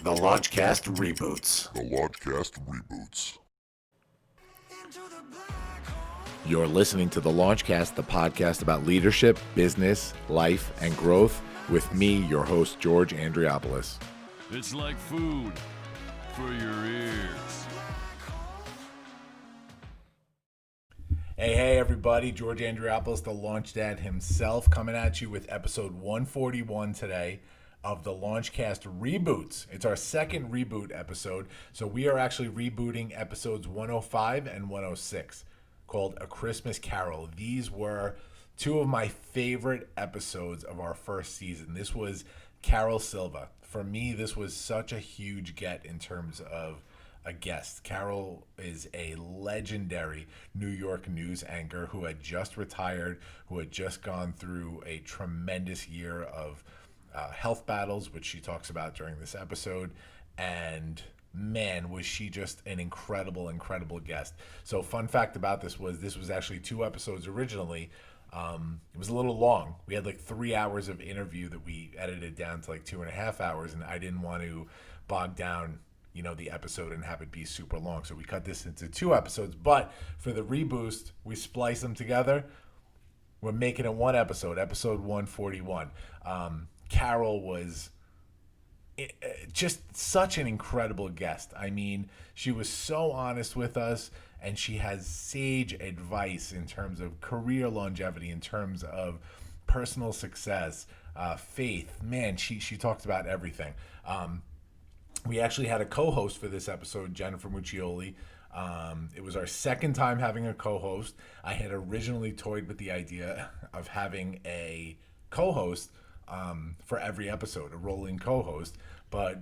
The Launchcast Reboots. The Launchcast Reboots. You're listening to The Launchcast, the podcast about leadership, business, life, and growth with me, your host, George Andriopoulos. It's like food for your ears. Hey, everybody. George Andriopoulos, the LaunchDad himself, coming at you with episode 141 today of the Launchcast Reboots. It's our second reboot episode, so we are actually rebooting episodes 105 and 106, called A Christmas Carol. These were two of my favorite episodes of our first season. This was Carol Silva. For me, this was such a huge get in terms of a guest. Carol is a legendary New York news anchor who had just retired, who had just gone through a tremendous year of health battles, which she talks about during this episode. And man, was she just an incredible guest. So fun fact about this was actually 2 episodes originally. It was a little long. We had like 3 hours of interview that we edited down to like 2.5 hours, and I didn't want to bog down the episode and have it be super long. So we cut this into 2 episodes, but for the reboost, we splice them together. We're making it 1 episode, episode 141. Carol was just such an incredible guest. I mean, she was so honest with us, and she has sage advice in terms of career longevity, in terms of personal success, faith. Man, she talks about everything. We actually had a co-host for this episode, Jennifer Muccioli. It was our second time having a co-host. I had originally toyed with the idea of having a co-host for every episode, a rolling co-host, but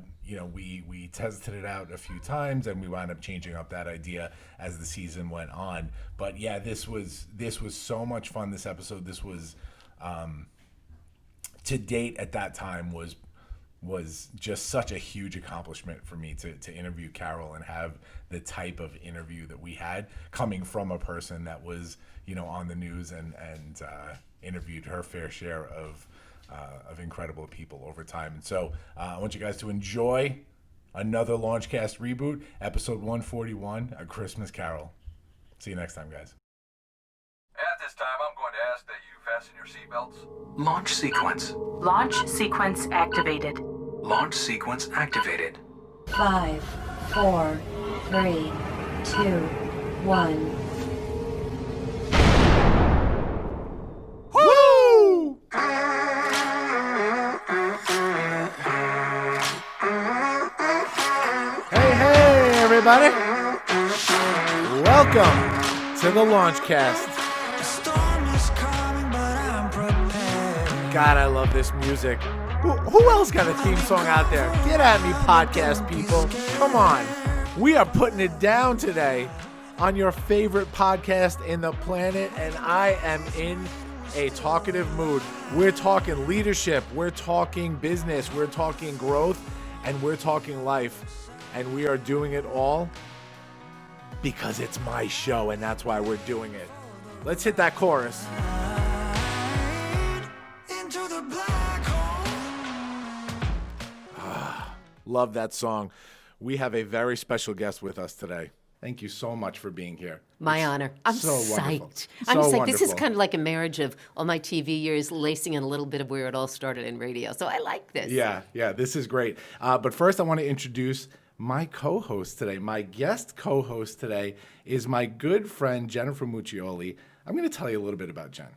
we tested it out a few times, and we wound up changing up that idea as the season went on. But yeah, this was so much fun. This episode, this was to date at that time was just such a huge accomplishment for me to interview Carol and have the type of interview that we had, coming from a person that was on the news and interviewed her fair share of incredible people over time. And so I want you guys to enjoy another Launchcast reboot, episode 141, A Christmas Carol. See you next time, guys. At this time, I'm going to ask that you fasten your seatbelts. Launch sequence. Launch sequence activated. Launch sequence activated. 5, 4, 3, 2, 1. Woo! Hey, everybody. Welcome to the Launchcast. God, I love this music. Who else got a theme song out there? Get at me, podcast people. Come on. We are putting it down today on your favorite podcast in the planet, and I am in a talkative mood. We're talking leadership, we're talking business, we're talking growth, and we're talking life. And we are doing it all because it's my show, and that's why we're doing it. Let's hit that chorus. Love that song. We have a very special guest with us today. Thank you so much for being here. My honor. I'm so psyched. Wonderful. I'm So psyched. This is wonderful. kind of like a marriage of all my TV years lacing in a little bit of where it all started in radio. So I like this. Yeah, this is great. But first, I want to introduce my co-host today. My guest co-host today is my good friend, Jennifer Muccioli. I'm going to tell you a little bit about Jen.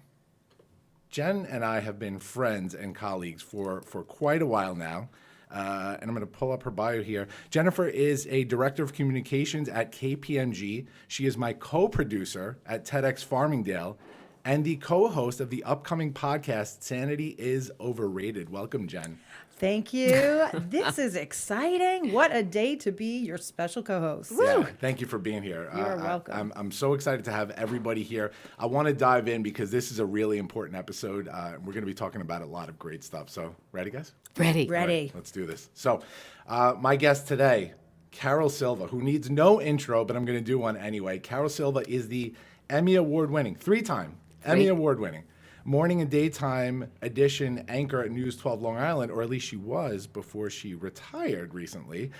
Jen and I have been friends and colleagues for quite a while now. And I'm going to pull up her bio here. Jennifer is a director of communications at KPMG. She is my co-producer at TEDx Farmingdale and the co-host of the upcoming podcast, Sanity is Overrated. Welcome, Jen. Thank you. This is exciting. What a day to be your special co-host. Yeah, thank you for being here. You're welcome. I'm so excited to have everybody here. I want to dive in because this is a really important episode. We're going to be talking about a lot of great stuff. So, ready, guys? Ready. All right, let's do this. So, my guest today, Carol Silva, who needs no intro, but I'm going to do one anyway. Carol Silva is the Emmy Award-winning, 3-time Emmy Award-winning morning and daytime edition anchor at News 12 Long Island, or at least she was before she retired recently.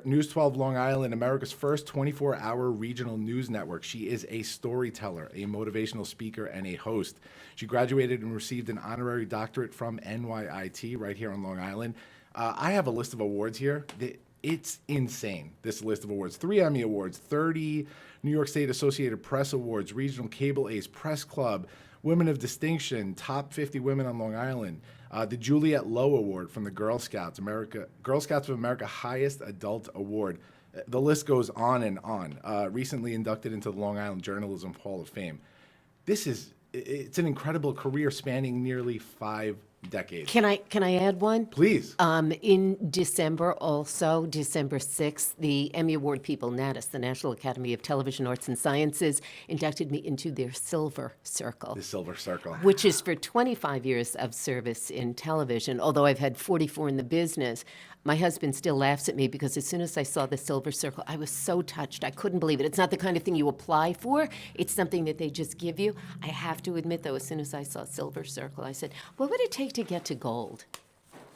News 12 Long Island, America's first 24-hour regional news network. She is a storyteller, a motivational speaker, and a host. She graduated and received an honorary doctorate from NYIT right here on Long Island. I have a list of awards here. It's insane, this list of awards. 3 Emmy Awards, 30 New York State Associated Press Awards, Regional Cable Ace, Press Club, Women of Distinction, Top 50 Women on Long Island, the Juliet Lowe Award from the Girl Scouts of America highest adult award. The list goes on and on. Recently inducted into the Long Island Journalism Hall of Fame. It's an incredible career spanning nearly 5 decades. Can I add one? Please. In December, also, December 6th, the Emmy Award people, NATAS, the National Academy of Television Arts and Sciences, inducted me into their Silver Circle. The Silver Circle. Which is for 25 years of service in television. Although I've had 44 in the business, my husband still laughs at me because as soon as I saw the Silver Circle, I was so touched. I couldn't believe it. It's not the kind of thing you apply for. It's something that they just give you. I have to admit, though, as soon as I saw Silver Circle, I said, what would it take to get to gold?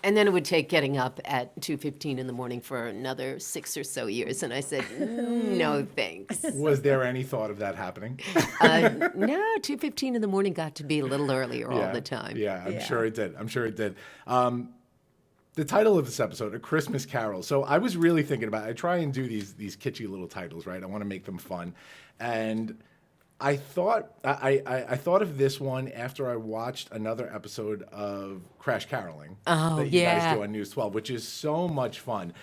And then it would take getting up at 2:15 in the morning for another 6 or so years. And I said, no, thanks. Was there any thought of that happening? No, 2:15 in the morning got to be a little earlier all the time. Yeah, I'm sure it did. The title of this episode, A Christmas Carol. So I was really thinking about it. I try and do these kitschy little titles, right? I want to make them fun. And I thought I thought of this one after I watched another episode of Crash Caroling that you guys do on News 12, which is so much fun.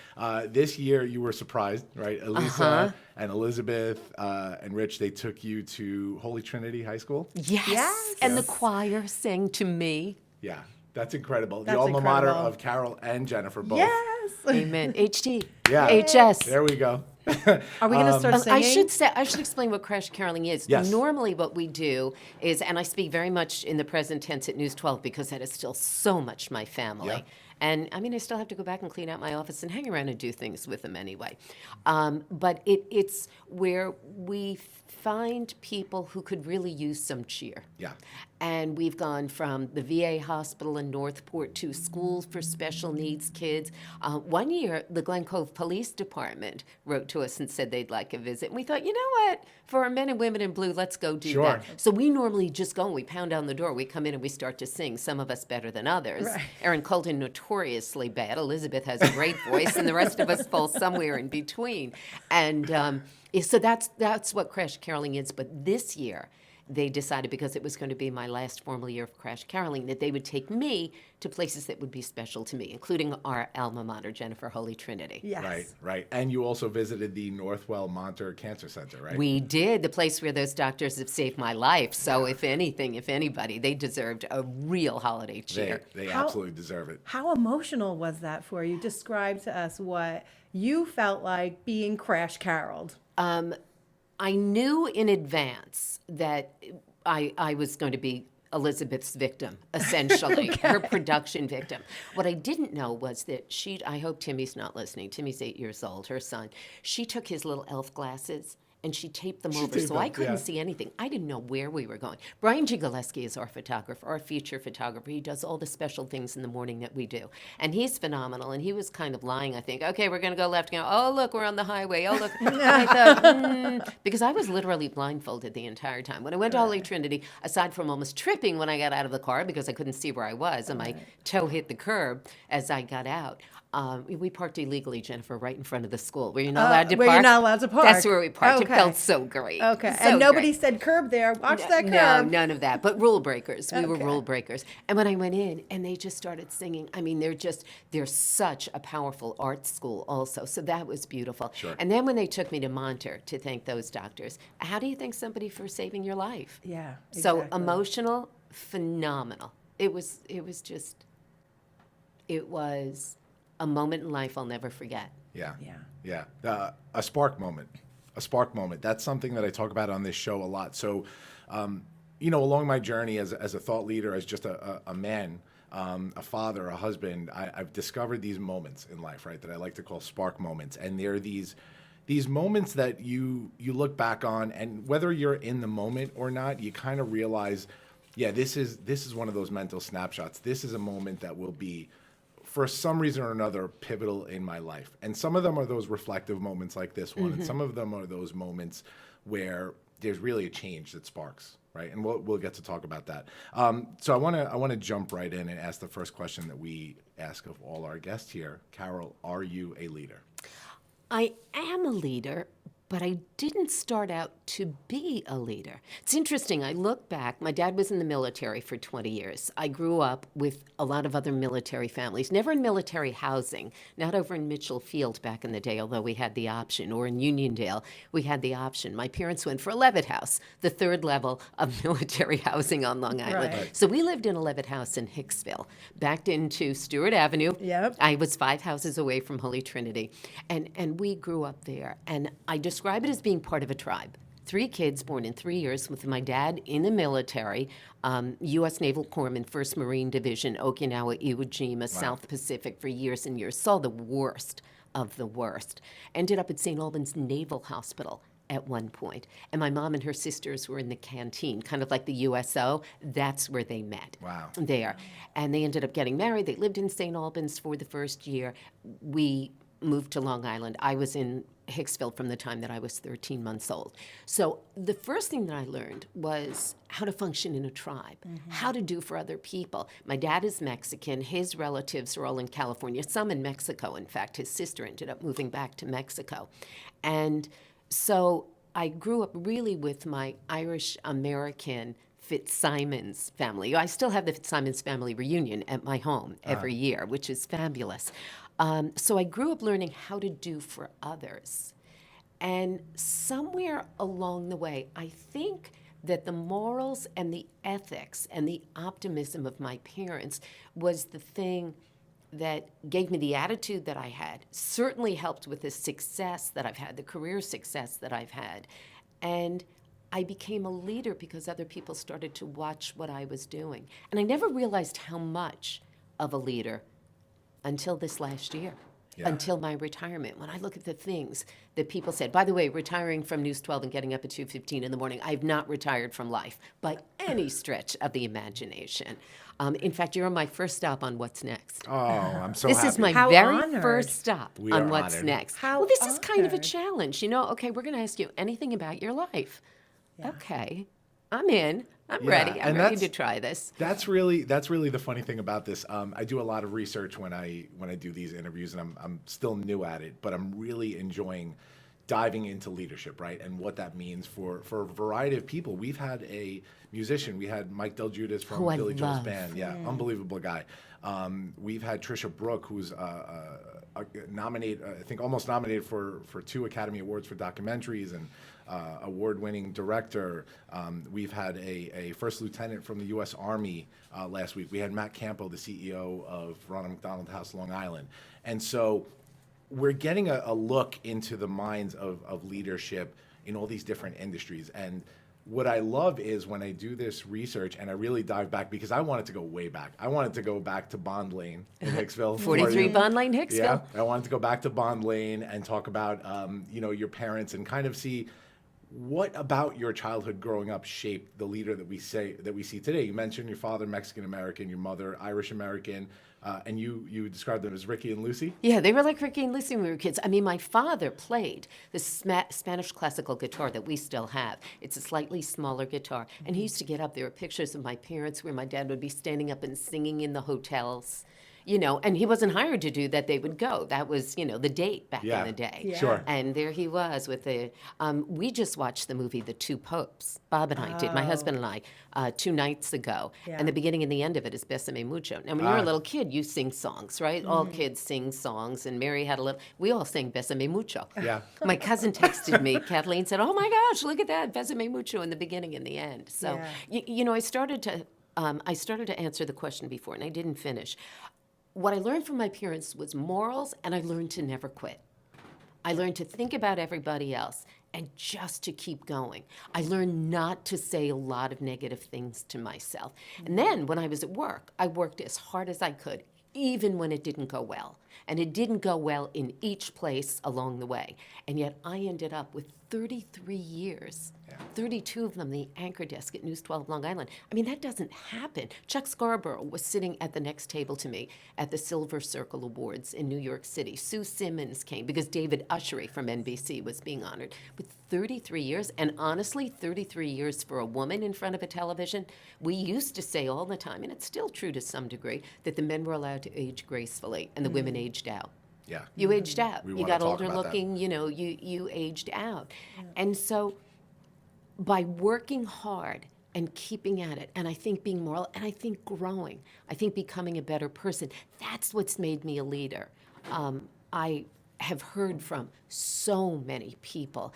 This year you were surprised, right? Elisa and Elizabeth and Rich, they took you to Holy Trinity High School. Yes. And the choir sang to me. Yeah. That's incredible. That's the alma mater incredible. of Carol and Jennifer both. Yes. Amen. HT. Yeah. HS. There we go. Are we going to start singing? I should explain what Crash Caroling is. Yes. Normally what we do is, and I speak very much in the present tense at News 12 because that is still so much my family. Yeah. And I mean, I still have to go back and clean out my office and hang around and do things with them anyway. But it's where we find people who could really use some cheer. Yeah. And we've gone from the VA hospital in Northport to schools for special needs kids. One year, the Glen Cove Police Department wrote to us and said they'd like a visit. And we thought, you know what? For our men and women in blue, let's go do that. So we normally just go and we pound down the door. We come in and we start to sing, some of us better than others. Right. Erin Colton, notoriously bad. Elizabeth has a great voice, and the rest of us fall somewhere in between. And so that's what Crash Caroling is. But this year, they decided, because it was going to be my last formal year of Crash Caroling, that they would take me to places that would be special to me, including our alma mater, Jennifer Holy Trinity. Yes. Right. And you also visited the Northwell Monter Cancer Center, right? We did, the place where those doctors have saved my life. So if anything, if anybody, they deserved a real holiday cheer. They absolutely deserve it. How emotional was that for you? Describe to us what you felt like being Crash Caroled. I knew in advance that I was going to be Elizabeth's victim, essentially, her production victim. What I didn't know was that I hope Timmy's not listening. Timmy's 8 years old, her son. She took his little elf glasses and she taped them over, so I couldn't see anything. I didn't know where we were going. Brian G. Gillespie is our photographer, our feature photographer. He does all the special things in the morning that we do. And he's phenomenal, and he was kind of lying, I think. Okay, we're going to go left. Oh, look, we're on the highway. Oh, look. And I thought, because I was literally blindfolded the entire time. When I went to Holy Trinity, aside from almost tripping when I got out of the car because I couldn't see where I was, and my toe hit the curb as I got out, we parked illegally, Jennifer, right in front of the school. Were you not allowed to park? Where you're not allowed to park. That's where we parked. Okay. It felt so great. Okay. So and nobody great. said curb there. Watch that curb. No, none of that. But rule breakers. We were rule breakers. And when I went in and they just started singing, I mean, they're such a powerful art school also. So that was beautiful. Sure. And then when they took me to Monter to thank those doctors, how do you thank somebody for saving your life? Yeah. So exactly. emotional, phenomenal. It was a moment in life I'll never forget. Yeah. A spark moment. That's something that I talk about on this show a lot. So, along my journey as a thought leader, as just a man, a father, a husband, I've discovered these moments in life, right, that I like to call spark moments. And they're these moments that you look back on, and whether you're in the moment or not, you kind of realize Yeah, this is one of those mental snapshots. This is a moment that will be, for some reason or another, pivotal in my life. And some of them are those reflective moments like this one, and some of them are those moments where there's really a change that sparks, right? And we'll get to talk about that. So I want to jump right in and ask the first question that we ask of all our guests here. Carol, are you a leader? I am a leader, but I didn't start out to be a leader. It's interesting. I look back. My dad was in the military for 20 years. I grew up with a lot of other military families, never in military housing, not over in Mitchell Field back in the day, although we had the option, or in Uniondale, we had the option. My parents went for a Levitt House, the third level of military housing on Long Island. Right. So we lived in a Levitt House in Hicksville, backed into Stewart Avenue. Yep. I was 5 houses away from Holy Trinity, and we grew up there. And I describe it as being part of a tribe. 3 kids born in 3 years with my dad in the military, U.S. Naval Corpsman, 1st Marine Division, Okinawa, Iwo Jima, South Pacific for years and years. Saw the worst of the worst. Ended up at St. Albans Naval Hospital at one point. And my mom and her sisters were in the canteen, kind of like the USO. That's where they met. Wow. There. And they ended up getting married. They lived in St. Albans for the first year. We moved to Long Island. I was in Hicksville from the time that I was 13 months old. So the first thing that I learned was how to function in a tribe, how to do for other people. My dad is Mexican. His relatives are all in California, some in Mexico. In fact, his sister ended up moving back to Mexico. And so I grew up really with my Irish-American Fitzsimons family. I still have the Fitzsimons family reunion at my home every year, which is fabulous. So I grew up learning how to do for others. And somewhere along the way, I think that the morals and the ethics and the optimism of my parents was the thing that gave me the attitude that I had, certainly helped with the success that I've had, the career success that I've had. And I became a leader because other people started to watch what I was doing. And I never realized how much of a leader until this last year, until my retirement. When I look at the things that people said, by the way, retiring from News 12 and getting up at 2:15 in the morning, I've not retired from life by any stretch of the imagination. In fact, you're on my first stop on What's Next. Oh, I'm so This happy. is my How very honored. first stop We on are What's honored. Next. How well, this is kind of a honored. challenge. You know, okay, we're going to ask you anything about your life. Okay, I'm in. I'm ready. I'm and ready to that's- try this. That's really the funny thing about this. I do a lot of research when I do these interviews, and I'm still new at it, but I'm really enjoying diving into leadership, right, and what that means for a variety of people. We've had a musician. We had Mike Del Giudice from Who I Billy Joel's love. band. Yeah, unbelievable guy. We've had Trisha Brook, who's nominated, I think, almost nominated for 2 Academy Awards for documentaries, and award-winning director. We've had a first lieutenant from the U.S. Army last week. We had Matt Campo, the CEO of Ronald McDonald House, Long Island. And so we're getting a look into the minds of leadership in all these different industries. And what I love is when I do this research and I really dive back, because I wanted to go way back. I wanted to go back to Bond Lane in Hicksville. 43 Bond Lane, Hicksville. Yeah, I wanted to go back to Bond Lane and talk about, your parents and kind of see what about your childhood growing up shaped the leader that we see today. You mentioned your father, Mexican American, your mother, Irish American, and you described them as Ricky and Lucy. Yeah, they were like Ricky and Lucy when we were kids. I mean, my father played the Spanish classical guitar that we still have. It's a slightly smaller guitar. And he used to get up. There were pictures of my parents where my dad would be standing up and singing in the hotels. And he wasn't hired to do that. They would go. That was, the date back in the day. Yeah. Sure. And there he was with the, we just watched the movie The Two Popes. Bob and I did, my husband and I, 2 nights ago. Yeah. And the beginning and the end of it is Besame Mucho. Now, when you're a little kid, you sing songs, right? All kids sing songs. And Mary had we all sang Besame Mucho. Yeah. My cousin texted me. Kathleen said, "Oh my gosh, look at that, Besame Mucho in the beginning and the end." So, I started to answer the question before, and I didn't finish. What I learned from my parents was morals, and I learned to never quit. I learned to think about everybody else and just to keep going. I learned not to say a lot of negative things to myself. And then when I was at work, I worked as hard as I could, even when it didn't go well. And it didn't go well in each place along the way. And yet I ended up with 33 years 32 of them, the anchor desk at News 12 Long Island. I mean, that doesn't happen. Chuck Scarborough was sitting at the next table to me at the Silver Circle Awards in New York City. Sue Simmons came because David Ushery from NBC was being honored. With 33 years, and honestly, 33 years for a woman in front of a television, we used to say all the time, and it's still true to some degree, that the men were allowed to age gracefully and the women aged out. Yeah. You aged out. We You wanna got talk older about that. looking, you aged out. And so by working hard and keeping at it, and I think being moral, and I think growing, I think becoming a better person, that's what's made me a leader. I have heard from so many people,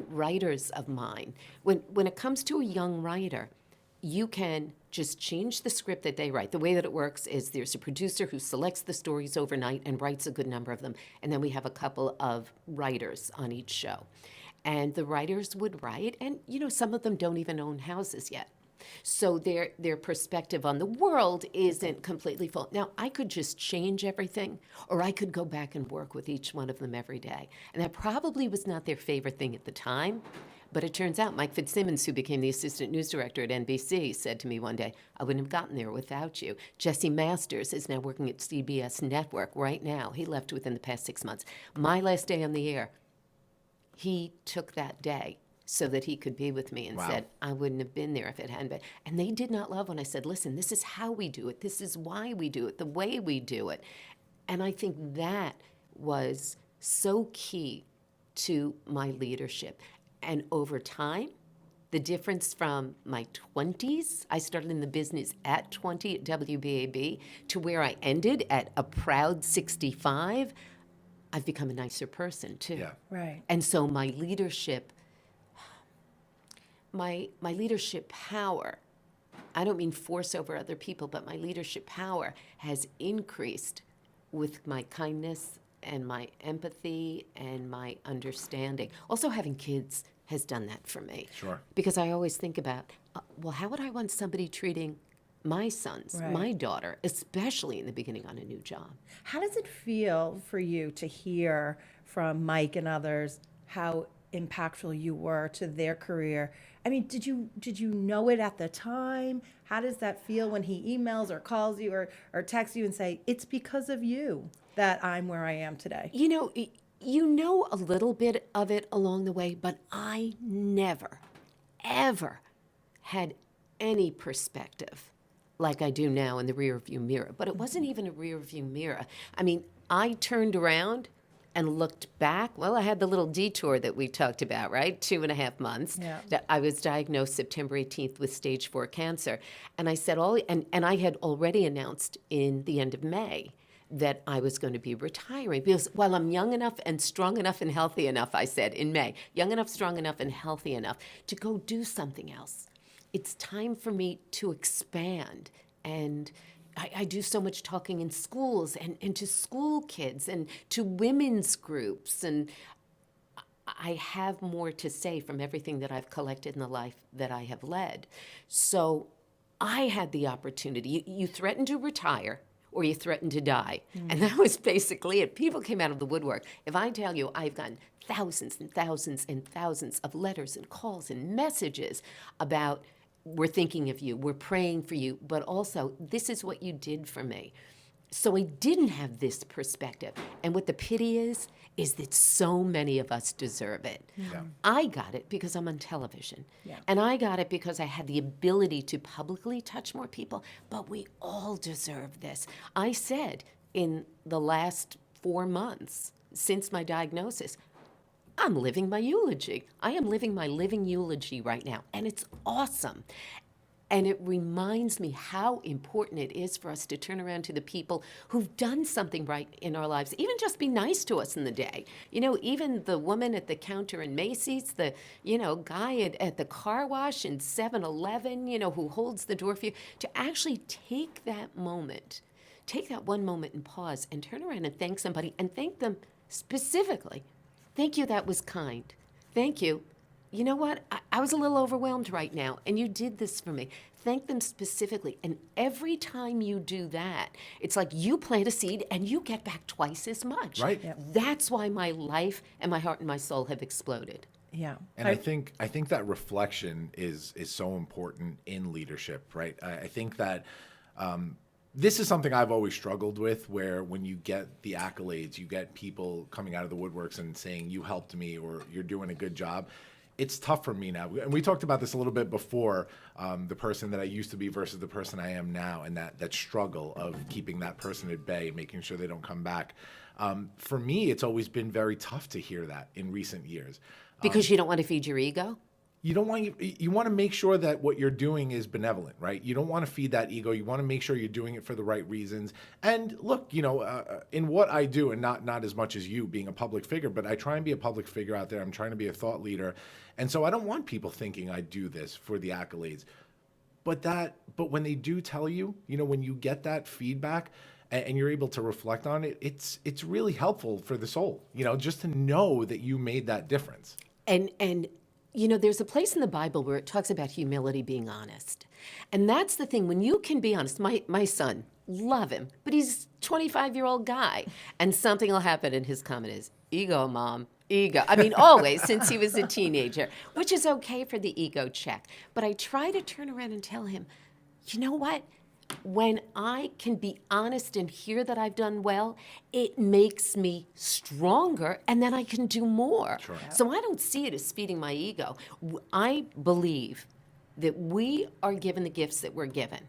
writers of mine. When it comes to a young writer, you can just change the script that they write. The way that it works is there's a producer who selects the stories overnight and writes a good number of them, and then we have a couple of writers on each show. And the writers would write, and some of them don't even own houses yet. So their perspective on the world isn't completely full. Now, I could just change everything, or I could go back and work with each one of them every day. And that probably was not their favorite thing at the time. But it turns out Mike Fitzsimmons, who became the assistant news director at NBC, said to me one day, I wouldn't have gotten there without you. Jesse Masters is now working at CBS Network right now. He left within the past 6 months. My last day on the air, he took that day so that he could be with me and said, I wouldn't have been there if it hadn't been. And they did not love when I said, listen, this is how we do it. This is why we do it, the way we do it. And I think that was so key to my leadership. And over time, the difference from my 20s, I started in the business at 20 at WBAB, to where I ended at a proud 65, I've become a nicer person too. Yeah. Right. And so my leadership, my leadership power, I don't mean force over other people, but my leadership power has increased with my kindness and my empathy and my understanding. Also, having kids has done that for me. Sure. Because I always think about, well, how would I want somebody treating my sons, Right. my daughter, especially in the beginning on a new job? How does it feel for you to hear from Mike and others how impactful you were to their career? I mean, did you know it at the time? How does that feel when he emails or calls you or texts you and say, it's because of you that I'm where I am today? You know a little bit of it along the way, but I never, ever had any perspective like I do now in the rearview mirror. But it wasn't even a rearview mirror. I mean, I turned around and looked back. Well, I had the little detour that we talked about, right? 2.5 months. Yeah. That I was diagnosed September 18th with stage 4 cancer. And I said, and I had already announced in the end of May that I was going to be retiring because while I'm young enough and strong enough and healthy enough, I said in May, young enough, strong enough, and healthy enough to go do something else. It's time for me to expand. And I do so much talking in schools and to school kids and to women's groups. And I have more to say from everything that I've collected in the life that I have led. So I had the opportunity. You threaten to retire or you threaten to die. And that was basically it. People came out of the woodwork. If I tell you, I've gotten thousands and thousands and thousands of letters and calls and messages about, we're thinking of you, we're praying for you, but also, this is what you did for me. So I didn't have this perspective. And what the pity is that so many of us deserve it. Yeah. I got it because I'm on television. Yeah. And I got it because I had the ability to publicly touch more people, but we all deserve this. I said in the last 4 months since my diagnosis, I'm living my eulogy. I am living my living eulogy right now, and it's awesome. And it reminds me how important it is for us to turn around to the people who've done something right in our lives, even just be nice to us in the day. Even the woman at the counter in Macy's, the, guy at the car wash in 7-Eleven, who holds the door for you, to actually take that moment, take that one moment and pause and turn around and thank somebody and thank them specifically. Thank you, that was kind. Thank you. You know what? I was a little overwhelmed right now, and you did this for me. Thank them specifically. And every time you do that, it's like you plant a seed and you get back twice as much. Right. Yep. That's why my life and my heart and my soul have exploded. Yeah. And I think that reflection is so important in leadership, right? I think that this is something I've always struggled with, where when you get the accolades, you get people coming out of the woodworks and saying, you helped me, or you're doing a good job. It's tough for me now. And we talked about this a little bit before, the person that I used to be versus the person I am now, and that struggle of keeping that person at bay, making sure they don't come back. For me, it's always been very tough to hear that in recent years. Because you don't want to feed your ego? You don't want you want to make sure that what you're doing is benevolent, right? You don't want to feed that ego. You want to make sure you're doing it for the right reasons. And look, in what I do, and not as much as you being a public figure, but I try and be a public figure out there. I'm trying to be a thought leader, and so I don't want people thinking I do this for the accolades. But when they do tell you, when you get that feedback and you're able to reflect on it, it's really helpful for the soul, just to know that you made that difference. And there's a place in the Bible where it talks about humility being honest. And that's the thing, when you can be honest. My son, love him, but he's a 25-year-old guy. And something will happen and his comment is, ego, Mom, ego. I mean, always, since he was a teenager, which is okay for the ego check. But I try to turn around and tell him, you know what? When I can be honest and hear that I've done well, it makes me stronger, and then I can do more. Sure. So I don't see it as feeding my ego. I believe that we are given the gifts that we're given,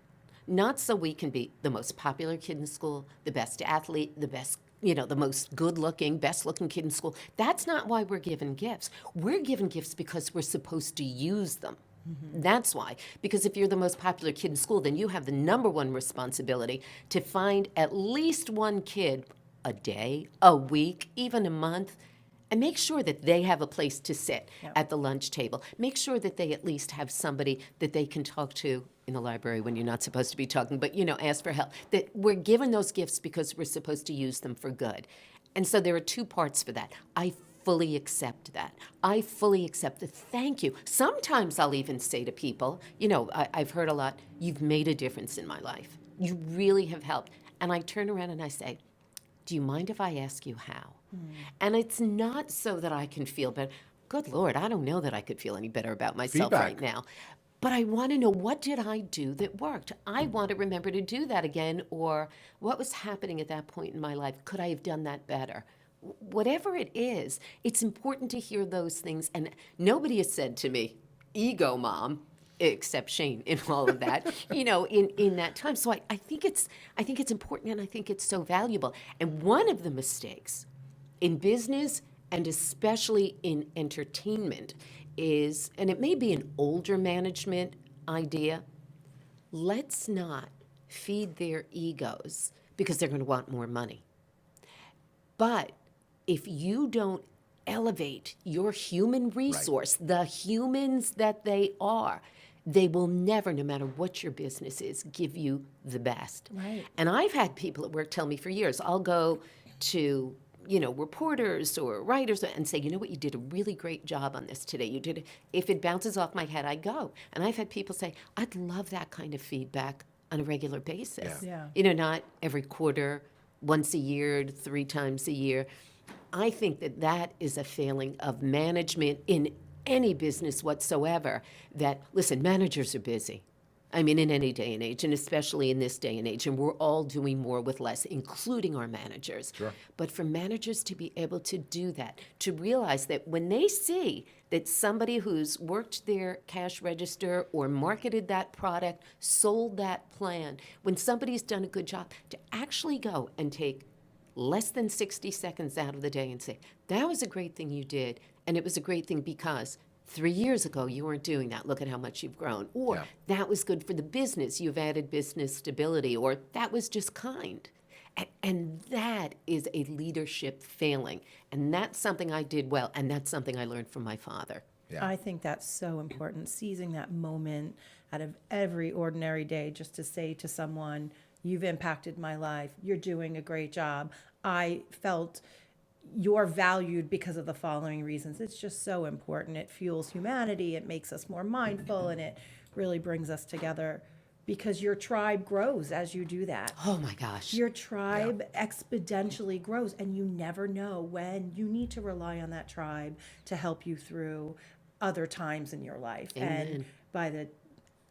not so we can be the most popular kid in school, the best athlete, the best, the most good-looking, best-looking kid in school. That's not why we're given gifts. We're given gifts because we're supposed to use them. Mm-hmm. That's why. Because if you're the most popular kid in school, then you have the number one responsibility to find at least one kid a day, a week, even a month, and make sure that they have a place to sit at the lunch table. Make sure that they at least have somebody that they can talk to in the library when you're not supposed to be talking, but, ask for help. That we're given those gifts because we're supposed to use them for good. And so there are two parts for that. I fully accept that. I fully accept the thank you. Sometimes I'll even say to people, I've heard a lot, you've made a difference in my life. You really have helped. And I turn around and I say, do you mind if I ask you how? And it's not so that I can feel better. Good Lord, I don't know that I could feel any better about myself right now. But I want to know, what did I do that worked? I want to remember to do that again, or what was happening at that point in my life? Could I have done that better? Whatever it is, it's important to hear those things. And nobody has said to me, ego, Mom, except Shane in all of that, in that time. So I think it's important, and I think it's so valuable. And one of the mistakes in business, and especially in entertainment, is, and it may be an older management idea, let's not feed their egos because they're going to want more money. But if you don't elevate your human resource, the humans that they are, they will never, no matter what your business is, give you the best. Right. And I've had people at work tell me for years, I'll go to, reporters or writers and say, you know what, you did a really great job on this today. You did it. If it bounces off my head, I go. And I've had people say, I'd love that kind of feedback on a regular basis. Yeah. Not every quarter, once a year, 3 times a year. I think that is a failing of management in any business whatsoever. That, listen, managers are busy. I mean, in any day and age, and especially in this day and age, and we're all doing more with less, including our managers. Sure. But for managers to be able to do that, to realize that when they see that somebody who's worked their cash register or marketed that product, sold that plan, when somebody's done a good job, to actually go and take less than 60 seconds out of the day and say, that was a great thing you did, and it was a great thing because 3 years ago, you weren't doing that. Look at how much you've grown. Or that was good for the business. You've added business stability. Or that was just kind. And that is a leadership failing. And that's something I did well. And that's something I learned from my father. Yeah. I think that's so important, seizing that moment out of every ordinary day just to say to someone, you've impacted my life. You're doing a great job. I felt you're valued because of the following reasons. It's just so important. It fuels humanity. It makes us more mindful, and it really brings us together. because your tribe grows as you do that. Oh my gosh. Your tribe exponentially grows, and you never know when you need to rely on that tribe to help you through other times in your life. Amen. And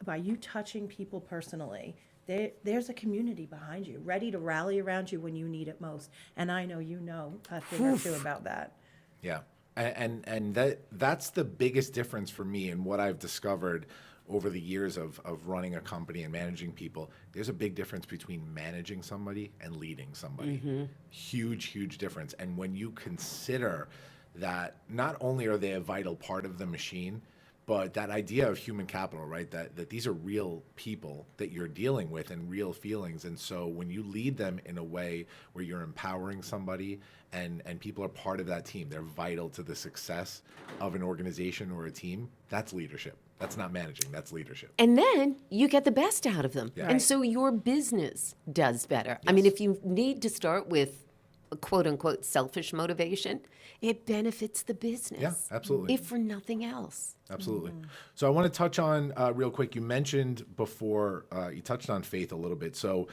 by you touching people personally, there's a community behind you, ready to rally around you when you need it most. And I know you know a thing or two about that. Yeah. And that's the biggest difference for me and what I've discovered over the years of running a company and managing people. There's a big difference between managing somebody and leading somebody. Huge difference. And when you consider that not only are they a vital part of the machine, but that idea of human capital, right? That these are real people that you're dealing with and real feelings. And so when you lead them in a way where you're empowering somebody and people are part of that team, they're vital to the success of an organization or a team, that's leadership. That's not managing, that's leadership. And then you get the best out of them. Yeah. And so your business does better. I mean, if you need to start with a quote unquote selfish motivation, it benefits the business. Yeah, absolutely. If for nothing else. Absolutely. So I want to touch on real quick, you mentioned before, you touched on faith a little bit. So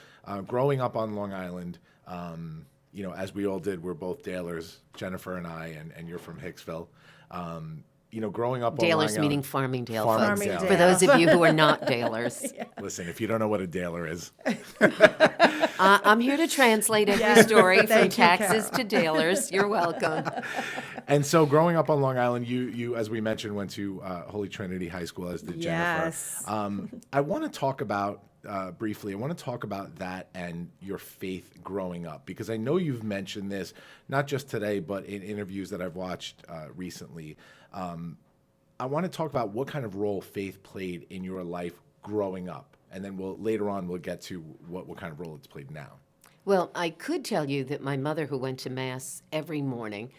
growing up on Long Island, as we all did, we're both Dalers, Jennifer and I, and you're from Hicksville. Growing up on Long Dalers Island, meaning Farmingdale folks. Farmingdale. For those of you who are not Dalers. Listen, if you don't know what a Daler is, I'm here to translate every story from Thank you, taxes Carol. to Dalers. You're welcome. and so growing up on Long Island, you as we mentioned, went to Holy Trinity High School, as did Yes. Jennifer. I want to talk about briefly. I want to talk about that and your faith growing up, because I know you've mentioned this not just today, but in interviews that I've watched recently. I want to talk about what kind of role faith played in your life growing up, and then later on we'll get to what kind of role it's played now. Well, I could tell you that my mother, who went to Mass every morning,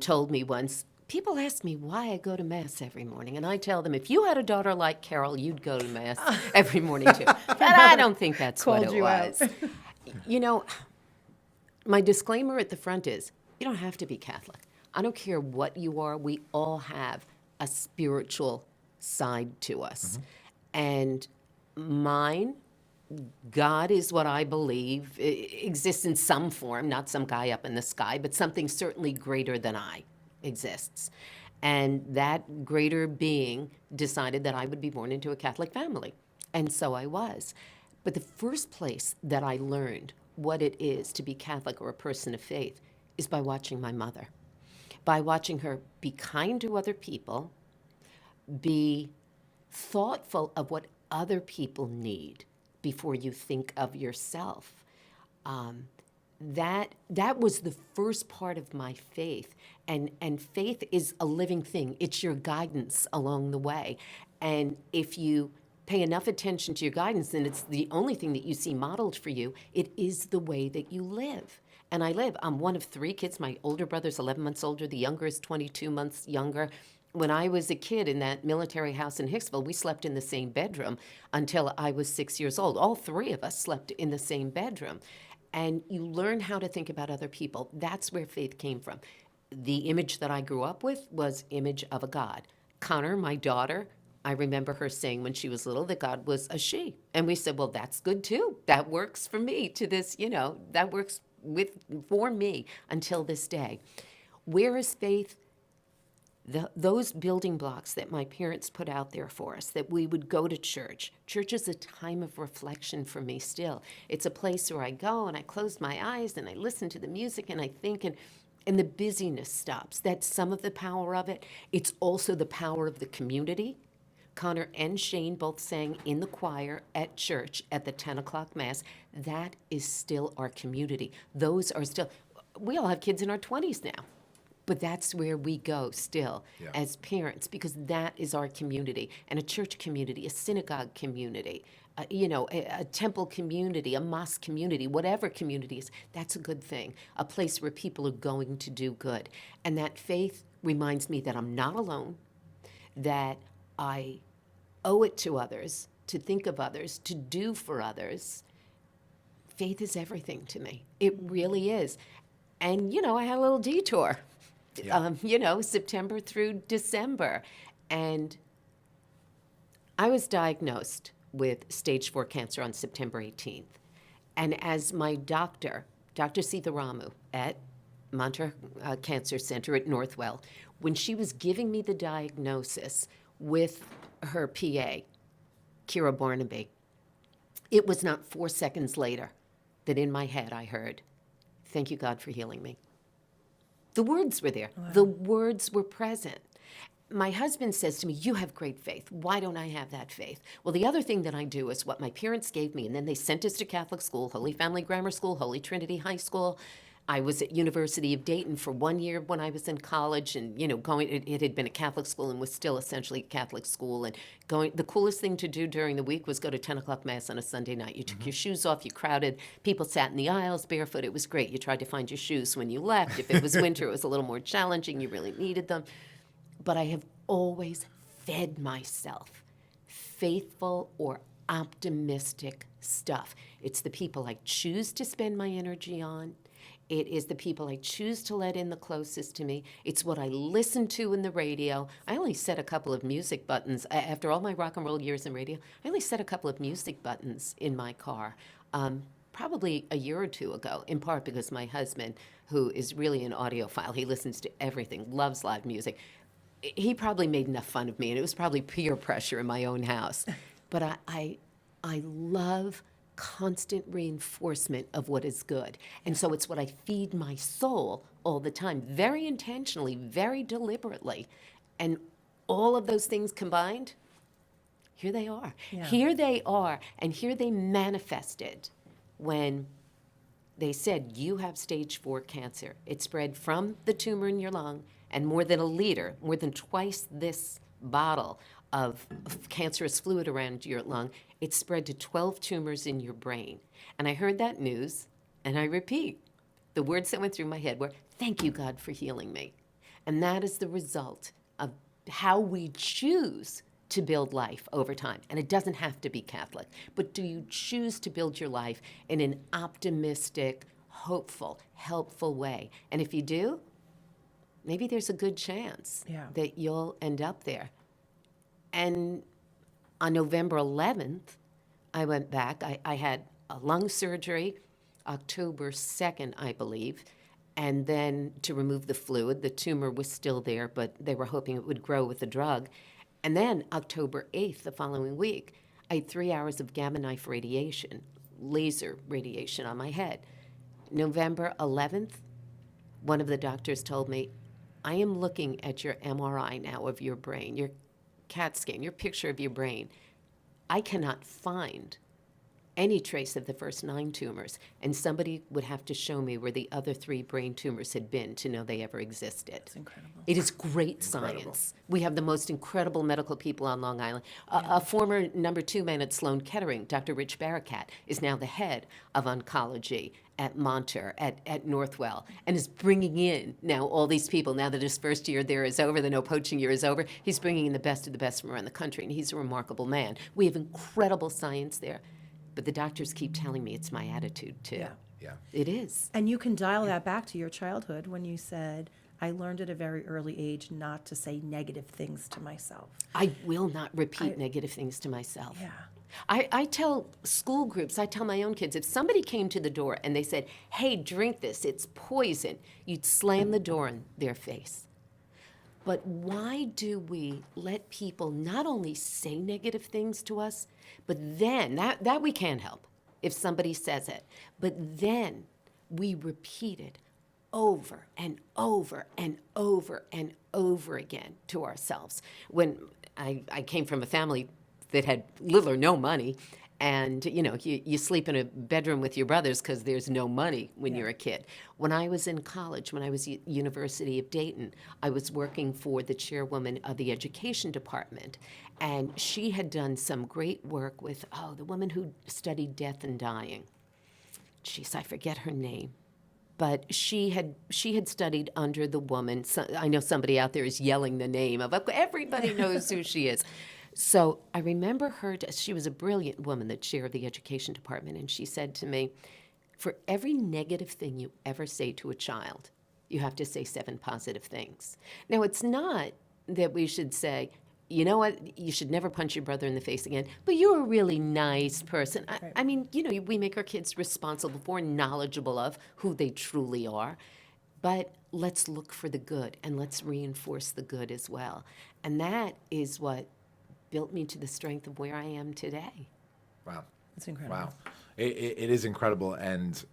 told me once, people ask me why I go to Mass every morning, and I tell them, if you had a daughter like Carol, you'd go to Mass every morning too. But I don't think that's what Called it you out. was. My disclaimer at the front is, you don't have to be Catholic. I don't care what you are. We all have a spiritual side to us. And mine, God is what I believe exists in some form, not some guy up in the sky, but something certainly greater than I exists. And that greater being decided that I would be born into a Catholic family. And so I was. But the first place that I learned what it is to be Catholic or a person of faith is by watching my mother. By watching her be kind to other people, be thoughtful of what other people need before you think of yourself. That was the first part of my faith. And faith is a living thing. It's your guidance along the way. And if you pay enough attention to your guidance, and it's the only thing that you see modeled for you, it is the way that you live. And I live. I'm one of 3 kids. My older brother's 11 months older. The younger is 22 months younger. When I was a kid in that military house in Hicksville, we slept in the same bedroom until I was 6 years old. All 3 of us slept in the same bedroom. And you learn how to think about other people. That's where faith came from. The image that I grew up with was image of a God. Connor, my daughter, I remember her saying when she was little that God was a she. And we said, well, that's good too. That works for me to this, that works for me until this day. Where is faith? Those building blocks that my parents put out there for us, that we would go to church. Church is a time of reflection for me still. It's a place where I go and I close my eyes and I listen to the music and I think, and the busyness stops. That's some of the power of it. It's also the power of the community. Connor and Shane both sang in the choir at church at the 10 o'clock Mass. That is still our community. Those are still, we all have kids in our 20s now. But that's where we go still as parents, because that is our community. And a church community, a synagogue community, a temple community, a mosque community, whatever community is, that's a good thing. A place where people are going to do good. And that faith reminds me that I'm not alone, that I owe it to others, to think of others, to do for others. Faith is everything to me. It really is. And, I had a little detour. September through December. And I was diagnosed with stage 4 cancer on September 18th. And as my doctor, Dr. Sitharamu at Mantra Cancer Center at Northwell, when she was giving me the diagnosis with her PA, Kira Barnaby, it was not 4 seconds later that in my head I heard, "Thank you, God, for healing me." The words were there. Wow. The words were present. My husband says to me, "You have great faith. Why don't I have that faith?" Well, the other thing that I do is what my parents gave me, and then they sent us to Catholic school, Holy Family Grammar School, Holy Trinity High School. I was at University of Dayton for 1 year when I was in college, and it had been a Catholic school and was still essentially a Catholic school. And the coolest thing to do during the week was go to 10 o'clock mass on a Sunday night. You took your shoes off, you crowded, people sat in the aisles barefoot. It was great. You tried to find your shoes when you left. If it was winter, it was a little more challenging. You really needed them. But I have always fed myself faithful or optimistic stuff. It's the people I choose to spend my energy on. It is the people I choose to let in the closest to me. It's what I listen to in the radio. I only set a couple of music buttons. After all my rock and roll years in radio, I only set a couple of music buttons in my car. Probably a year or two ago, in part because my husband, who is really an audiophile, he listens to everything, loves live music. He probably made enough fun of me, and it was probably peer pressure in my own house. But I love constant reinforcement of what is good. And so it's what I feed my soul all the time, very intentionally, very deliberately. And all of those things combined, here they are. Yeah. Here they are, and here they manifested when they said, "You have stage 4 cancer." It spread from the tumor in your lung, and more than a liter, more than twice this bottle of cancerous fluid around your lung, it spread to 12 tumors in your brain. And I heard that news, and I repeat, the words that went through my head were, "Thank you, God, for healing me." And that is the result of how we choose to build life over time. And it doesn't have to be Catholic, but do you choose to build your life in an optimistic, hopeful, helpful way? And if you do, maybe there's a good chance that you'll end up there. And on November 11th, I went back. I had a lung surgery October 2nd, I believe, and then to remove the fluid. The tumor was still there, but they were hoping it would grow with the drug. And then October 8th, the following week, I had 3 hours of gamma knife radiation, laser radiation on my head. November 11th, one of the doctors told me, "I am looking at your MRI now of your brain, your CAT scan, your picture of your brain. I cannot find any trace of the first 9 tumors, and somebody would have to show me where the other 3 brain tumors had been to know they ever existed." It's incredible. It is great science. We have the most incredible medical people on Long Island. A former number 2 man at Sloan Kettering, Dr. Rich Barakat, is now the head of oncology at Monter, at Northwell, and is bringing in now all these people. Now that his first year there is over, the no poaching year is over, he's bringing in the best of the best from around the country, and he's a remarkable man. We have incredible science there. But the doctors keep telling me it's my attitude, too. Yeah. It is. And you can dial that back to your childhood when you said, "I learned at a very early age not to say negative things to myself." I will not repeat negative things to myself. Yeah. I tell school groups, I tell my own kids, if somebody came to the door and they said, "Hey, drink this, it's poison," you'd slam the door in their face. But why do we let people not only say negative things to us, but then, that we can help if somebody says it, but then we repeat it over and over and over and over again to ourselves. When I came from a family that had little or no money, and you sleep in a bedroom with your brothers because there's no money when you're a kid. When I was in college, when I was at University of Dayton, I was working for the chairwoman of the education department, and she had done some great work with the woman who studied death and dying. Jeez, I forget her name. But she had studied under the woman. So, I know somebody out there is yelling the name of. Everybody knows who she is. So I remember her, she was a brilliant woman, the chair of the education department, and she said to me, "For every negative thing you ever say to a child, you have to say 7 positive things." Now, it's not that we should say, you know what, you should never punch your brother in the face again, but you're a really nice person. I mean, you know, we make our kids responsible for and knowledgeable of who they truly are, but let's look for the good and let's reinforce the good as well. And that is what built me to the strength of where I am today. Wow. That's incredible. Wow. It is incredible. And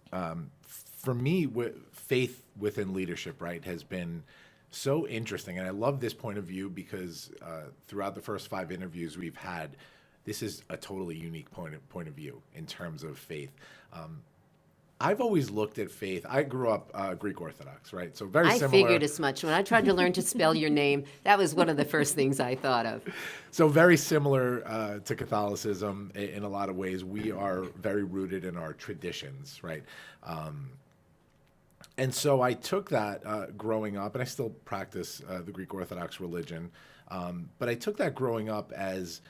for me, faith within leadership, right, has been so interesting. And I love this point of view because throughout the first 5 interviews we've had, this is a totally unique point of view in terms of faith. I've always looked at faith. I grew up Greek Orthodox, right? So very similar. I figured as much. When I tried to learn to spell your name, that was one of the first things I thought of. So very similar to Catholicism in a lot of ways. We are very rooted in our traditions, right? And so I took that growing up, and I still practice the Greek Orthodox religion, but I took that growing up as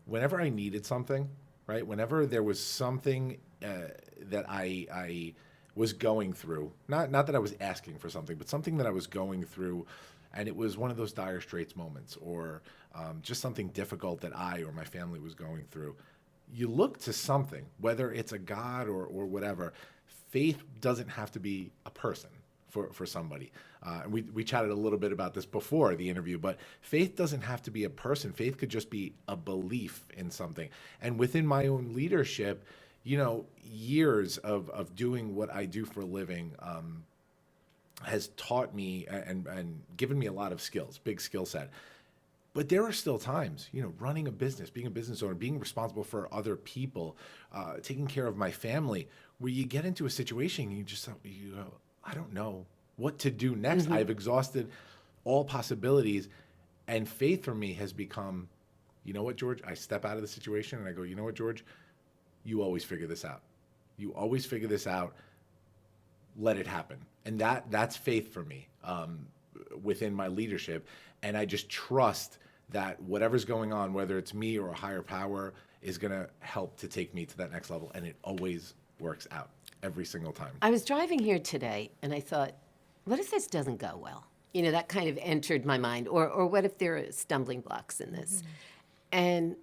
whenever I needed something, right? Whenever there was something that I was going through, not that I was asking for something, but something that I was going through, and it was one of those dire straits moments or just something difficult that I or my family was going through, you look to something, whether it's a God or whatever. Faith doesn't have to be a person for somebody. And we chatted a little bit about this before the interview, but faith doesn't have to be a person. Faith could just be a belief in something. And within my own leadership, you know, years of doing what I do for a living has taught me and given me a lot of skills, big skill set. But there are still times, you know, running a business, being a business owner, being responsible for other people, taking care of my family, where you get into a situation and you go, I don't know what to do next. I've exhausted all possibilities. And faith for me has become, you know what, George? I step out of the situation and I go, you know what, George? You always figure this out. You always figure this out. Let it happen. And that's faith for me within my leadership. And I just trust that whatever's going on, whether it's me or a higher power, is going to help to take me to that next level. And it always works out every single time. I was driving here today and I thought, what if this doesn't go well? You know, that kind of entered my mind. Or what if there are stumbling blocks in this? And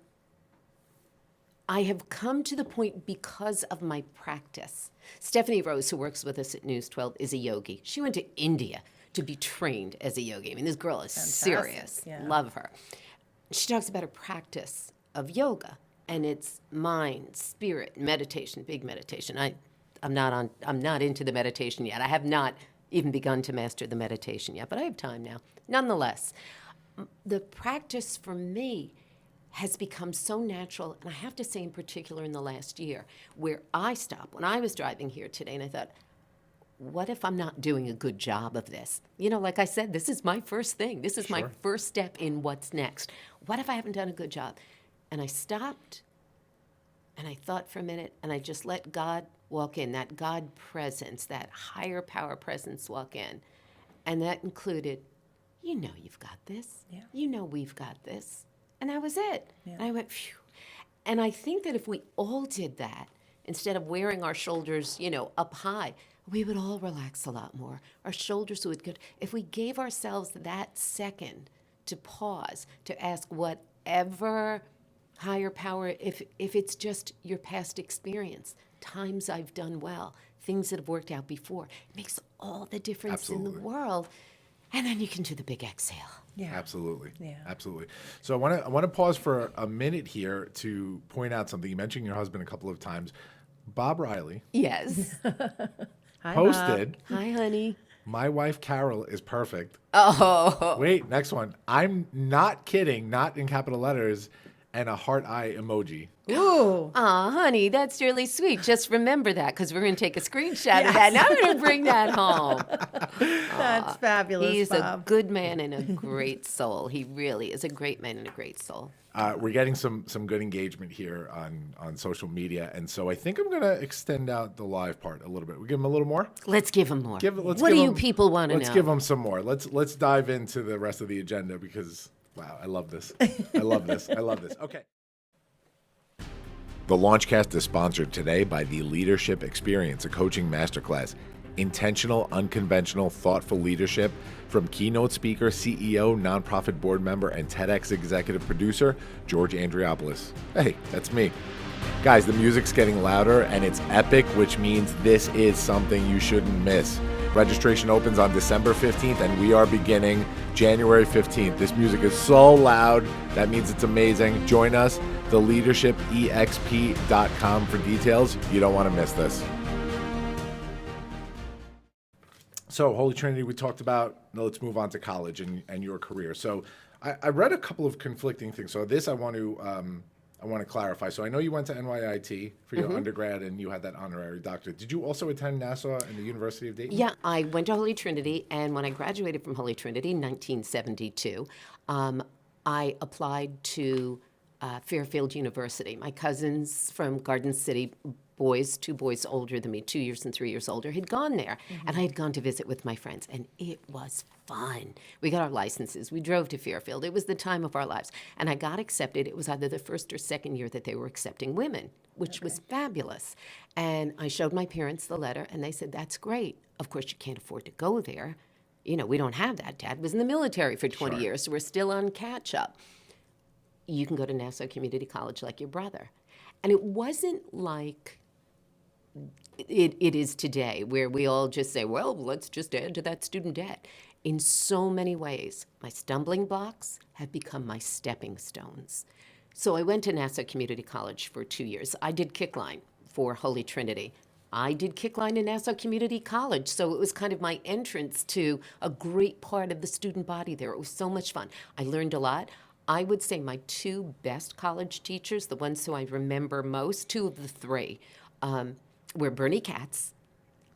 I have come to the point because of my practice. Stephanie Rose, who works with us at News 12, is a yogi. She went to India to be trained as a yogi. I mean, this girl is serious. Yeah. Love her. She talks about her practice of yoga, and it's mind, spirit, meditation, big meditation. I'm not into the meditation yet. I have not even begun to master the meditation yet, but I have time now. Nonetheless, the practice for me has become so natural, and I have to say in particular in the last year, where I stopped when I was driving here today and I thought, what if I'm not doing a good job of this? You know, like I said, this is my first thing. This is my first step in what's next. What if I haven't done a good job? And I stopped and I thought for a minute and I just let God walk in, that God presence, that higher power presence walk in. And that included, you know you've got this. Yeah. You know we've got this. And that was it. Yeah. And I went, phew. And I think that if we all did that, instead of wearing our shoulders, you know, up high, we would all relax a lot more. Our shoulders would get, if we gave ourselves that second to pause, to ask whatever higher power, if it's just your past experience, times I've done well, things that have worked out before, it makes all the difference in the world. And then you can do the big exhale. Yeah. Absolutely. Yeah. Absolutely. So I want to pause for a minute here to point out something. You mentioned your husband a couple of times. Bob Riley. Yes. Hi, posted. Bob. Hi, honey. My wife Carol is perfect. Oh. Wait, next one. I'm not kidding, not in capital letters, and a heart eye emoji. Ooh. Aw, honey, that's really sweet. Just remember that because we're going to take a screenshot of that. And I'm going to bring that home. That's fabulous, He's Bob. a good man and a great soul. He really is a great man and a great soul. We're getting some good engagement here on social media, and so I think I'm going to extend out the live part a little bit. We give him a little more? Let's give him more. What do you people want to know? Let's give him some more. Let's dive into the rest of the agenda because, wow, I love this. I love this. I love this. Okay. The Launchcast is sponsored today by the Leadership Experience, a coaching masterclass. intentional, unconventional, thoughtful leadership from keynote speaker, CEO, nonprofit board member, and TEDx executive producer, George Andriopoulos. Hey, that's me. Guys, the music's getting louder and it's epic, which means this is something you shouldn't miss. Registration opens on December 15th and we are beginning January 15th. This music is so loud. That means it's amazing. Join us, theleadershipexp.com for details. You don't want to miss this. So, Holy Trinity, we talked about. Now let's move on to college and your career. So, I read a couple of conflicting things. So, this I want to clarify. So, I know you went to NYIT for your undergrad and you had that honorary doctorate. Did you also attend Nassau and the University of Dayton? Yeah, I went to Holy Trinity, and when I graduated from Holy Trinity in 1972, I applied to Fairfield University. My cousins from Garden City, two boys older than me, 2 years and 3 years older, had gone there. And I had gone to visit with my friends, and it was fun. We got our licenses. We drove to Fairfield. It was the time of our lives. And I got accepted. It was either the first or second year that they were accepting women, which was fabulous. And I showed my parents the letter, and they said, that's great. Of course, you can't afford to go there. You know, we don't have that. Dad was in the military for 20 years, so we're still on catch-up. You can go to Nassau Community College like your brother. And it wasn't like it is today, where we all just say, well, let's just add to that student debt. In so many ways, my stumbling blocks have become my stepping stones. So I went to Nassau Community College for 2 years. I did kickline for Holy Trinity. I did kickline in Nassau Community College, so it was kind of my entrance to a great part of the student body there. It was so much fun. I learned a lot. I would say my two best college teachers, the ones who I remember most, two of the three, were Bernie Katz.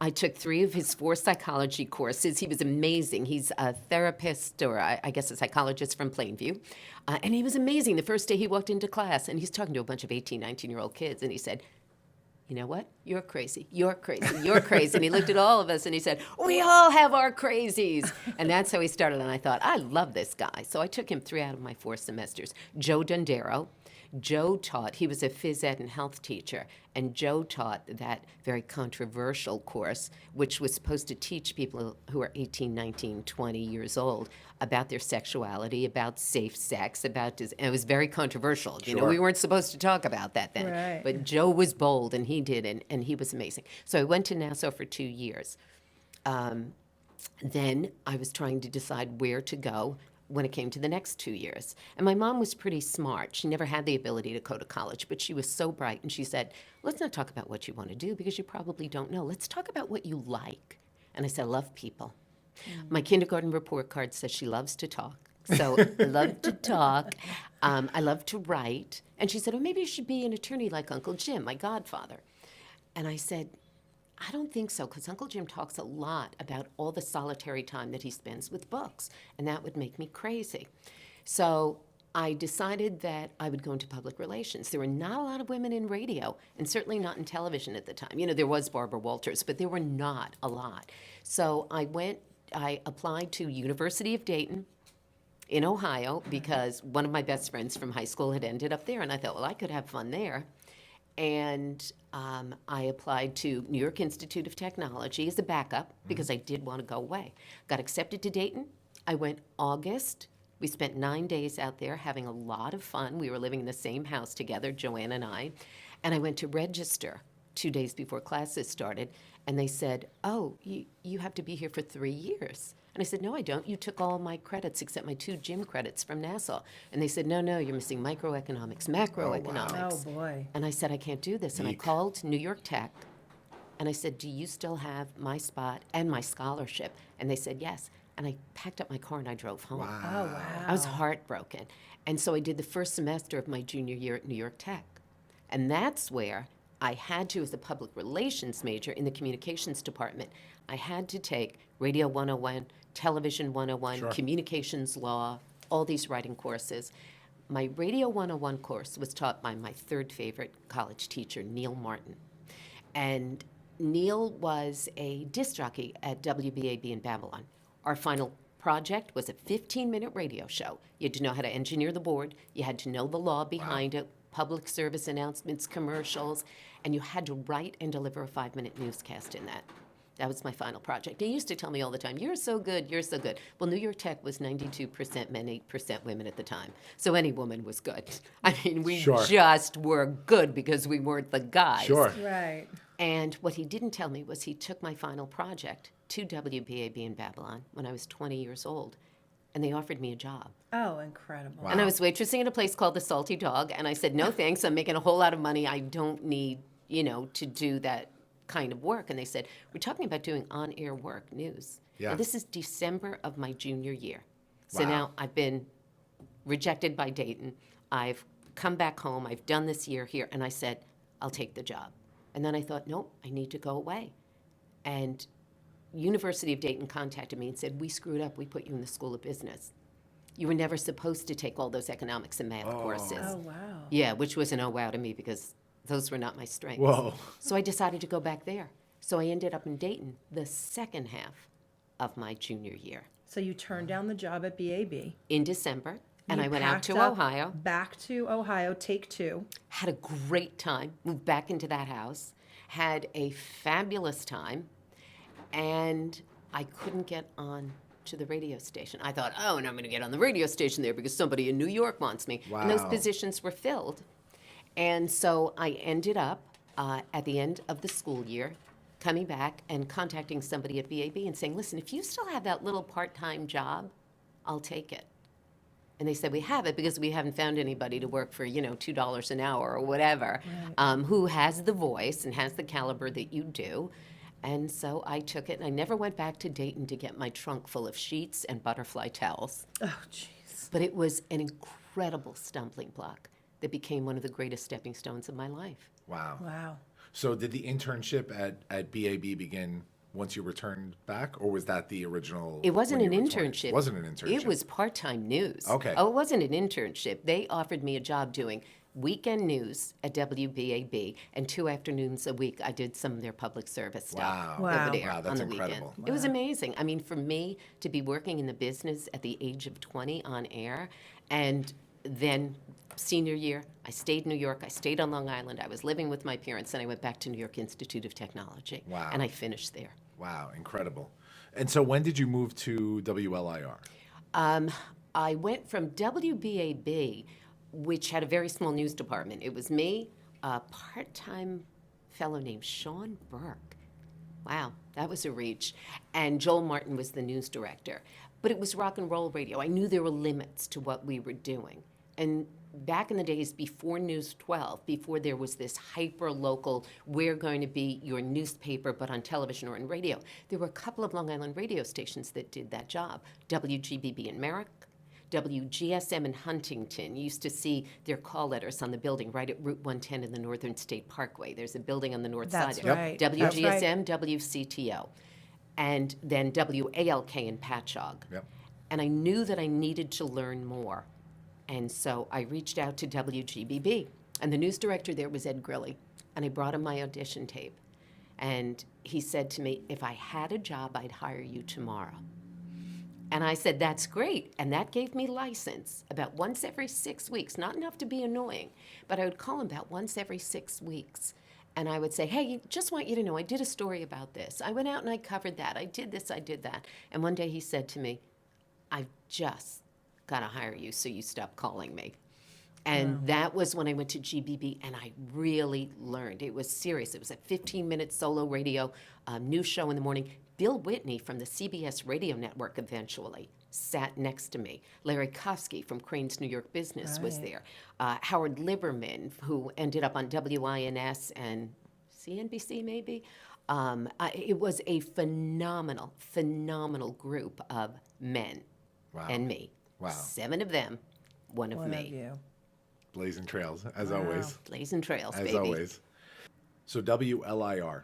I took 3 of his 4 psychology courses. He was amazing. He's a therapist, or I guess a psychologist from Plainview. And he was amazing. The first day he walked into class, and he's talking to a bunch of 18, 19-year-old kids, and he said, you know what? You're crazy. You're crazy. You're crazy. And he looked at all of us, and he said, we all have our crazies. And that's how he started. And I thought, I love this guy. So I took him 3 out of my 4 semesters. Joe Dondero. Joe taught, he was a phys ed and health teacher, and Joe taught that very controversial course, which was supposed to teach people who are 18, 19, 20 years old about their sexuality, about safe sex, and it was very controversial. You know, we weren't supposed to talk about that then. Right. But Joe was bold, and he did, and he was amazing. So I went to Nassau for 2 years. Then I was trying to decide where to go when it came to the next 2 years. And my mom was pretty smart. She never had the ability to go to college, but she was so bright. And she said, let's not talk about what you want to do because you probably don't know. Let's talk about what you like. And I said, I love people. My kindergarten report card says she loves to talk. So I love to talk. I love to write. And she said, oh, maybe you should be an attorney like Uncle Jim, my godfather. And I said, I don't think so, because Uncle Jim talks a lot about all the solitary time that he spends with books, and that would make me crazy. So I decided that I would go into public relations. There were not a lot of women in radio, and certainly not in television at the time. You know, there was Barbara Walters, but there were not a lot. So I applied to University of Dayton in Ohio, because one of my best friends from high school had ended up there, and I thought, well, I could have fun there. And I applied to New York Institute of Technology as a backup because I did want to go away. Got accepted to Dayton. I went August. We spent 9 days out there having a lot of fun. We were living in the same house together, Joanne and I. And I went to register 2 days before classes started. And they said, oh, you have to be here for 3 years. And I said, no, I don't. You took all my credits except my 2 gym credits from Nassau. And they said, no, you're missing microeconomics, macroeconomics. Oh, boy. And I said, I can't do this. And I called New York Tech, and I said, do you still have my spot and my scholarship? And they said, yes. And I packed up my car and I drove home. Oh, wow. I was heartbroken. And so I did the first semester of my junior year at New York Tech. And that's where I had to, as a public relations major in the communications department, I had to take Radio 101, Television 101, Communications Law, all these writing courses. My Radio 101 course was taught by my 3rd favorite college teacher, Neil Martin. And Neil was a disc jockey at WBAB in Babylon. Our final project was a 15-minute radio show. You had to know how to engineer the board. You had to know the law behind it, public service announcements, commercials, and you had to write and deliver a 5-minute newscast in that. That was my final project. He used to tell me all the time, you're so good, you're so good. Well, New York Tech was 92% men, 8% women at the time. So any woman was good. I mean, we just were good because we weren't the guys. Sure. Right. And what he didn't tell me was he took my final project to WBAB in Babylon when I was 20 years old, and they offered me a job. Oh, incredible. Wow. And I was waitressing at a place called the Salty Dog, and I said, no thanks, I'm making a whole lot of money. I don't need, to do that kind of work. And they said, we're talking about doing on-air work, news. Yeah. And this is December of my junior year. So Wow. now I've been rejected by Dayton. I've come back home. I've done this year here. And I said, I'll take the job. And then I thought, nope, I need to go away. And University of Dayton contacted me and said, we screwed up. We put you in the School of Business. You were never supposed to take all those economics and math courses. Oh, wow. Yeah, which was an oh wow to me because those were not my strengths. Whoa. So I decided to go back there. So I ended up in Dayton the second half of my junior year So you turned down the job at BAB. in December, and You I went out packed to up, Ohio, Back to Ohio, take two. had a great time, moved back into that house, had a fabulous time, and I couldn't get on to the radio station. I thought, oh, and I'm going to get on the radio station there because somebody in New York wants me. And those Wow. positions were filled. And so I ended up at the end of the school year coming back and contacting somebody at BAB and saying, listen, if you still have that little part-time job, I'll take it. And they said, we have it because we haven't found anybody to work for, $2 an hour or whatever, who has the voice and has the caliber that you do. And so I took it, and I never went back to Dayton to get my trunk full of sheets and butterfly towels. Oh, jeez. But it was an incredible stumbling block that became one of the greatest stepping stones of my life. Wow. Wow. So did the internship at BAB begin once you returned back, or was that the original? It wasn't when an you were 20? internship. It wasn't an internship. It was part-time news. Okay. Oh, it wasn't an internship. They offered me a job doing weekend news at WBAB, and 2 afternoons a week I did some of their public service stuff Wow. Wow. over there Wow, that's on the incredible. weekend. It was amazing. I mean, for me to be working in the business at the age of 20 on air, and then senior year, I stayed in New York. I stayed on Long Island. I was living with my parents, and I went back to New York Institute of Technology. Wow. And I finished there. Wow, incredible. And so when did you move to WLIR? I went from WBAB, which had a very small news department. It was me, a part-time fellow named Sean Burke. Wow, that was a reach. And Joel Martin was the news director. But it was rock and roll radio. I knew there were limits to what we were doing. And back in the days before News 12, before there was this hyper-local, we're going to be your newspaper but on television or in radio, there were a couple of Long Island radio stations that did that job. WGBB in Merrick, WGSM in Huntington. You used to see their call letters on the building right at Route 110 in the Northern State Parkway. There's a building on the north That's side. right. That's WGSM, WCTO. And then WALK in Patchogue. Yep. And I knew that I needed to learn more. And so I reached out to WGBB. And the news director there was Ed Grilly. And I brought him my audition tape. And he said to me, if I had a job, I'd hire you tomorrow. And I said, that's great. And that gave me license about once every 6 weeks. Not enough to be annoying, but I would call him about once every 6 weeks. And I would say, hey, just want you to know, I did a story about this. I went out and I covered that. I did this, I did that. And one day he said to me, I've just got to hire you so you stop calling me. And that was when I went to GBB, and I really learned. It was serious. It was a 15-minute solo radio news show in the morning. Bill Whitney from the CBS radio network eventually sat next to me. Larry Kofsky from Crane's New York Business was there. Howard Lieberman, who ended up on WINS and CNBC maybe. It was a phenomenal, phenomenal group of men and me. Wow. 7 of them, one of One me. of you. Blazing trails, as always. Blazing trails, As baby. always. So WLIR,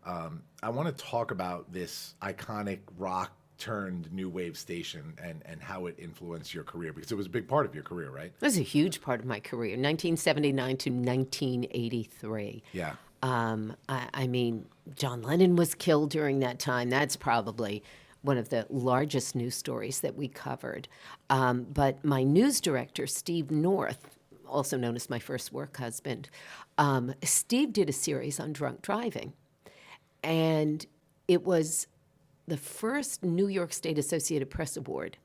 I want to talk about this iconic rock turned new wave station and how it influenced your career, because it was a big part of your career, right? It was a huge part of my career, 1979 to 1983. Yeah. I mean, John Lennon was killed during that time. That's probably one of the largest news stories that we covered. But my news director, Steve North, also known as my first work husband, Steve did a series on drunk driving. And it was the first New York State Associated Press Award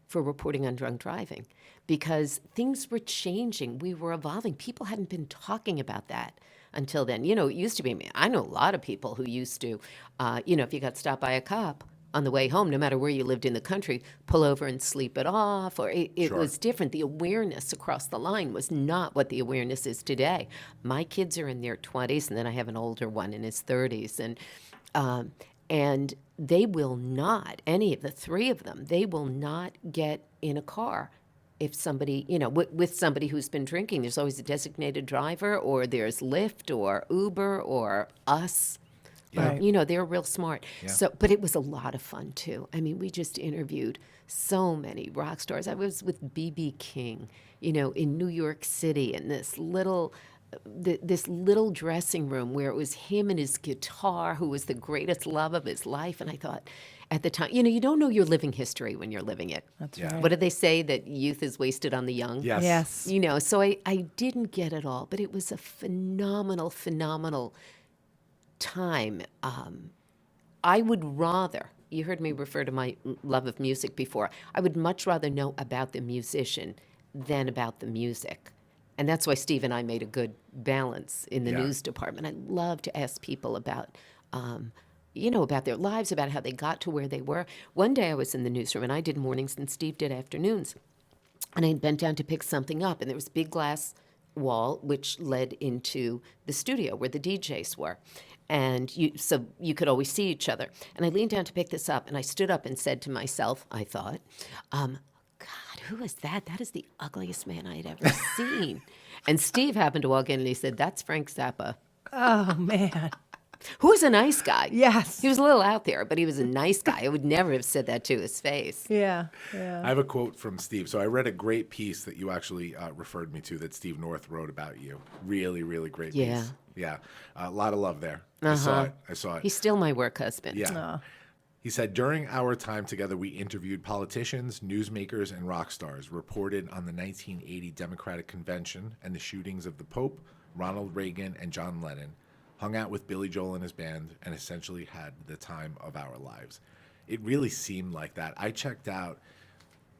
for reporting on drunk driving, because things were changing. We were evolving. People hadn't been talking about that until then. You know, it used to be, I know a lot of people who used to, if you got stopped by a cop on the way home, no matter where you lived in the country, pull over and sleep it off, or it was different. The awareness across the line was not what the awareness is today. My kids are in their 20s, and then I have an older one in his 30s, and they will not, any of the three of them, they will not get in a car if somebody, with somebody who's been drinking. There's always a designated driver, or there's Lyft or Uber or us. Yeah. They're real smart. Yeah. So, but it was a lot of fun too. I mean, we just interviewed so many rock stars. I was with B.B. King, in New York City, in this little dressing room where it was him and his guitar, who was the greatest love of his life. And I thought, at the time, you don't know your living history when you're living it. That's right. What did they say? That youth is wasted on the young? Yes. So I didn't get it all, but it was a phenomenal time. I would rather, you heard me refer to my love of music before, I would much rather know about the musician than about the music. And that's why Steve and I made a good balance in the news department. I love to ask people about, about their lives, about how they got to where they were. One day I was in the newsroom, and I did mornings and Steve did afternoons. And I bent down to pick something up, and there was a big glass wall which led into the studio where the DJs were. And so you could always see each other. And I leaned down to pick this up, and I stood up and said to myself, I thought, God, who is that? That is the ugliest man I had ever seen. And Steve happened to walk in, and he said, that's Frank Zappa. Oh, man. Who was a nice guy. Yes. He was a little out there, but he was a nice guy. I would never have said that to his face. Yeah. I have a quote from Steve. So I read a great piece that you actually referred me to that Steve North wrote about you. Really, really great piece. Yeah. A lot of love there. I saw it. He's still my work husband. Yeah. He said, during our time together, we interviewed politicians, newsmakers, and rock stars, reported on the 1980 Democratic Convention and the shootings of the Pope, Ronald Reagan, and John Lennon, hung out with Billy Joel and his band, and essentially had the time of our lives. It really seemed like that. I checked out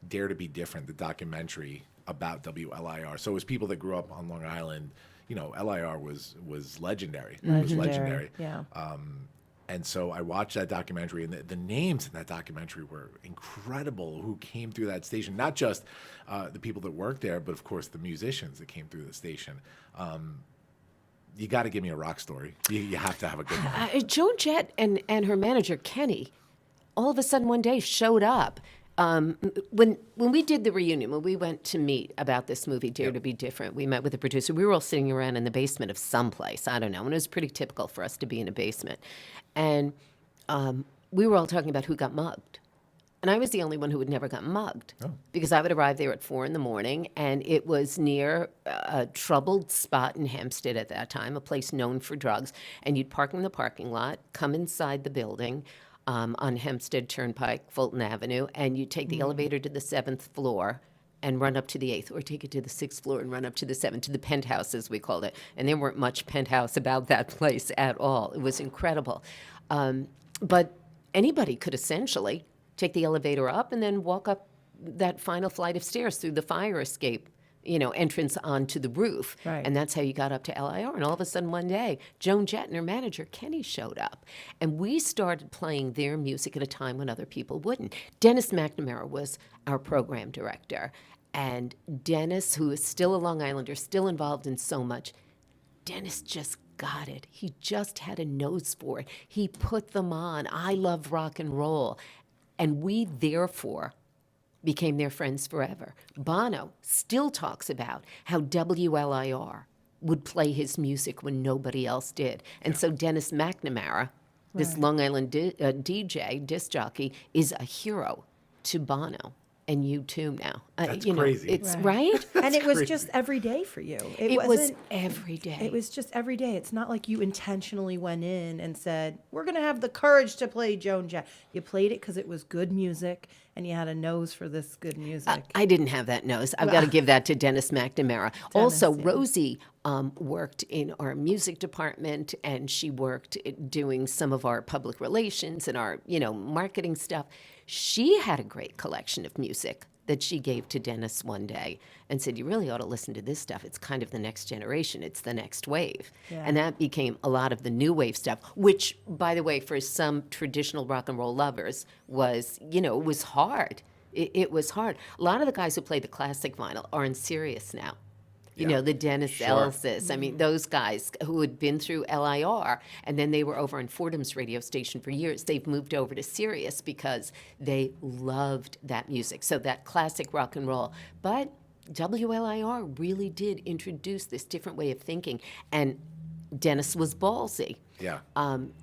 Dare to Be Different, the documentary about WLIR. So as people that grew up on Long Island, LIR was legendary. It was legendary. Yeah. And so I watched that documentary, and the names in that documentary were incredible who came through that station. Not just the people that worked there, but of course the musicians that came through the station. You got to give me a rock story. You have to have a good one. Joan Jett and her manager, Kenny, all of a sudden one day showed up. When we did the reunion, when we went to meet about this movie, Dare to Be Different, we met with the producer. We were all sitting around in the basement of someplace, I don't know, and it was pretty typical for us to be in a basement. And we were all talking about who got mugged. And I was the only one who had never got mugged, because I would arrive there at 4 a.m, and it was near a troubled spot in Hempstead at that time, a place known for drugs. And you'd park in the parking lot, come inside the building on Hempstead Turnpike, Fulton Avenue, and you'd take the elevator to the 7th floor and run up to the 8th, or take it to the 6th floor and run up to the 7th, to the penthouse, as we called it. And there weren't much penthouse about that place at all. It was incredible. But anybody could essentially take the elevator up and then walk up that final flight of stairs through the fire escape, entrance onto the roof. Right. And that's how you got up to LIR. And all of a sudden one day, Joan Jett and her manager, Kenny, showed up. And we started playing their music at a time when other people wouldn't. Dennis McNamara was our program director. And Dennis, who is still a Long Islander, still involved in so much, Dennis just got it. He just had a nose for it. He put them on. I love rock and roll. And we, therefore, became their friends forever. Bono still talks about how WLIR would play his music when nobody else did. And so Dennis McNamara, this Long Island DJ, disc jockey, is a hero to Bono. And you too now. That's crazy. It's right? And it was just every day for you. It was every day. It was just every day. It's not like you intentionally went in and said, we're going to have the courage to play Joan Jett. You played it because it was good music, and you had a nose for this good music. I didn't have that nose. I've got to give that to Dennis McNamara. Also, yeah. Rosie worked in our music department, and she worked doing some of our public relations and our, marketing stuff. She had a great collection of music that she gave to Dennis one day and said, you really ought to listen to this stuff. It's kind of the next generation. It's the next wave. Yeah. And that became a lot of the new wave stuff, which, by the way, for some traditional rock and roll lovers was, it was hard. It was hard. A lot of the guys who played the classic vinyl are in Sirius now. The Dennis Elsis. I mean, those guys who had been through LIR, and then they were over on Fordham's radio station for years. They've moved over to Sirius because they loved that music. So that classic rock and roll. But WLIR really did introduce this different way of thinking. And Dennis was ballsy. Yeah.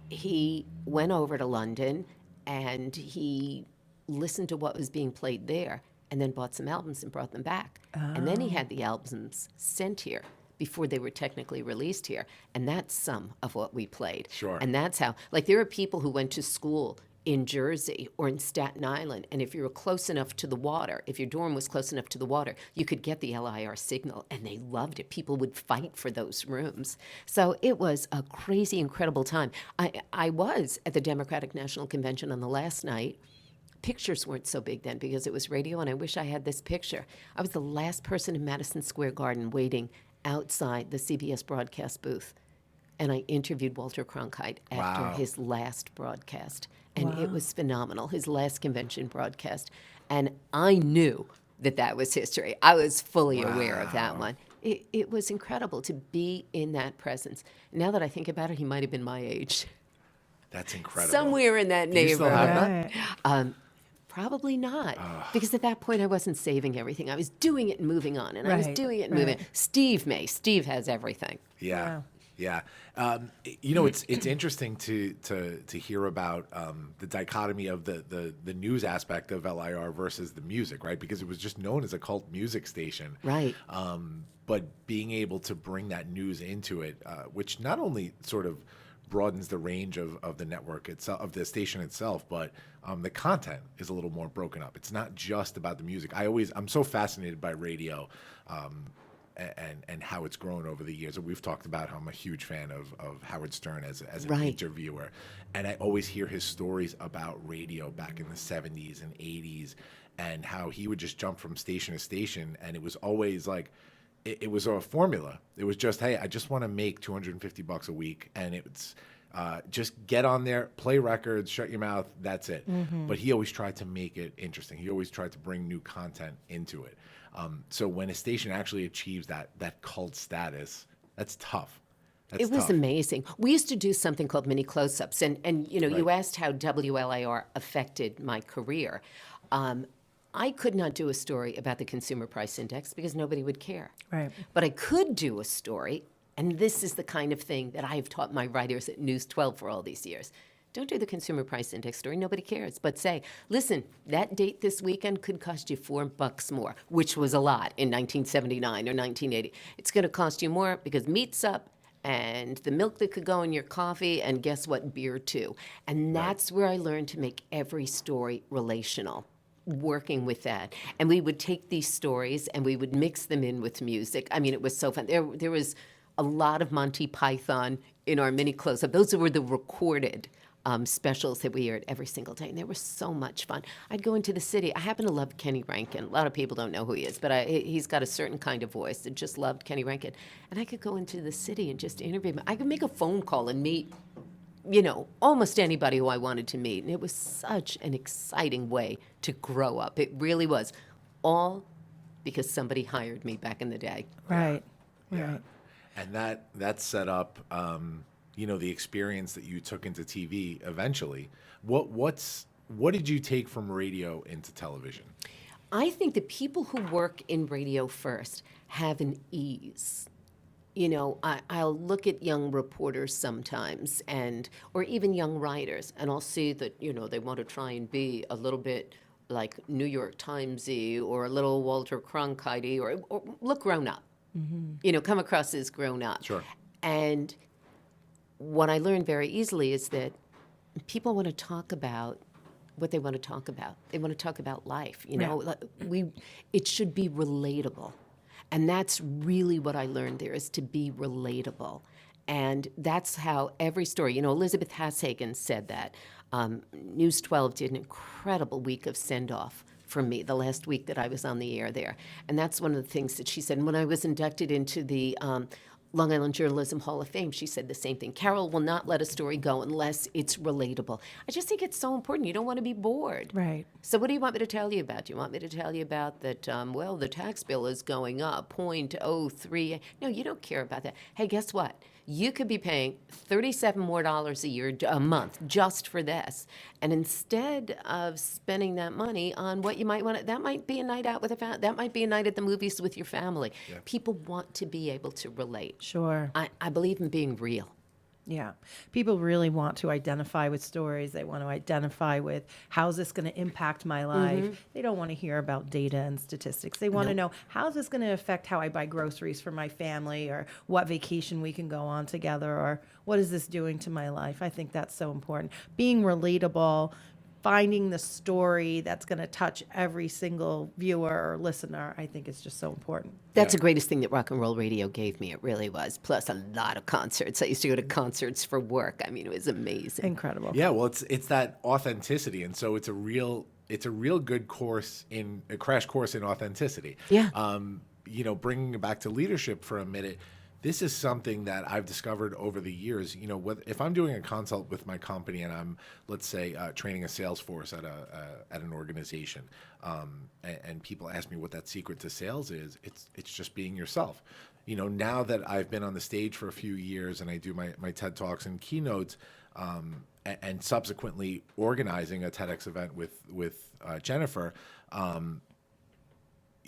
He went over to London, and he listened to what was being played there, and then bought some albums and brought them back. And then he had the albums sent here before they were technically released here. And that's some of what we played. Sure. And that's how, there are people who went to school in Jersey or in Staten Island, and if you were close enough to the water, if your dorm was close enough to the water, you could get the LIR signal, and they loved it. People would fight for those rooms. So it was a crazy, incredible time. I was at the Democratic National Convention on the last night. Pictures weren't so big then because it was radio, and I wish I had this picture. I was the last person in Madison Square Garden waiting outside the CBS broadcast booth, and I interviewed Walter Cronkite after his last broadcast, and it was phenomenal, his last convention broadcast, and I knew that was history. I was fully aware of that one. It was incredible to be in that presence. Now that I think about it, he might have been my age. That's incredible. Somewhere in that Do you still have neighborhood. that? Probably not, because at that point I wasn't saving everything. I was doing it and moving on, and I was doing it and moving. Steve may. Steve has everything. Yeah. It's interesting to hear about the dichotomy of the news aspect of LIR versus the music, right? Because it was just known as a cult music station, right? But being able to bring that news into it, which not only sort of broadens the range of the network itself, of the station itself, but the content is a little more broken up. It's not just about the music. I'm so fascinated by radio and how it's grown over the years. And we've talked about how I'm a huge fan of Howard Stern as an interviewer. And I always hear his stories about radio back in the 70s and 80s and how he would just jump from station to station. And it was always like, it was a formula. It was just, hey, I just want to make $250 a week, and it's just get on there, play records, shut your mouth, that's it. Mm-hmm. But he always tried to make it interesting. He always tried to bring new content into it. So when a station actually achieves that cult status, that's tough. It was amazing. We used to do something called mini close-ups, and you asked how WLIR affected my career. I could not do a story about the Consumer Price Index because nobody would care. Right. But I could do a story, and this is the kind of thing that I've taught my writers at News 12 for all these years. Don't do the Consumer Price Index story. Nobody cares. But say, listen, that date this weekend could cost you $4 more, which was a lot in 1979 or 1980. It's going to cost you more because meat's up, and the milk that could go in your coffee, and guess what, beer too. And that's where I learned to make every story relational, working with that. And we would take these stories and we would mix them in with music. I mean, it was so fun. There was a lot of Monty Python in our mini close-up. Those were the recorded specials that we aired every single day, and they were so much fun. I'd go into the city. I happen to love Kenny Rankin. A lot of people don't know who he is, but he's got a certain kind of voice. I just loved Kenny Rankin. And I could go into the city and just interview him. I could make a phone call and meet almost anybody who I wanted to meet. And it was such an exciting way to grow up. It really was. All because somebody hired me back in the day. Right. Yeah. Right. And that set up, the experience that you took into TV eventually. What did you take from radio into television? I think the people who work in radio first have an ease. I'll look at young reporters sometimes, or even young writers, and I'll see that, they want to try and be a little bit like New York Timesy or a little Walter Cronkite or look grown up, come across as grown up. Sure. And what I learned very easily is that people want to talk about what they want to talk about. They want to talk about life. You know, it should be relatable. And that's really what I learned there, is to be relatable. And that's how every story, you know, Elizabeth Hashagen said that. News 12 did an incredible week of send-off for me, the last week that I was on the air there. And that's one of the things that she said. And when I was inducted into the Long Island Journalism Hall of Fame, she said the same thing. Carol will not let a story go unless it's relatable. I just think it's so important. You don't want to be bored. Right. So what do you want me to tell you about? Do you want me to tell you about that, well, the tax bill is going up 0.03? No, you don't care about that. Hey, guess what? You could be paying $37 more a month just for this. And instead of spending that money on what you might want, that might be a night out with a family, that might be a night at the movies with your family. Yeah. People want to be able to relate. Sure. I believe in being real. Yeah. People really want to identify with stories. They want to identify with, how's this going to impact my life? They don't want to hear about data and statistics. They want to know, how's this going to affect how I buy groceries for my family, or what vacation we can go on together, or what is this doing to my life? I think that's so important. Being relatable, finding the story that's going to touch every single viewer or listener, I think is just so important. That's the greatest thing that rock and roll radio gave me. It really was. Plus a lot of concerts. I used to go to concerts for work. I mean, it was amazing. Incredible. Yeah, well, it's that authenticity, and so it's a real good course a crash course in authenticity. Yeah. You know, bringing it back to leadership for a minute. This is something that I've discovered over the years. You know, if I'm doing a consult with my company and I'm, let's say, training a sales force at an organization, and people ask me what that secret to sales is, it's just being yourself. You know, now that I've been on the stage for a few years and I do my TED Talks and keynotes, and subsequently organizing a TEDx event with Jennifer.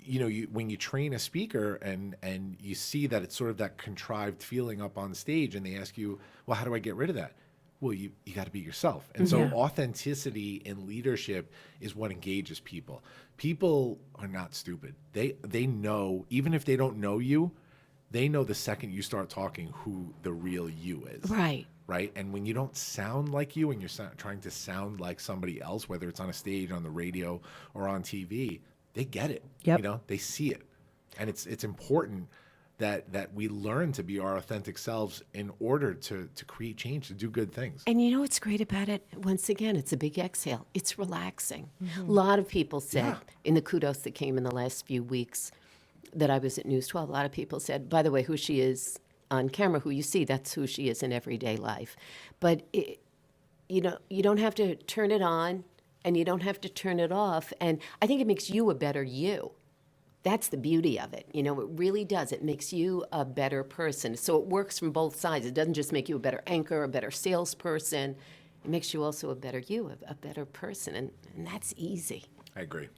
You know, when you train a speaker and you see that it's sort of that contrived feeling up on stage, and they ask you, well, how do I get rid of that? Well, you got to be yourself. And so authenticity in leadership is what engages people. People are not stupid. They know, even if they don't know you, they know the second you start talking who the real you is. Right. Right? And when you don't sound like you and you're trying to sound like somebody else, whether it's on a stage, on the radio, or on TV, they get it. Yep. You know, they see it. And it's important that we learn to be our authentic selves in order to create change, to do good things. And you know what's great about it? Once again, it's a big exhale. It's relaxing. A lot of people said in the kudos that came in the last few weeks that I was at News 12, a lot of people said, by the way, who she is on camera, who you see, that's who she is in everyday life. But, you know, you don't have to turn it on. And you don't have to turn it off. And I think it makes you a better you. That's the beauty of it. You know, it really does. It makes you a better person. So it works from both sides. It doesn't just make you a better anchor, a better salesperson. It makes you also a better you, a better person. And that's easy. I agree.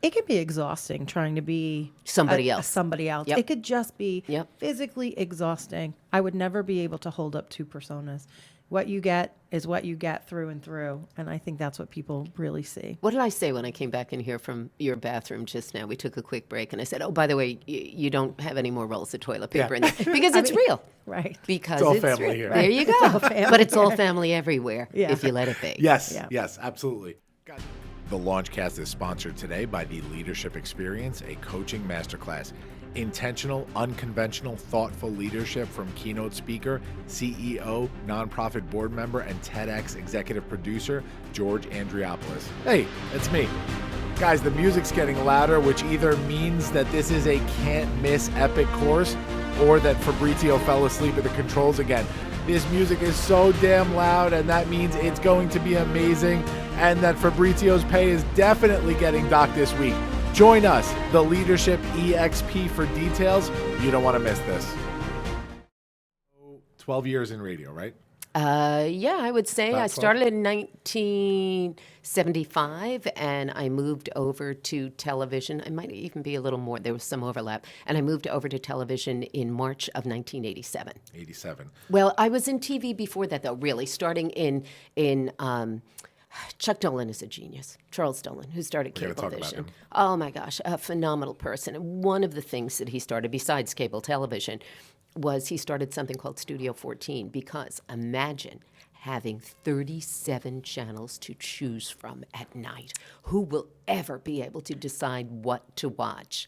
It can be exhausting trying to be somebody else. Yep. It could just be physically exhausting. I would never be able to hold up two personas. What you get is what you get through and through. And I think that's what people really see. What did I say when I came back in here from your bathroom just now? We took a quick break and I said, oh, by the way, you don't have any more rolls of toilet paper in there. Because it's real. Right. Because it's all it's family real. here. There you go. But it's all family everywhere if you let it be. Yes, absolutely. The Launchcast is sponsored today by the Leadership Experience, a coaching masterclass. Intentional, unconventional, thoughtful leadership from keynote speaker, CEO, nonprofit board member, and TEDx executive producer, George Andriopoulos. Hey, that's me. Guys, the music's getting louder, which either means that this is a can't-miss epic course or that Fabrizio fell asleep at the controls again. This music is so damn loud, and that means it's going to be amazing, and that Fabrizio's pay is definitely getting docked this week. Join us, the Leadership EXP, for details. You don't want to miss this. 12 years in radio, right? Yeah, I would say I started in 1975 and I moved over to television. I might even be a little more. There was some overlap. And I moved over to television in March of 1987. 87. Well, I was in TV before that, though, really, starting in Chuck Dolan is a genius. Charles Dolan, who started Cablevision. Oh, my gosh, a phenomenal person. And one of the things that he started, besides cable television, was he started something called Studio 14, because imagine having 37 channels to choose from at night. Who will ever be able to decide what to watch?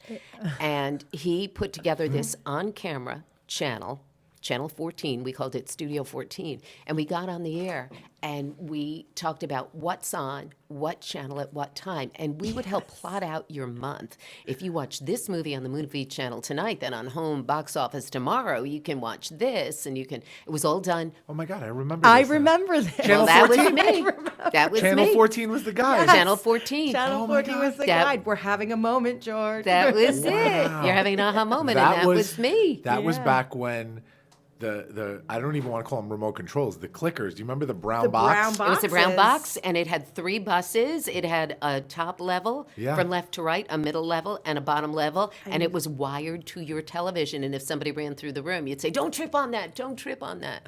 And he put together this on-camera channel, Channel 14, we called it Studio 14, and we got on the air and we talked about what's on, what channel at what time, and we would help plot out your month. If you watch this movie on the movie channel tonight, then on home box office tomorrow, you can watch this, and you can, it was all done. Oh my God, I remember I this now. remember this. Channel Well, that was 14? me. That was Channel me. 14 was the guy. Channel 14. Channel 14 was the That- guide. We're having a moment, George. That was it. You're having an aha moment, and that was me. That was Yeah. back when the I don't even want to call them remote controls, the clickers. Do you remember the brown The box? brown It was a brown boxes. box, and it had 3 buses. It had a top level Yeah. from left to right, a middle level, and a bottom level, and it was wired to your television. And if somebody ran through the room, you'd say, "Don't trip on that! Don't trip on that!"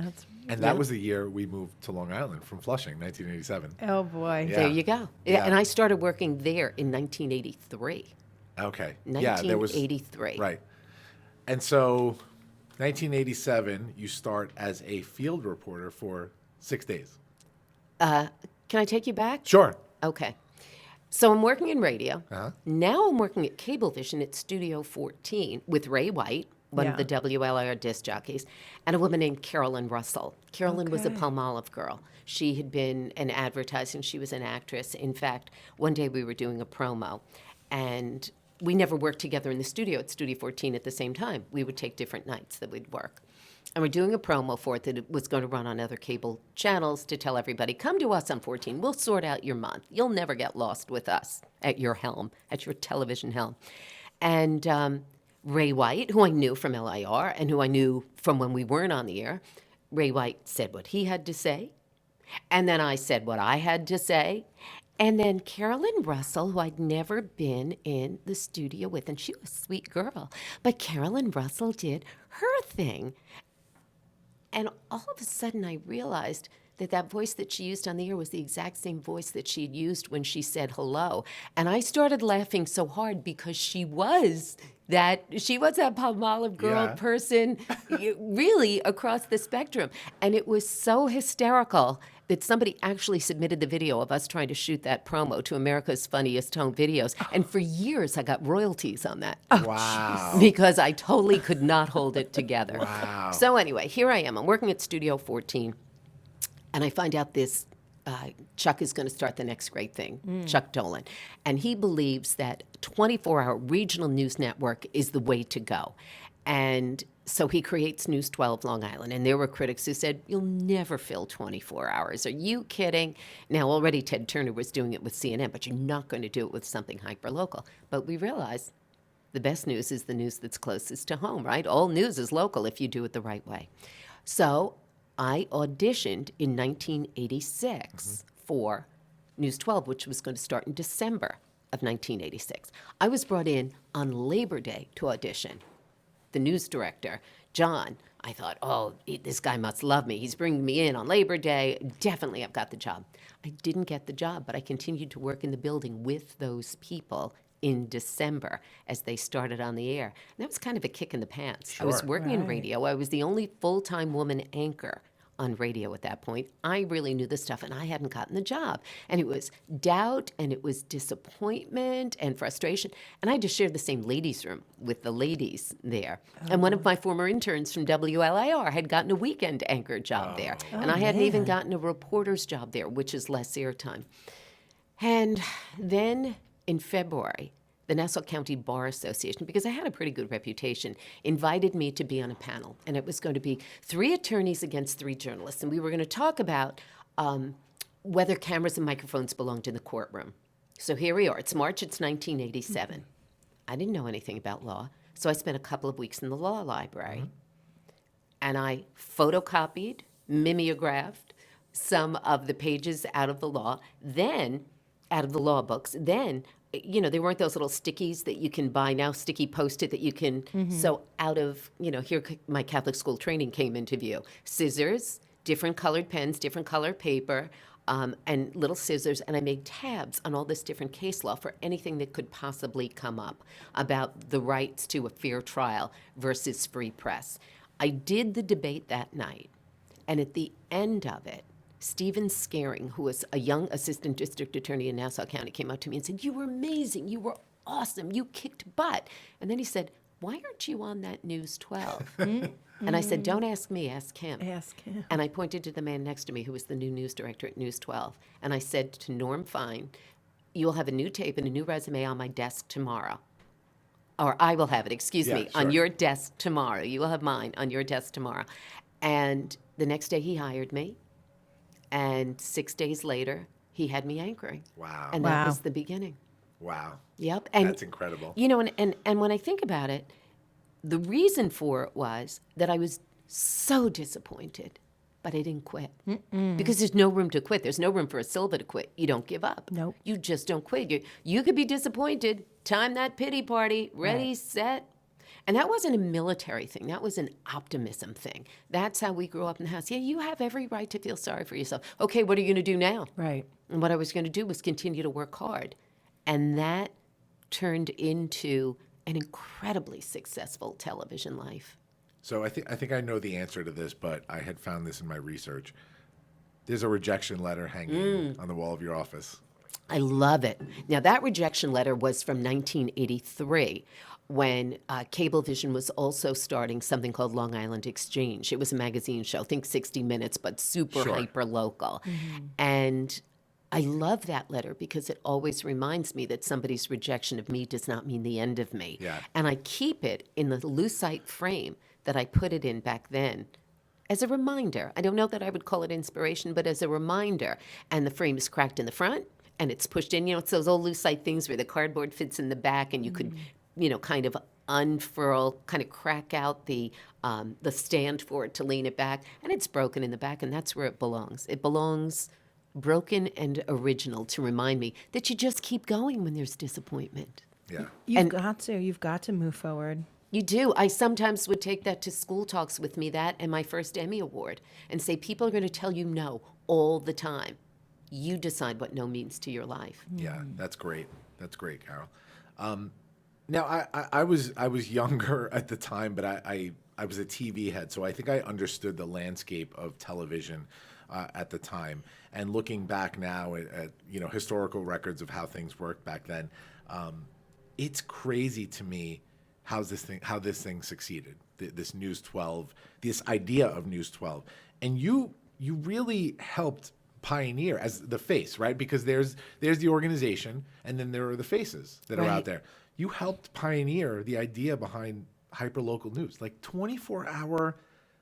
And that was the year we moved to Long Island from Flushing, 1987. Oh, boy. Yeah. There you go. Yeah. And I started working there in 1983. Okay. Yeah, there was 1983. right. And so 1987, you start as a field reporter for 6 days. Can I take you back? Sure. Okay. So I'm working in radio. Uh-huh. Now I'm working at Cablevision at Studio 14 with Ray White, one of the WLIR disc jockeys, and a woman named Carolyn Russell. Carolyn was a Palmolive girl. She had been an advertiser, and she was an actress. In fact, one day we were doing a promo, and we never worked together in the studio at Studio 14 at the same time. We would take different nights that we'd work. And we're doing a promo for it that it was going to run on other cable channels to tell everybody, come to us on 14. We'll sort out your month. You'll never get lost with us at your helm, at your television helm. And Ray White, who I knew from LIR and who I knew from when we weren't on the air, Ray White said what he had to say. And then I said what I had to say. And then Carolyn Russell, who I'd never been in the studio with, and she was a sweet girl, but Carolyn Russell did her thing. And all of a sudden I realized that that voice that she used on the air was the exact same voice that she had used when she said hello. And I started laughing so hard because she was that Palmolive girl Yeah. person really across the spectrum. And it was so hysterical that somebody actually submitted the video of us trying to shoot that promo to America's Funniest Home Videos. And for years, I got royalties on that. Wow. Because I totally could not hold it together. Wow. So anyway, here I am. I'm working at Studio 14, and I find out this Chuck is going to start the next great thing, Chuck Dolan. And he believes that 24-hour regional news network is the way to go. And so he creates News 12 Long Island. And there were critics who said, you'll never fill 24 hours. Are you kidding? Now, already Ted Turner was doing it with CNN, but you're not going to do it with something hyper-local. But we realized the best news is the news that's closest to home, right? All news is local if you do it the right way. So I auditioned in 1986 for News 12, which was going to start in December of 1986. I was brought in on Labor Day to audition. The news director, John, I thought, oh, this guy must love me. He's bringing me in on Labor Day. Definitely, I've got the job. I didn't get the job, but I continued to work in the building with those people in December as they started on the air. And that was kind of a kick in the pants. I was Sure. working in radio. I was the only full-time woman anchor on radio at that point. I really knew the stuff, and I hadn't gotten the job. And it was doubt, and it was disappointment and frustration. And I just shared the same ladies' room with the ladies there. And one of my former interns from WLIR had gotten a weekend anchor job there. And I hadn't even gotten a reporter's job there, which is less airtime. And then in February, the Nassau County Bar Association, because I had a pretty good reputation, invited me to be on a panel. And it was going to be 3 attorneys against 3 journalists. And we were going to talk about whether cameras and microphones belonged in the courtroom. So here we are. It's March, it's 1987. I didn't know anything about law. So I spent a couple of weeks in the law library. And I photocopied, mimeographed some of the pages out of the law, then out of the law books. Then, you know, there weren't those little stickies that you can buy now, sticky Post-it that you can, so out of, you know, here my Catholic school training came into view. Scissors, different colored pens, different colored paper, and little scissors, and I made tabs on all this different case law for anything that could possibly come up about the rights to a fair trial versus free press. I did the debate that night, and at the end of it, Stephen Scaring, who was a young assistant district attorney in Nassau County, came up to me and said, "You were amazing. You were awesome. You kicked butt." And then he said, "Why aren't you on that News 12?" And I said, "Don't ask me, ask him." Ask him. And I pointed to the man next to me who was the new news director at News 12. And I said to Norm Fine, "You will have a new tape and a new resume on my desk tomorrow." Or I will have it, excuse me, on your desk tomorrow. You will have mine on your desk tomorrow. And the next day he hired me. And 6 days later, he had me anchoring. Wow. And that was the beginning. Wow. Yep. And, That's incredible. You know, and when I think about it, the reason for it was that I was so disappointed, but I didn't quit. Because there's no room to quit. There's no room for a Silva to quit. You don't give up. Nope. You just don't quit. You could be disappointed. Time that pity party. Ready, set. And that wasn't a military thing. That was an optimism thing. That's how we grew up in the house. Yeah, you have every right to feel sorry for yourself. Okay, what are you going to do now? Right. And what I was going to do was continue to work hard. And that turned into an incredibly successful television life. So I think I know the answer to this, but I had found this in my research. There's a rejection letter hanging on the wall of your office. I love it. Now, that rejection letter was from 1983 when Cablevision was also starting something called Long Island Exchange. It was a magazine show, think 60 Minutes, but super hyper local. And I love that letter because it always reminds me that somebody's rejection of me does not mean the end of me. Yeah. And I keep it in the lucite frame that I put it in back then as a reminder. I don't know that I would call it inspiration, but as a reminder. And the frame is cracked in the front and it's pushed in. You know, it's those old lucite things where the cardboard fits in the back and you could, you know, kind of unfurl, kind of crack out the stand for it to lean it back. And it's broken in the back, and that's where it belongs. It belongs broken and original to remind me that you just keep going when there's disappointment. Yeah. You've got to move forward. You do. I sometimes would take that to school talks with me, that and my first Emmy Award, and say, people are going to tell you no all the time. You decide what no means to your life. Yeah, that's great. That's great, Carol. Now, I was younger at the time, but I was a TV head, so I think I understood the landscape of television at the time. And looking back now at you know, historical records of how things worked back then, it's crazy to me how this thing succeeded. This News 12, this idea of News 12, and you really helped pioneer as the face, right? Because there's the organization, and then there are the faces that are out there. You helped pioneer the idea behind hyperlocal news, like 24-hour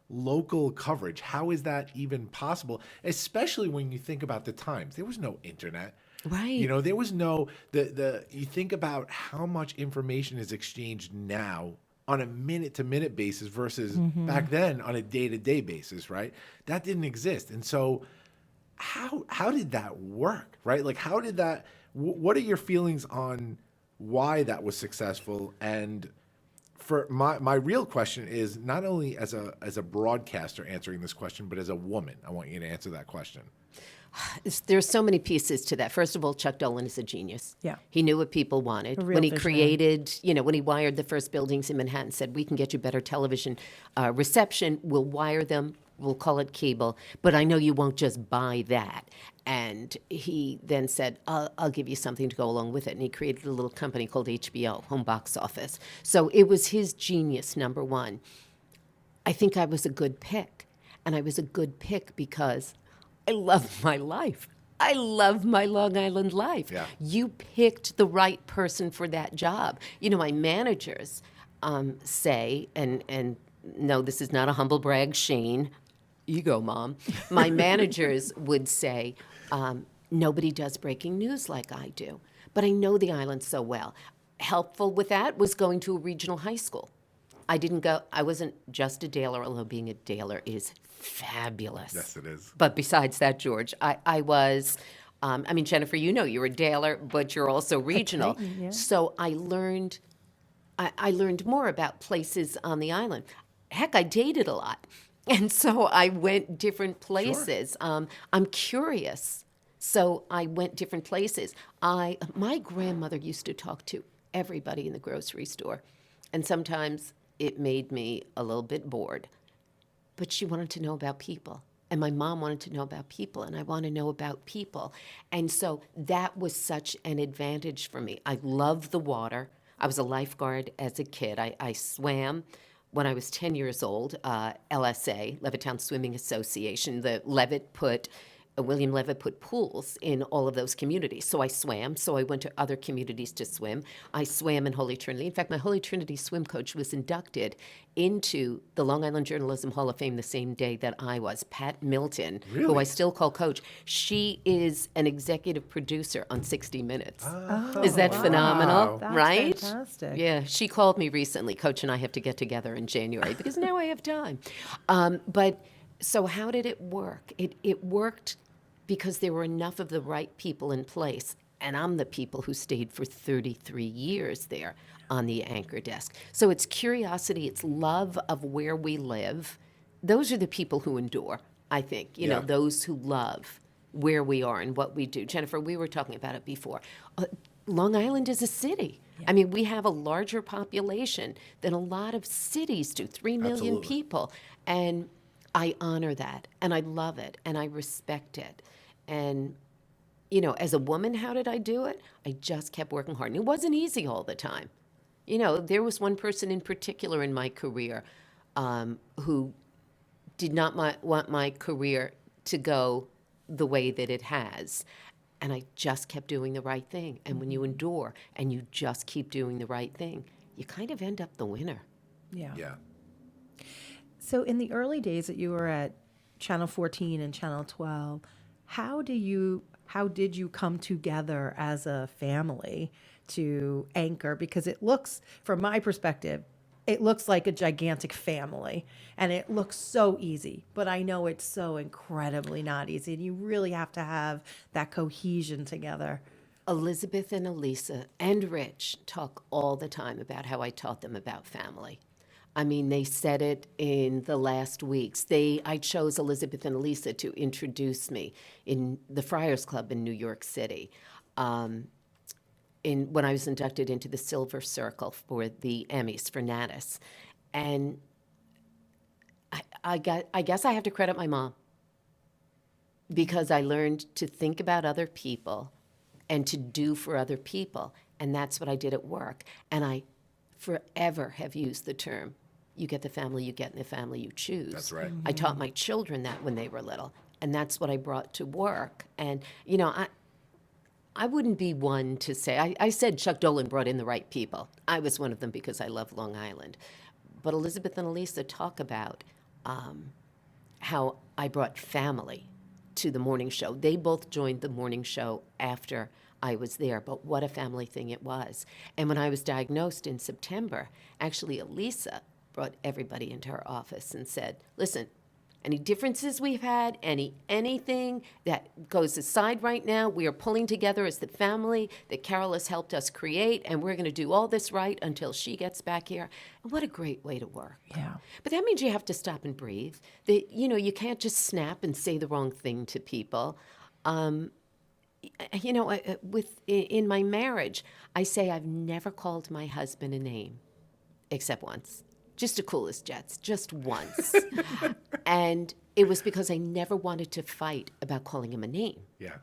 local coverage. How is that even possible? Especially when you think about the times. There was no internet. Right. You know, there was no you think about how much information is exchanged now on a minute-to-minute basis versus back then on a day-to-day basis, right? That didn't exist. And so how did that work, right? Like, how did that what are your feelings on why that was successful? And for my real question is not only as a broadcaster answering this question, but as a woman, I want you to answer that question. There's so many pieces to that. First of all, Chuck Dolan is a genius. Yeah. He knew what people wanted. When he created, you know, when he wired the first buildings in Manhattan, said, we can get you better television reception. We'll wire them. We'll call it cable. But I know you won't just buy that. And he then said, I'll give you something to go along with it. And he created a little company called HBO, Home Box Office. So it was his genius, number one. I think I was a good pick. And I was a good pick because I love my life. I love my Long Island life. Yeah. You picked the right person for that job. You know, my managers say, and no, this is not a humble brag, Shane, ego mom. My managers would say, nobody does breaking news like I do. But I know the island so well. Helpful with that was going to a regional high school. I wasn't just a Daler, although being a Daler is fabulous. Yes, it is. But besides that, George, I was, I mean, Jennifer, you know, you're a Daler, but you're also regional. Yeah. So I learned more about places on the island. Heck, I dated a lot. And so I went different places. Sure. I'm curious. So I went different places. My grandmother used to talk to everybody in the grocery store. And sometimes it made me a little bit bored. But she wanted to know about people. And my mom wanted to know about people, and I want to know about people. And so that was such an advantage for me. I love the water. I was a lifeguard as a kid. I swam when I was 10 years old, LSA, Levittown Swimming Association. William Levitt put pools in all of those communities. So I swam. So I went to other communities to swim. I swam in Holy Trinity. In fact, my Holy Trinity swim coach was inducted into the Long Island Journalism Hall of Fame the same day that I was. Pat Milton, who I still call coach. She is an executive producer on 60 Minutes. Is that phenomenal? That's right? fantastic. Yeah, she called me recently. Coach and I have to get together in January because now I have time. But so how did it work? It worked because there were enough of the right people in place. And I'm the people who stayed for 33 years there on the anchor desk. So it's curiosity, it's love of where we live. Those are the people who endure, I think, you know, those who love where we are and what we do. Jennifer, we were talking about it before. Long Island is a city. I mean, we have a larger population than a lot of cities do, 3 million people. And I honor that, and I love it, and I respect it. And, you know, as a woman, how did I do it? I just kept working hard. And it wasn't easy all the time. You know, there was one person in particular in my career who did not want my career to go the way that it has. And I just kept doing the right thing. And when you endure and you just keep doing the right thing, you kind of end up the winner. Yeah. Yeah. So in the early days that you were at Channel 14 and Channel 12, how did you come together as a family to anchor? Because it looks, from my perspective, it looks like a gigantic family, and it looks so easy, but I know it's so incredibly not easy, and you really have to have that cohesion together. Elizabeth and Elisa and Rich talk all the time about how I taught them about family. I mean, they said it in the last weeks. I chose Elizabeth and Elisa to introduce me in the Friars Club in New York City. When I was inducted into the Silver Circle for the Emmys for Natus. And I guess I have to credit my mom, because I learned to think about other people and to do for other people. And that's what I did at work. And I forever have used the term, you get the family you get in the family you choose. That's right. I taught my children that when they were little. And that's what I brought to work. And, you know, I wouldn't be one to say, I said Chuck Dolan brought in the right people. I was one of them because I love Long Island. But Elizabeth and Elisa talk about how I brought family to the morning show. They both joined the morning show after I was there, but what a family thing it was. And when I was diagnosed in September, actually Elisa brought everybody into her office and said, listen, any differences we've had, anything that goes aside right now, we are pulling together as the family that Carol has helped us create, and we're going to do all this right until she gets back here. And what a great way to work. Yeah. But that means you have to stop and breathe. You know, you can't just snap and say the wrong thing to people. You know, in my marriage, I say I've never called my husband a name, except once. Just to cool his jets, just once. And it was because I never wanted to fight about calling him a name. Yeah.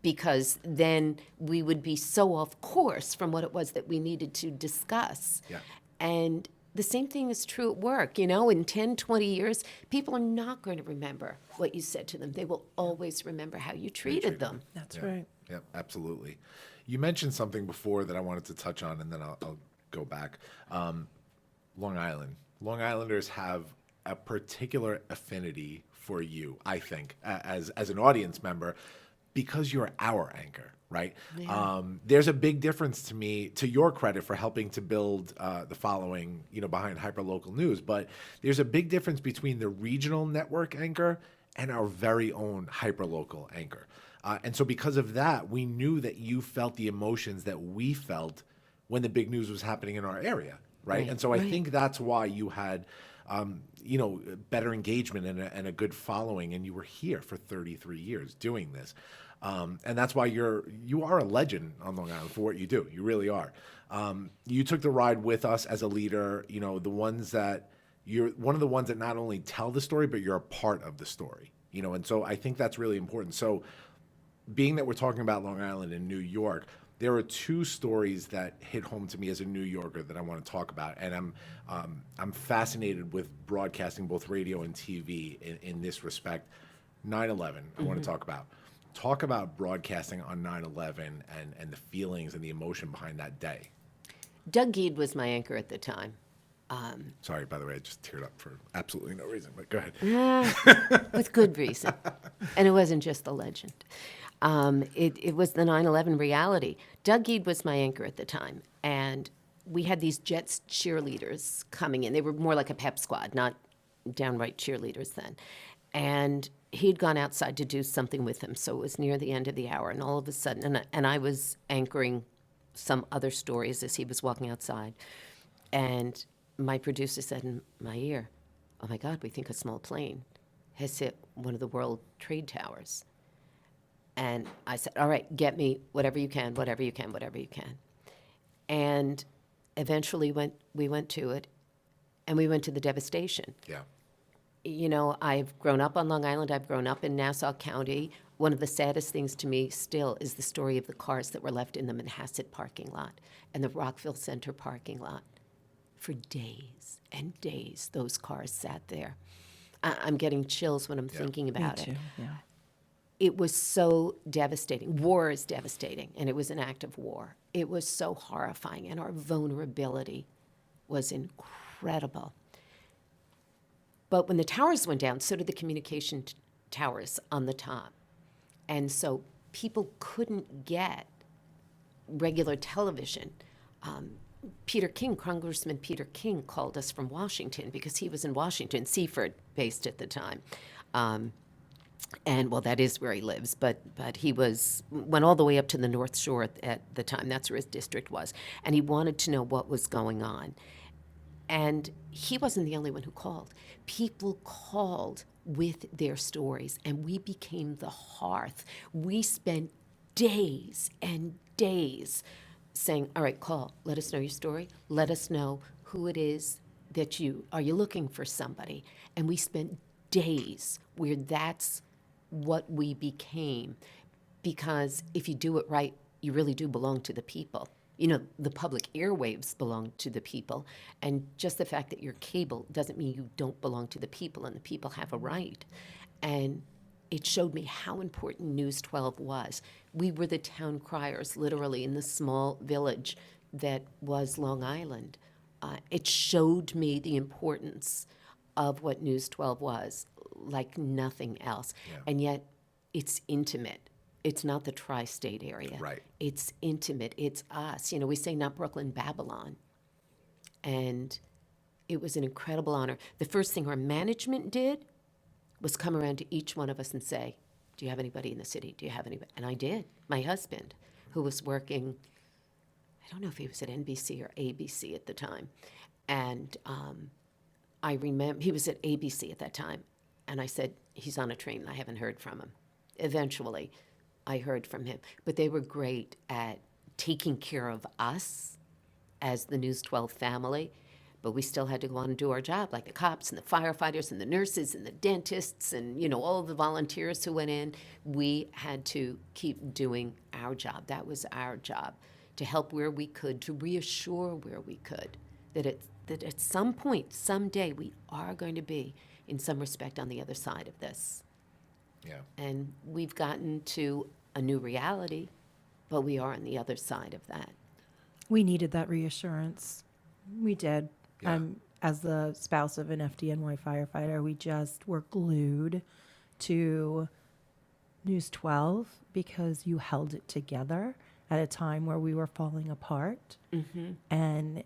Because then we would be so off course from what it was that we needed to discuss. Yeah. And the same thing is true at work. You know, in 10, 20 years, people are not going to remember what you said to them. They will always remember how you treated them. That's right. Yeah, absolutely. You mentioned something before that I wanted to touch on, and then I'll go back. Long Island. Long Islanders have a particular affinity for you, I think, as an audience member, because you're our anchor, right? Yeah. There's a big difference to me, to your credit, for helping to build the following, you know, behind hyperlocal news. But there's a big difference between the regional network anchor and our very own hyperlocal anchor. And so because of that, we knew that you felt the emotions that we felt when the big news was happening in our area. Right. And so I think that's why you had, you know, better engagement and a good following. And you were here for 33 years doing this. And that's why you are a legend on Long Island for what you do. You really are. You took the ride with us as a leader. You know, you're one of the ones that not only tell the story, but you're a part of the story. And so I think that's really important. So being that we're talking about Long Island and New York, there are two stories that hit home to me as a New Yorker that I want to talk about, and I'm fascinated with broadcasting, both radio and TV, in this respect. 9/11, I want to talk about. Talk about broadcasting on 9/11 and the feelings and the emotion behind that day. Doug Geed was my anchor at the time. Sorry, by the way, I just teared up for absolutely no reason, but go ahead. With good reason. And it wasn't just the legend. It was the 9/11 reality. Doug Geed was my anchor at the time, and we had these Jets cheerleaders coming in. They were more like a pep squad, not downright cheerleaders then. And he'd gone outside to do something with them, so it was near the end of the hour, and all of a sudden, and I was anchoring some other stories as he was walking outside, and my producer said in my ear, "Oh my God, we think a small plane has hit one of the World Trade Towers." And I said, "All right, get me whatever you can, whatever you can, whatever you can." And eventually we went to it, and we went to the devastation. Yeah. I've grown up on Long Island. I've grown up in Nassau County. One of the saddest things to me still is the story of the cars that were left in the Manhasset parking lot and the Rockville Center parking lot. For days and days, those cars sat there. I'm getting chills when I'm thinking about it. Me too, yeah. It was so devastating. War is devastating, and it was an act of war. It was so horrifying, and our vulnerability was incredible. But when the towers went down, so did the communication towers on the top. And so people couldn't get regular television. Congressman Peter King called us from Washington because he was in Washington, Seaford based at the time. And, well, that is where he lives, but he went all the way up to the North Shore at the time. That's where his district was. And he wanted to know what was going on. And he wasn't the only one who called. People called with their stories, and we became the hearth. We spent days and days saying, "All right, call. Let us know your story. Let us know who it is that are you looking for somebody?" And we spent days where that's what we became. Because if you do it right, you really do belong to the people. The public airwaves belong to the people. And just the fact that you're cable doesn't mean you don't belong to the people, and the people have a right. And it showed me how important News 12 was. We were the town criers, literally, in the small village that was Long Island. It showed me the importance of what News 12 was, like nothing else. Yeah. And yet, it's intimate. It's not the tri-state area. Right. It's intimate. It's us. We say not Brooklyn, Babylon. And it was an incredible honor. The first thing our management did was come around to each one of us and say, "Do you have anybody in the city? Do you have anybody?" And I did. My husband, who was working, I don't know if he was at NBC or ABC at the time. And I remember, he was at ABC at that time. And I said, "He's on a train, and I haven't heard from him." Eventually, I heard from him. But they were great at taking care of us as the News 12 family. But we still had to go on and do our job, like the cops and the firefighters and the nurses and the dentists and, all of the volunteers who went in. We had to keep doing our job. That was our job, to help where we could, to reassure where we could, that at some point, someday, we are going to be, in some respect, on the other side of this. Yeah. And we've gotten to a new reality, but we are on the other side of that. We needed that reassurance. We did. Yeah. As the spouse of an FDNY firefighter, we just were glued to News 12 because you held it together at a time where we were falling apart. Mm-hmm. And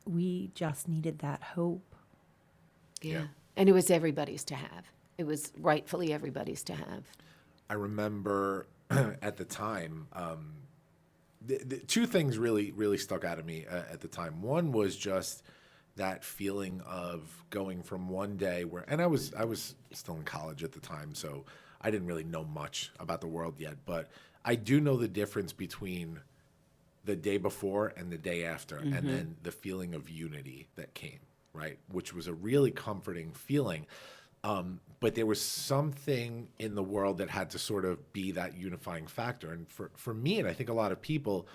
we just needed that hope. Yeah. And it was everybody's to have. It was rightfully everybody's to have. I remember at the time, the two things really stuck out of me at the time. One was just that feeling of going from one day where, and I was still in college at the time, so I didn't really know much about the world yet, but I do know the difference between the day before and the day after, and then the feeling of unity that came, right? Which was a really comforting feeling. But there was something in the world that had to sort of be that unifying factor. And for me, and I think a lot of people,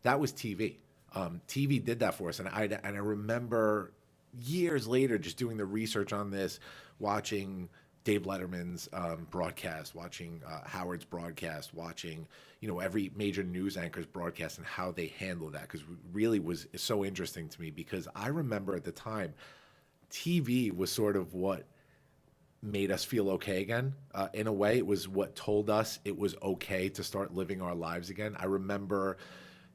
that was TV. TV did that for us. And I remember years later just doing the research on this, watching Dave Letterman's broadcast, watching Howard's broadcast, watching, every major news anchor's broadcast and how they handle that, because really was so interesting to me, because I remember at the time, TV was sort of what made us feel okay again. In a way, it was what told us it was okay to start living our lives again. I remember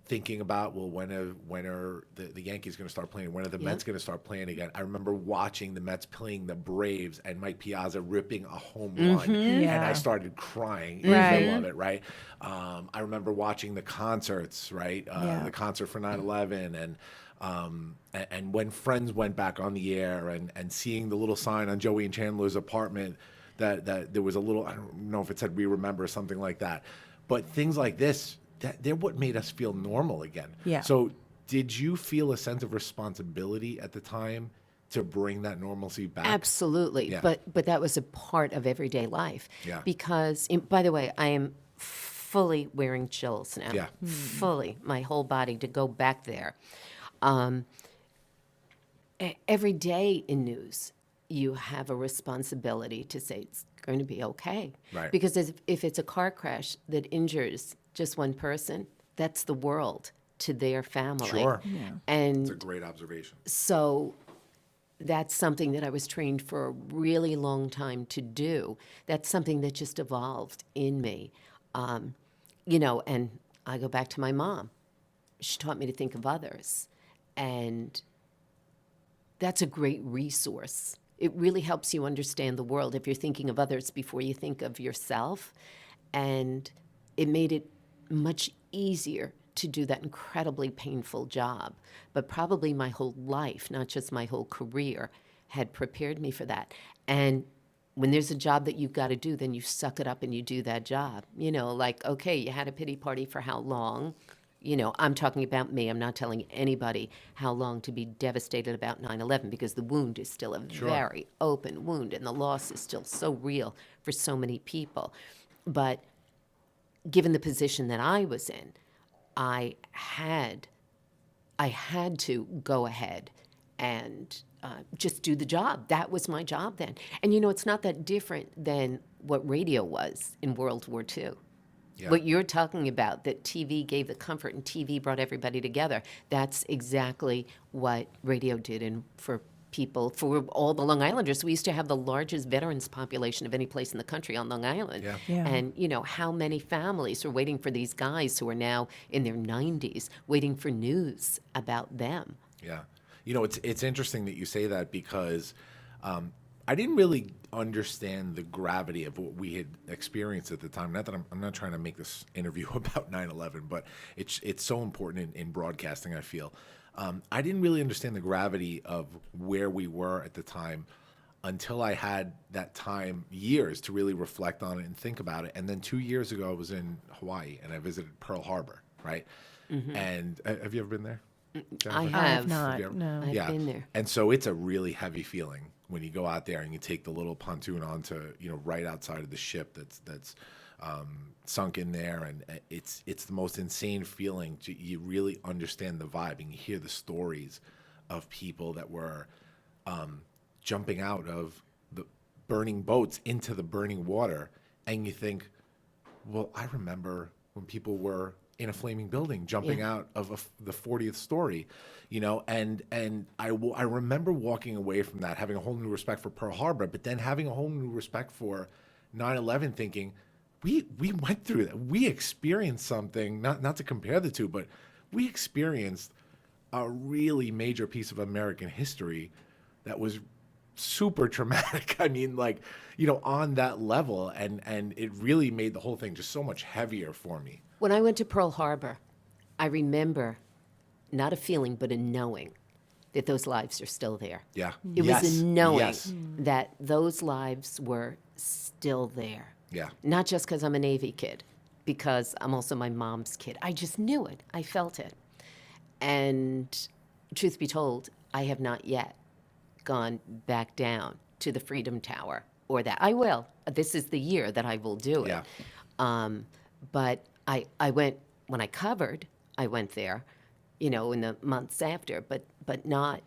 thinking about, well, when are the Yankees going to start playing? When are the Mets going to start playing again? I remember watching the Mets playing the Braves and Mike Piazza ripping a home run, and I started crying in the middle of it, right? I remember watching the concerts, right? The concert for 9/11, and when Friends went back on the air, and seeing the little sign on Joey and Chandler's apartment that there was a little, I don't know if it said "We Remember" or something like that, but things like this, they're what made us feel normal again. Yeah. So did you feel a sense of responsibility at the time to bring that normalcy back? Absolutely. Yeah. But that was a part of everyday life. Yeah. Because, by the way, I am fully wearing chills now. Yeah. Fully, my whole body to go back there. Every day in news, you have a responsibility to say it's going to be okay. Right. Because if it's a car crash that injures just one person, that's the world to their family. Sure. And It's a great observation. so that's something that I was trained for a really long time to do. That's something that just evolved in me. And I go back to my mom. She taught me to think of others. And that's a great resource. It really helps you understand the world if you're thinking of others before you think of yourself. And it made it much easier to do that incredibly painful job. But probably my whole life, not just my whole career, had prepared me for that. And when there's a job that you've got to do, then you suck it up and you do that job. Okay, you had a pity party for how long? I'm talking about me. I'm not telling anybody how long to be devastated about 9/11, because the wound is still a very open wound and the loss is still so real for so many people. But given the position that I was in, I had to go ahead and just do the job. That was my job then. And it's not that different than what radio was in World War II. Yeah. What you're talking about, that TV gave the comfort and TV brought everybody together, that's exactly what radio did. For people, for all the Long Islanders, we used to have the largest veterans population of any place in the country on Long Island. Yeah. Yeah. And, how many families are waiting for these guys who are now in their 90s, waiting for news about them? Yeah. It's interesting that you say that, because I didn't really understand the gravity of what we had experienced at the time. Not that I'm not trying to make this interview about 9/11, but it's so important in broadcasting, I feel. I didn't really understand the gravity of where we were at the time until I had that time, years, to really reflect on it and think about it. And then 2 years ago, I was in Hawaii and I visited Pearl Harbor, right? And have you ever been there, Jennifer? I I have. have not. you ever- No. I've been there. And so it's a really heavy feeling when you go out there and you take the little pontoon onto, right outside of the ship that's sunk in there, and it's the most insane feeling. You really understand the vibe, and you hear the stories of people that were jumping out of the burning boats into the burning water, and you think, well, I remember when people were in a flaming building jumping out of the 40th story, and I remember walking away from that having a whole new respect for Pearl Harbor, but then having a whole new respect for 9/11, thinking we went through that. We experienced something, not to compare the two, but we experienced a really major piece of American history that was super traumatic. I mean, on that level, and it really made the whole thing just so much heavier for me. When I went to Pearl Harbor, I remember not a feeling, but a knowing that those lives are still there. Yeah. It was a knowing Yes. that those lives were still there. Yeah. Not just because I'm a Navy kid, because I'm also my mom's kid. I just knew it. I felt it. And truth be told, I have not yet gone back down to the Freedom Tower or that. I will. This is the year that I will do it. Yeah. But I went, when I covered, I went there, in the months after, but not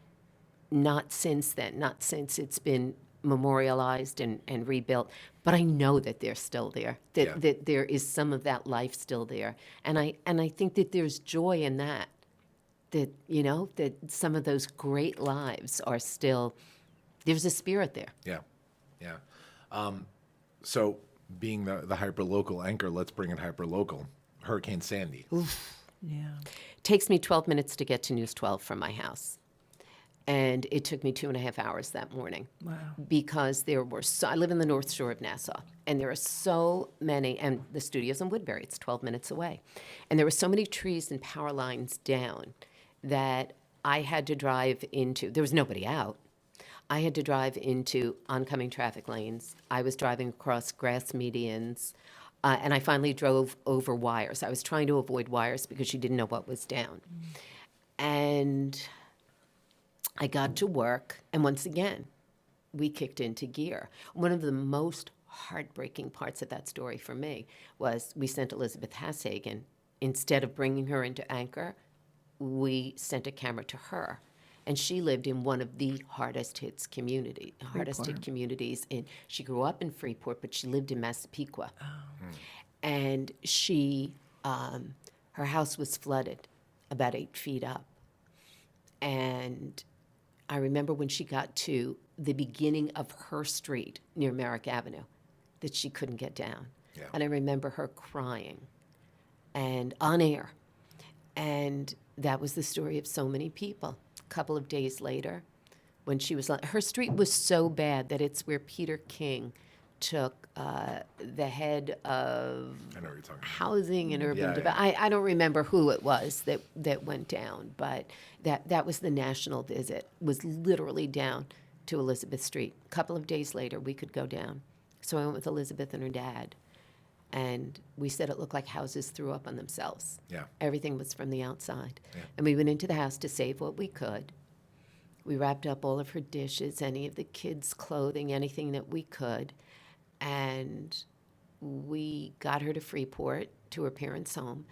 since then, not since it's been memorialized and rebuilt. But I know that they're still there, that there is some of that life still there. And I think that there's joy in that that some of those great lives are still, there's a spirit there. Yeah. Yeah. So being the hyper-local anchor, let's bring it hyper-local. Hurricane Sandy. Yeah. Takes me 12 minutes to get to News 12 from my house. And it took me 2.5 hours that morning. Wow. Because I live in the North Shore of Nassau, and there are so many, and the studio's in Woodbury, it's 12 minutes away. And there were so many trees and power lines down that I had to drive into, there was nobody out. I had to drive into oncoming traffic lanes. I was driving across grass medians, and I finally drove over wires. I was trying to avoid wires because she didn't know what was down. And I got to work, and once again, we kicked into gear. One of the most heartbreaking parts of that story for me was we sent Elizabeth Hashagen. Instead of bringing her into Anchor, we sent a camera to her. And she lived in one of the hardest hit communities. She grew up in Freeport, but she lived in Massapequa. Oh. And her house was flooded about 8 feet up. And I remember when she got to the beginning of her street near Merrick Avenue that she couldn't get down. Yeah. And I remember her crying and on air. And that was the story of so many people. A couple of days later, when she was, her street was so bad that it's where Peter King took the head of housing and urban development. I don't remember who it was that went down, but that was the national visit, was literally down to Elizabeth Street. A couple of days later, we could go down. So I went with Elizabeth and her dad, and we said it looked like houses threw up on themselves. Yeah. Everything was from the outside. Yeah. And we went into the house to save what we could. We wrapped up all of her dishes, any of the kids' clothing, anything that we could. And we got her to Freeport, to her parents' home,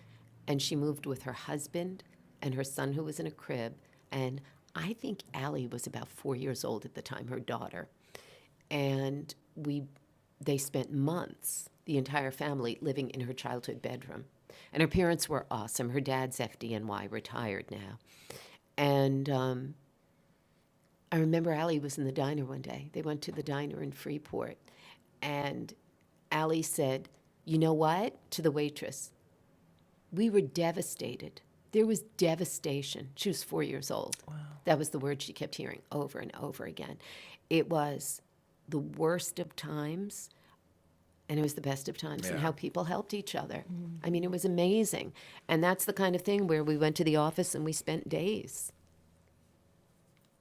and she moved with her husband and her son, who was in a crib. And I think Allie was about 4 years old at the time, her daughter. And they spent months, the entire family, living in her childhood bedroom. And her parents were awesome. Her dad's FDNY, retired now. And I remember Allie was in the diner one day. They went to the diner in Freeport. And Allie said, "You know what?" to the waitress. "We were devastated. There was devastation." She was 4 years old. Wow. That was the word she kept hearing over and over again. It was the worst of times, and it was the best of times, and how people helped each other. Mm-hmm. I mean, it was amazing. And that's the kind of thing where we went to the office and we spent days.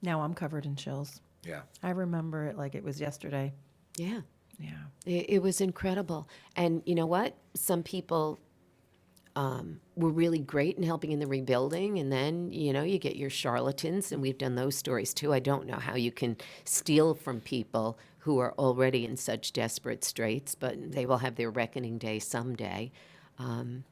Now I'm covered in chills. Yeah. I remember it like it was yesterday. Yeah. Yeah. It was incredible. And you know what? Some people were really great in helping in the rebuilding. And then, you get your charlatans, and we've done those stories too. I don't know how you can steal from people who are already in such desperate straits, but they will have their reckoning day someday. And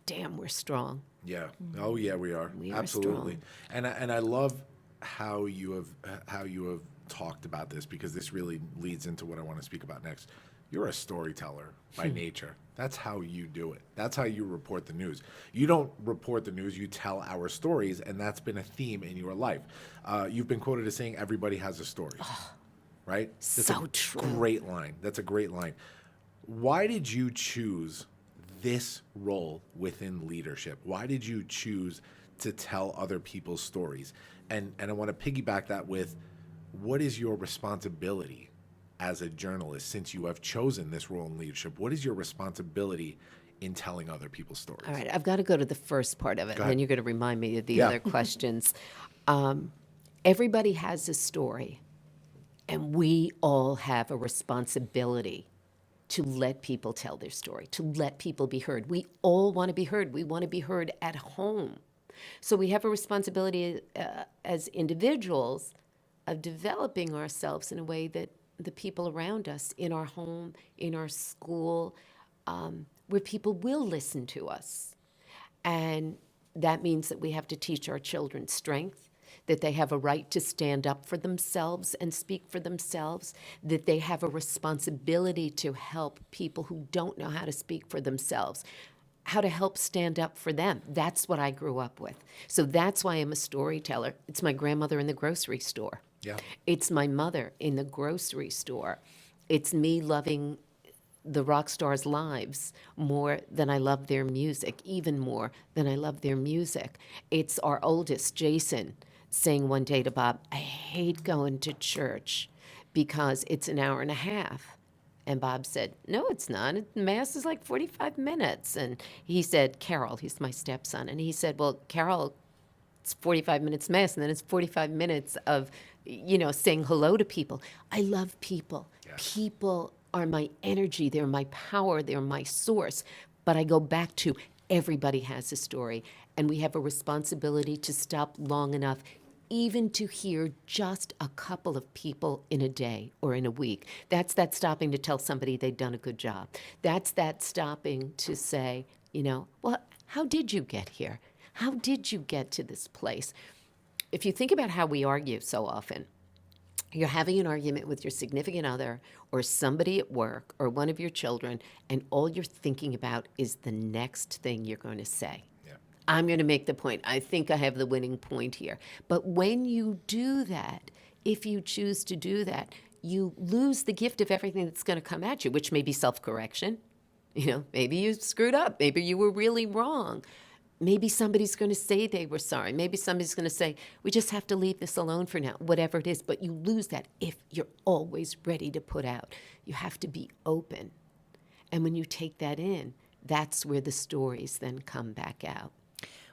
damn, we're strong. Yeah. Oh, yeah, we are. We Absolutely. Are strong. And I love how you have talked about this, because this really leads into what I want to speak about next. You're a storyteller by nature. That's how you do it. That's how you report the news. You don't report the news, you tell our stories, and that's been a theme in your life. You've been quoted as saying everybody has a story, right? That's so true. Great line. That's a great line. Why did you choose this role within leadership? Why did you choose to tell other people's stories? And I want to piggyback that with, what is your responsibility as a journalist, since you have chosen this role in leadership? What is your responsibility in telling other people's stories? All right, I've got to go to the first part of it, and then you're going to remind me of the other questions. Everybody has a story, and we all have a responsibility to let people tell their story, to let people be heard. We all want to be heard. We want to be heard at home. So we have a responsibility as individuals of developing ourselves in a way that the people around us in our home, in our school, where people will listen to us. And that means that we have to teach our children strength, that they have a right to stand up for themselves and speak for themselves, that they have a responsibility to help people who don't know how to speak for themselves, how to help stand up for them. That's what I grew up with. So that's why I'm a storyteller. It's my grandmother in the grocery store. Yeah. It's my mother in the grocery store. It's me loving the rock stars' lives more than I love their music, even more than I love their music. It's our oldest, Jason, saying one day to Bob, I hate going to church because it's an hour and a half. And Bob said, no, it's not. Mass is like 45 minutes. And he said, Carol, he's my stepson. And he said, well, Carol, it's 45 minutes mass, and then it's 45 minutes of, saying hello to people. I love people. Yes. People are my energy. They're my power. They're my source. But I go back to everybody has a story, and we have a responsibility to stop long enough even to hear just a couple of people in a day or in a week. That's that stopping to tell somebody they've done a good job. That's that stopping to say, well, how did you get here? How did you get to this place? If you think about how we argue so often, you're having an argument with your significant other or somebody at work or one of your children, and all you're thinking about is the next thing you're going to say. I'm going to make the point. I think I have the winning point here. But when you do that, if you choose to do that, you lose the gift of everything that's going to come at you, which may be self-correction. Maybe you screwed up. Maybe you were really wrong. Maybe somebody's going to say they were sorry. Maybe somebody's going to say, we just have to leave this alone for now, whatever it is. But you lose that if you're always ready to put out. You have to be open. And when you take that in, that's where the stories then come back out.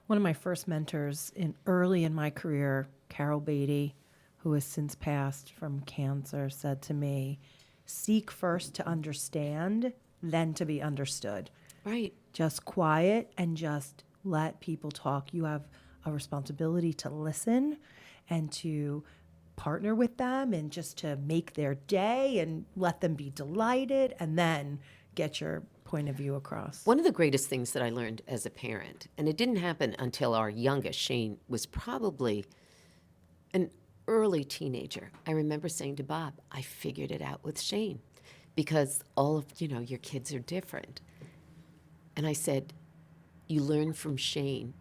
One of my first mentors early in my career, Carol Beatty, who has since passed from cancer, said to me, seek first to understand, then to be understood. Right. Just quiet and just let people talk. You have a responsibility to listen and to partner with them and just to make their day and let them be delighted and then get your point of view across. One of the greatest things that I learned as a parent, and it didn't happen until our youngest, Shane, was probably an early teenager. I remember saying to Bob, I figured it out with Shane because all of, your kids are different. And I said, you learn from Shane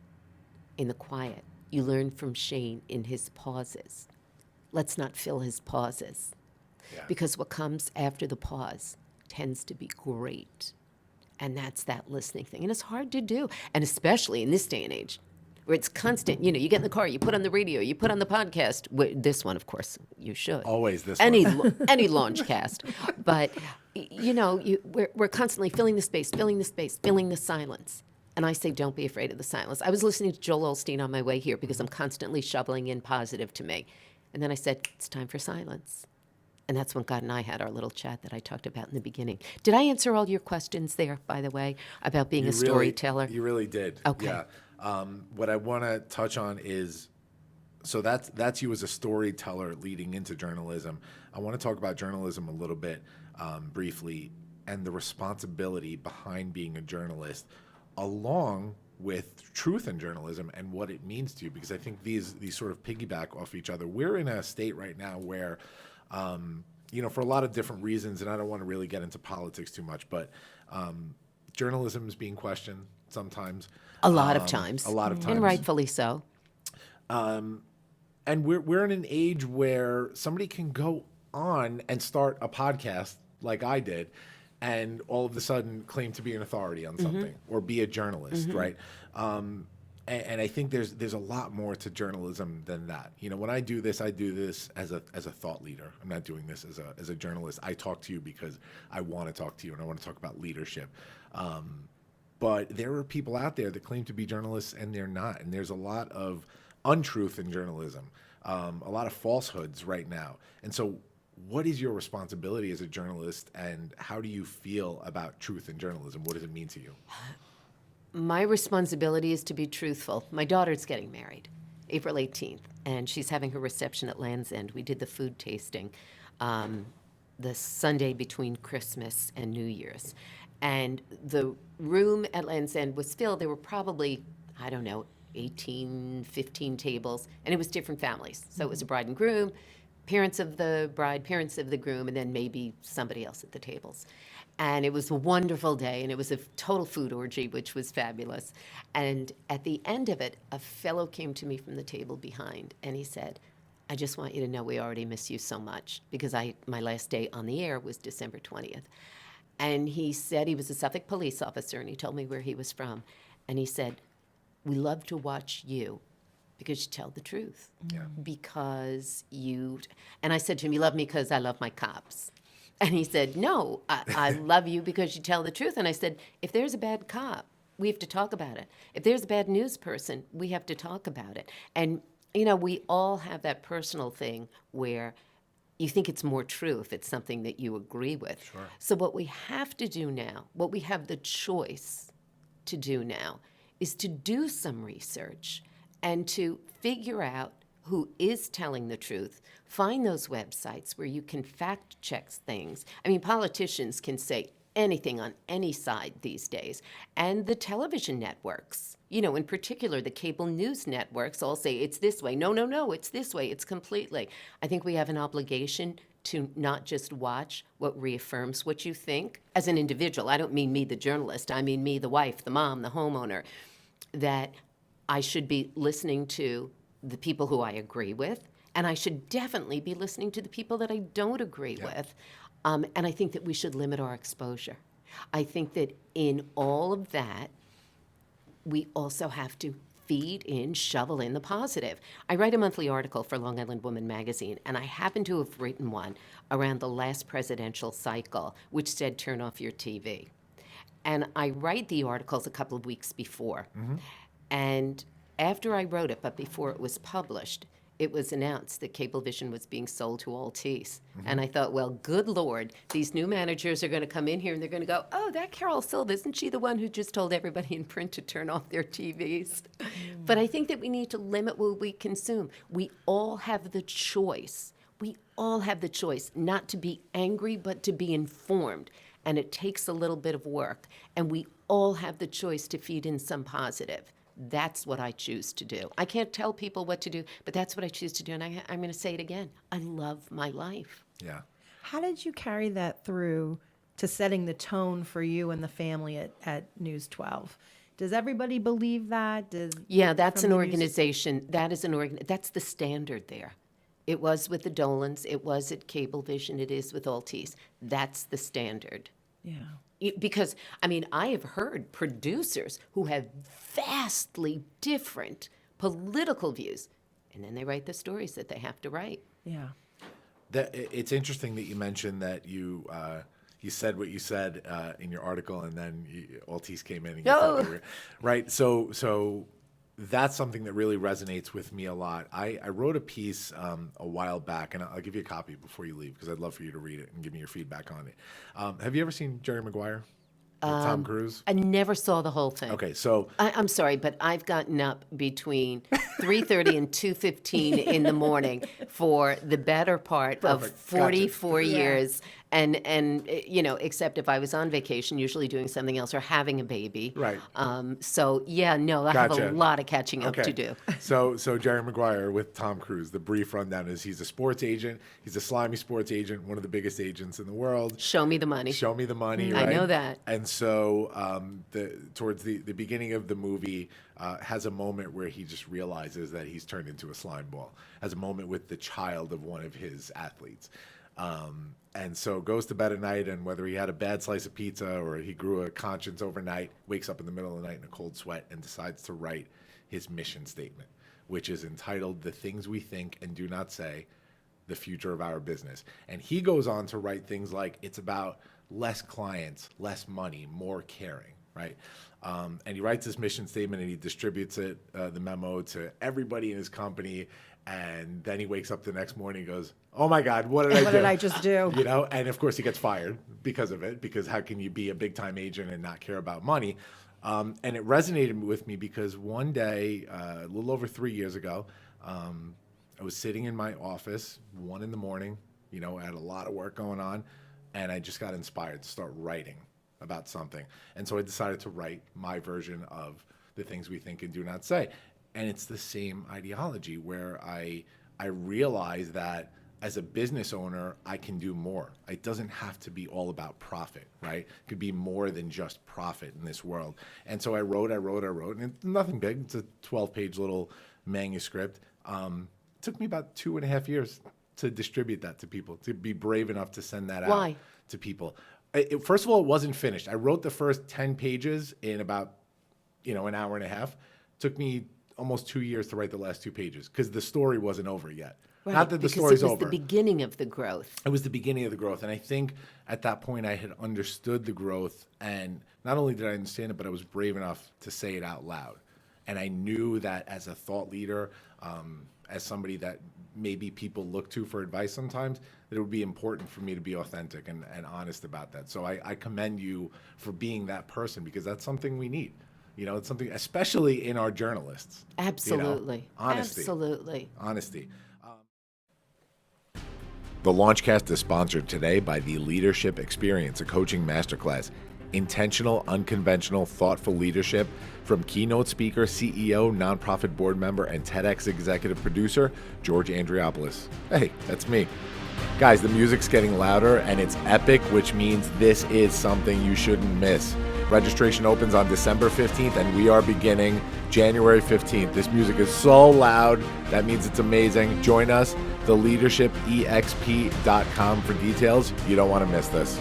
in the quiet. You learn from Shane in his pauses. Let's not fill his pauses. Yeah. Because what comes after the pause tends to be great. And that's that listening thing. And it's hard to do. And especially in this day and age, where it's constant. You get in the car, you put on the radio, you put on the podcast. This one, of course, you should. Always this one. Any Launchcast. But, we're constantly filling the space, filling the silence. And I say, don't be afraid of the silence. I was listening to Joel Osteen on my way here because I'm constantly shoveling in positive to me. And then I said, it's time for silence. And that's when God and I had our little chat that I talked about in the beginning. Did I answer all your questions there, by the way, about being a storyteller? You really did. Okay. Yeah. What I want to touch on is, so that's you as a storyteller leading into journalism. I want to talk about journalism a little bit briefly and the responsibility behind being a journalist, along with truth in journalism and what it means to you, because I think these sort of piggyback off each other. We're in a state right now where for a lot of different reasons, and I don't want to really get into politics too much, but journalism is being questioned sometimes. A lot of times. And rightfully so. And we're in an age where somebody can go on and start a podcast like I did and all of a sudden claim to be an authority on something or be a journalist, right? And I think there's a lot more to journalism than that. When I do this as a thought leader. I'm not doing this as a journalist. I talk to you because I want to talk to you and I want to talk about leadership. But there are people out there that claim to be journalists and they're not. And there's a lot of untruth in journalism, a lot of falsehoods right now. And so what is your responsibility as a journalist and how do you feel about truth in journalism? What does it mean to you? My responsibility is to be truthful. My daughter's getting married April 18th, and she's having her reception at Land's End. We did the food tasting. the Sunday between Christmas and New Year's. And the room at Land's End was filled. There were probably, I don't know, 18, 15 tables, and it was different families. So it was a bride and groom, parents of the bride, parents of the groom, and then maybe somebody else at the tables. And it was a wonderful day, and it was a total food orgy, which was fabulous. And at the end of it, a fellow came to me from the table behind, and he said, I just want you to know we already miss you so much, because my last day on the air was December 20th. And he said he was a Suffolk police officer, and he told me where he was from. And he said, we love to watch you because you tell the truth. Yeah. Because you, and I said to him, you love me because I love my cops. And he said, no, I love you because you tell the truth. And I said, if there's a bad cop, we have to talk about it. If there's a bad news person, we have to talk about it. And, you know, we all have that personal thing where you think it's more true if it's something that you agree with. Sure. So what we have to do now, what we have the choice to do now, is to do some research and to figure out who is telling the truth. Find those websites where you can fact check things. I mean, politicians can say anything on any side these days. And the television networks, you know, in particular, the cable news networks all say it's this way. No, it's this way. It's completely. I think we have an obligation to not just watch what reaffirms what you think as an individual. I don't mean me, the journalist. I mean me, the wife, the mom, the homeowner, that I should be listening to the people who I agree with, and I should definitely be listening to the people that I don't agree with. And I think that we should limit our exposure. I think that in all of that, we also have to feed in, shovel in the positive. I write a monthly article for Long Island Woman magazine, and I happen to have written one around the last presidential cycle, which said, turn off your TV. And I write the articles a couple of weeks before. And after I wrote it, but before it was published, it was announced that Cablevision was being sold to Altice. And I thought, well, good Lord, these new managers are going to come in here and they're going to go, oh, that Carol Silva, isn't she the one who just told everybody in print to turn off their TVs? But I think that we need to limit what we consume. We all have the choice. We all have the choice not to be angry, but to be informed. And it takes a little bit of work. And we all have the choice to feed in some positive. That's what I choose to do. I can't tell people what to do, but that's what I choose to do. And I'm going to say it again. I love my life. Yeah. How did you carry that through to setting the tone for you and the family at News 12? Does everybody believe that? Yeah, that's an organization. That is that's the standard there. It was with the Dolans. It was at Cablevision. It is with Altice. That's the standard. Yeah. Because, I mean, I have heard producers who have vastly different political views, and then they write the stories that they have to write. Yeah. It's interesting that you mentioned that you said what you said in your article, and then Altice came in and you thought they were, right? So that's something that really resonates with me a lot. I wrote a piece a while back, and I'll give you a copy before you leave because I'd love for you to read it and give me your feedback on it. Have you ever seen Jerry Maguire with Tom Cruise? I never saw the whole thing. Okay, so I'm sorry, but I've gotten up between 3:30 and 2:15 in the morning for the better part of Perfect. 44 years. And you know, except if I was on vacation, usually doing something else or having a baby. Right. So yeah, no, I have a lot of catching up to do. So Jerry Maguire with Tom Cruise. The brief rundown is he's a sports agent. He's a slimy sports agent, one of the biggest agents in the world. Show me the money. Show me the money. Right? I know that. And so towards the beginning of the movie, has a moment where he just realizes that he's turned into a slime ball. Has a moment with the child of one of his athletes. And so goes to bed at night, and whether he had a bad slice of pizza or he grew a conscience overnight, wakes up in the middle of the night in a cold sweat and decides to write his mission statement, which is entitled The Things We Think and Do Not Say, The Future of Our Business. And he goes on to write things like it's about less clients, less money, more caring, right? And he writes this mission statement and he distributes it, the memo, to everybody in his company. And then he wakes up the next morning and goes, oh my God, what did I do? What did I just do? You know, and of course he gets fired because of it, because how can you be a big time agent and not care about money? And it resonated with me because one day, a little over 3 years ago, I was sitting in my office, 1 a.m, I had a lot of work going on, and I just got inspired to start writing about something. And so I decided to write my version of the things we think and do not say. And it's the same ideology where I realize that as a business owner, I can do more. It doesn't have to be all about profit, right? It could be more than just profit in this world. And so I wrote, and it's nothing big. It's a 12-page little manuscript. It took me about 2.5 years to distribute that to people, to be brave enough to send that out to people. First of all, it wasn't finished. I wrote the first 10 pages in about, an hour and a half. It took me almost 2 years to write the last 2 pages because the story wasn't over yet. Right, Not that the because story's it was over. the beginning of the growth. It was the beginning of the growth. And I think at that point I had understood the growth. And not only did I understand it, but I was brave enough to say it out loud. And I knew that as a thought leader, as somebody that maybe people look to for advice sometimes, that it would be important for me to be authentic and honest about that. So I commend you for being that person, because that's something we need. It's something, especially in our journalists. Absolutely. Honesty. Absolutely. Honesty. The Launchcast is sponsored today by the Leadership Experience, a coaching masterclass. Intentional, unconventional, thoughtful leadership from keynote speaker, CEO, nonprofit board member, and TEDx executive producer, George Andriopoulos. Hey, that's me. Guys, the music's getting louder and it's epic, which means this is something you shouldn't miss. Registration opens on December 15th and we are beginning January 15th. This music is so loud. That means it's amazing. Join us, theleadershipexp.com for details. You don't want to miss this.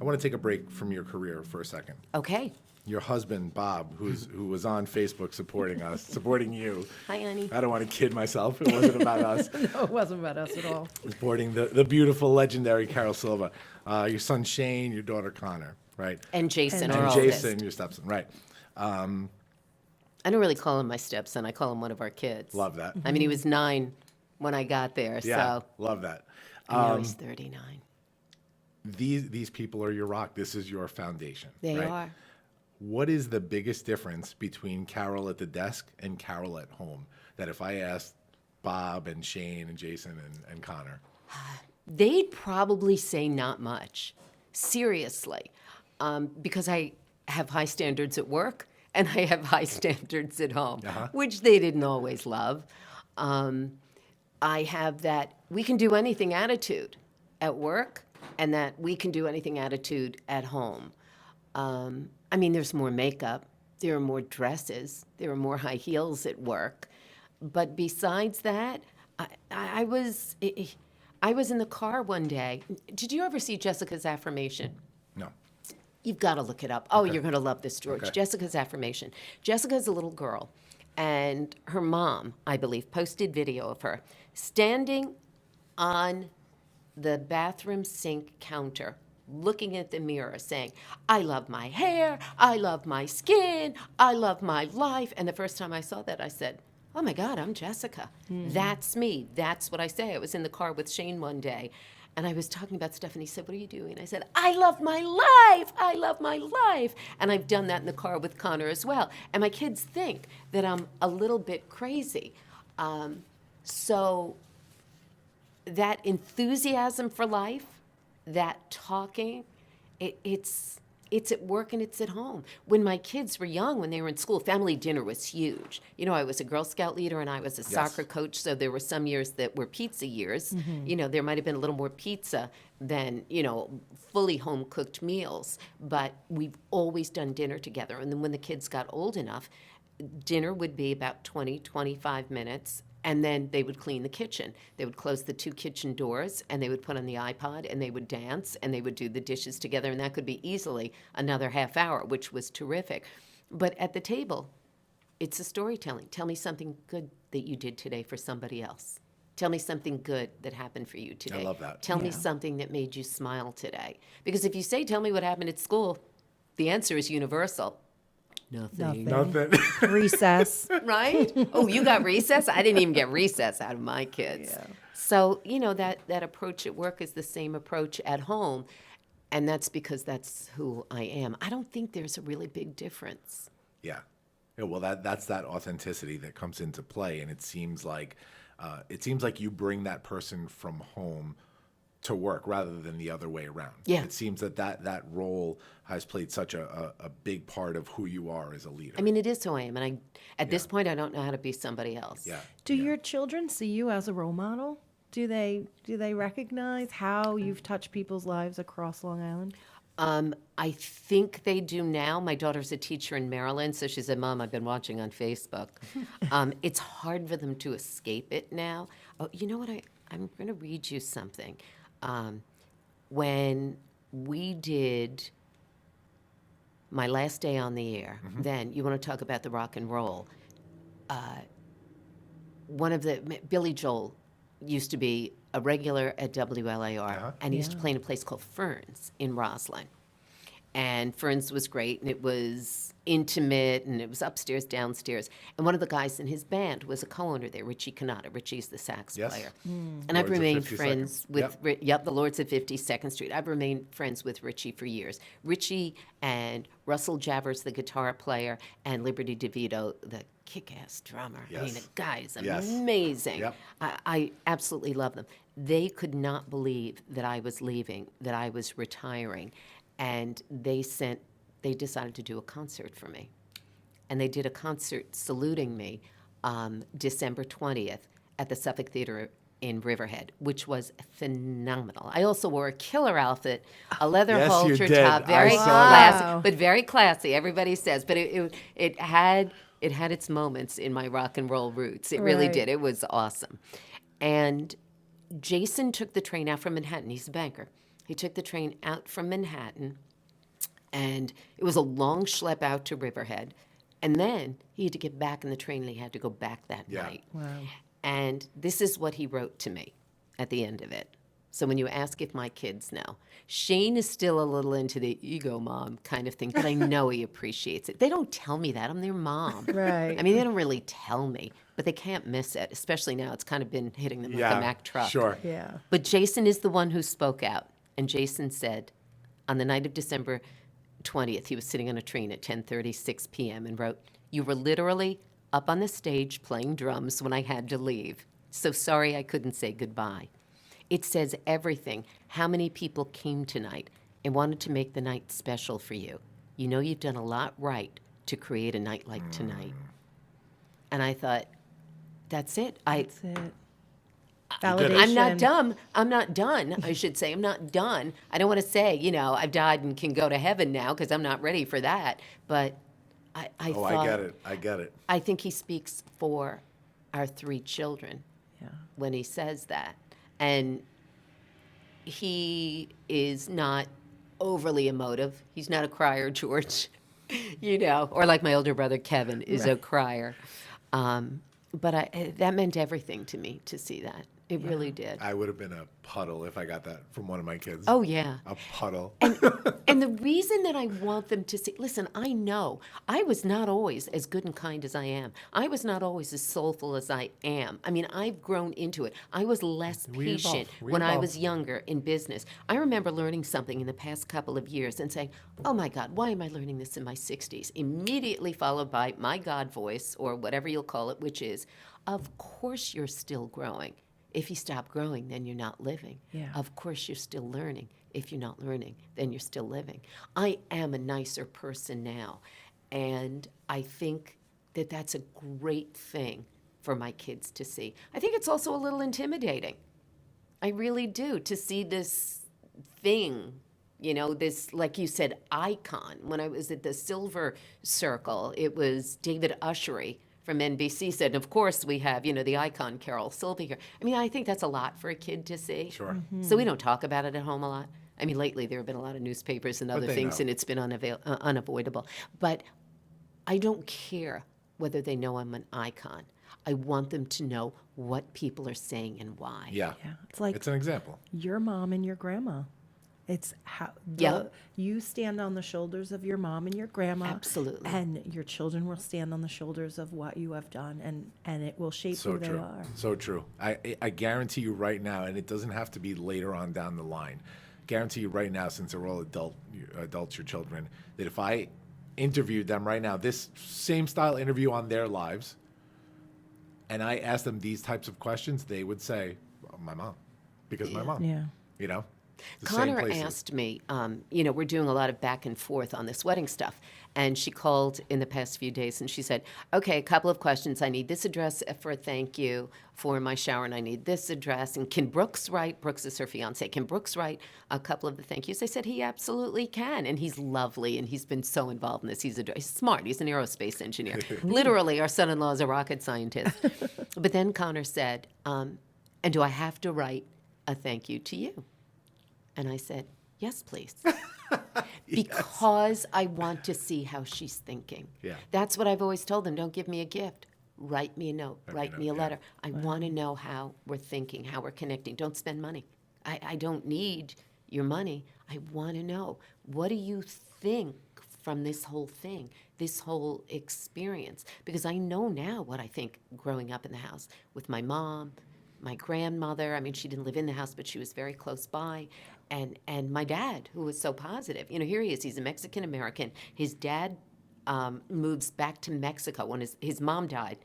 I want to take a break from your career for a second. Okay. Your husband, Bob, who was on Facebook supporting us, supporting you. Hi, honey. I don't want to kid myself. It wasn't about us. No, it wasn't about us at all. Supporting the beautiful, legendary Carol Silva. Your son Shane, your daughter Connor, right? And Jason, our And oldest. Jason, your stepson, right? I don't really call him my stepson. I call him one of our kids. Love that. I mean, he was 9 when I got there, Yeah, so love that. now he's 39. These people are your rock. This is your foundation. They right? are. What is the biggest difference between Carol at the desk and Carol at home? That if I asked Bob and Shane and Jason and Connor. They'd probably say not much, seriously, because I have high standards at work and I have high standards at home, which they didn't always love. I have that we can do anything attitude at work and that we can do anything attitude at home. I mean, there's more makeup, there are more dresses, there are more high heels at work. But besides that, I was in the car one day. Did you ever see Jessica's Affirmation? No. You've got to look it up. Oh, you're going to love this, George. Okay. Jessica's Affirmation. Jessica's a little girl, and her mom, I believe, posted video of her standing on the bathroom sink counter, looking at the mirror, saying, I love my hair, I love my skin, I love my life. And the first time I saw that, I said, oh my God, I'm Jessica. That's me. That's what I say. I was in the car with Shane one day, and I was talking about stuff, and he said, what are you doing? I said, I love my life. I love my life. And I've done that in the car with Connor as well. And my kids think that I'm a little bit crazy. So that enthusiasm for life, that talking, it's at work and it's at home. When my kids were young, when they were in school, family dinner was huge. You know, I was a Girl Scout leader and I was a soccer coach, so there were some years that were pizza years. You know, there might have been a little more pizza than, fully home-cooked meals, but we've always done dinner together. And then when the kids got old enough, dinner would be about 20, 25 minutes, and then they would clean the kitchen. They would close the 2 kitchen doors, and they would put on the iPod, and they would dance, and they would do the dishes together, and that could be easily another half hour, which was terrific. But at the table, it's a storytelling. Tell me something good that you did today for somebody else. Tell me something good that happened for you today. I love that. Tell me something that made you smile today. Because if you say, tell me what happened at school, the answer is universal. Nothing. Recess. Right? Oh, you got recess? I didn't even get recess out of my kids. Yeah. So, that approach at work is the same approach at home. And that's because that's who I am. I don't think there's a really big difference. Yeah. Well, that's that authenticity that comes into play. And it seems like it seems like you bring that person from home to work rather than the other way around. Yeah. It seems that role has played such a big part of who you are as a leader. I mean, it is who I am, and at this point, I don't know how to be somebody else. Yeah. Do your children see you as a role model? Do they recognize how you've touched people's lives across Long Island? I think they do now. My daughter's a teacher in Maryland, so she said, Mom, I've been watching on Facebook. It's hard for them to escape it now. Oh, you know what? I'm going to read you something. When we did my last day on the air, then you want to talk about the rock and roll. Billy Joel used to be a regular at WLAR, and he used to play in a place called Ferns in Roslyn. And Ferns was great, and it was intimate, and it was upstairs, downstairs. And one of the guys in his band was a co-owner there, Richie Canada. Richie's the sax player. And I've Lords of remained 52nd. friends with, the Lords of 52nd Street. I've remained friends with Richie for years. Richie and Russell Javers, the guitar player, and Liberty DeVito, the kick-ass drummer. I mean, the guy is amazing. Yep. I absolutely love them. They could not believe that I was leaving, that I was retiring. And they decided to do a concert for me. And they did a concert saluting me December 20th at the Suffolk Theater in Riverhead, which was phenomenal. I also wore a killer outfit, a leather Yes, you halter did. top, I very saw classy, that. but very classy, everybody says. But it had its moments in my rock and roll roots. It really Right. did. It was awesome. And Jason took the train out from Manhattan. He's a banker. He took the train out from Manhattan, and it was a long schlep out to Riverhead. And then he had to get back in the train, and he had to go back that night. Wow. And this is what he wrote to me at the end of it. So when you ask if my kids know, Shane is still a little into the ego mom kind of thing, but I know he appreciates it. They don't tell me that. I'm their mom. Right. I mean, they don't really tell me, but they can't miss it, especially now. It's kind of been hitting them like a Mack truck. Sure. Yeah. But Jason is the one who spoke out. And Jason said, on the night of December 20th, he was sitting on a train at 10:36 p.m. and wrote, "You were literally up on the stage playing drums when I had to leave. So sorry I couldn't say goodbye. It says everything. How many people came tonight and wanted to make the night special for you? You know you've done a lot right to create a night like tonight." And I thought, that's it. That's it. Validation. I'm not dumb. I'm not done, I should say. I'm not done. I don't want to say, I've died and can go to heaven now because I'm not ready for that. But I thought, I get it. I think he speaks for our 3 children when he says that. And he is not overly emotive. He's not a crier, George, or like my older brother Kevin is a crier. But that meant everything to me to see that. It really did. I would have been a puddle if I got that from one of my kids. Oh, yeah. A puddle. And the reason that I want them to see, listen, I know I was not always as good and kind as I am. I was not always as soulful as I am. I mean, I've grown into it. I was less patient when I was younger in business. I remember learning something in the past couple of years and saying, oh my God, why am I learning this in my 60s? Immediately followed by my God voice, or whatever you'll call it, which is, of course you're still growing. If you stop growing, then you're not living. Yeah. Of course, you're still learning. If you're not learning, then you're still living. I am a nicer person now, and I think that that's a great thing for my kids to see. I think it's also a little intimidating. I really do, to see this thing, this, like you said, icon. When I was at the Silver Circle, it was David Ushery from NBC said, and of course we have, the icon Carol Silva here. I mean, I think that's a lot for a kid to see. Sure. So we don't talk about it at home a lot. I mean, lately there have been a lot of newspapers and other they things, know. and it's been unavoidable. But I don't care whether they know I'm an icon. I want them to know what people are saying and why. Yeah. Yeah. It's like It's an example. your mom and your grandma. It's how Yeah. you stand on the shoulders of your mom and your grandma. Absolutely. And your children will stand on the shoulders of what you have done, and it will shape So who they true. are. So true. I guarantee you right now, and it doesn't have to be later on down the line. Guarantee you right now, since they're all adults, your children, that if I interviewed them right now, this same style interview on their lives, and I asked them these types of questions, they would say, my mom, because my mom, Yeah. you know. The same Connor places. asked me, we're doing a lot of back and forth on this wedding stuff. And she called in the past few days and she said, okay, a couple of questions. I need this address for a thank you for my shower, and I need this address. And can Brooks write? Brooks is her fiance. Can Brooks write a couple of the thank yous? I said, he absolutely can. And he's lovely, and he's been so involved in this. He's smart. He's an aerospace engineer. Literally, our son-in-law is a rocket scientist. But then Connor said, and do I have to write a thank you to you? And I said, yes, please. Because I want to see how she's thinking. Yeah. That's what I've always told them. Don't give me a gift. Write me a note. Write me a letter. I want to know how we're thinking, how we're connecting. Don't spend money. I don't need your money. I want to know, what do you think from this whole thing, this whole experience? Because I know now what I think growing up in the house with my mom, my grandmother. I mean, she didn't live in the house, but she was very close by. And my dad, who was so positive. Here he is. He's a Mexican-American. His dad moves back to Mexico when his mom died.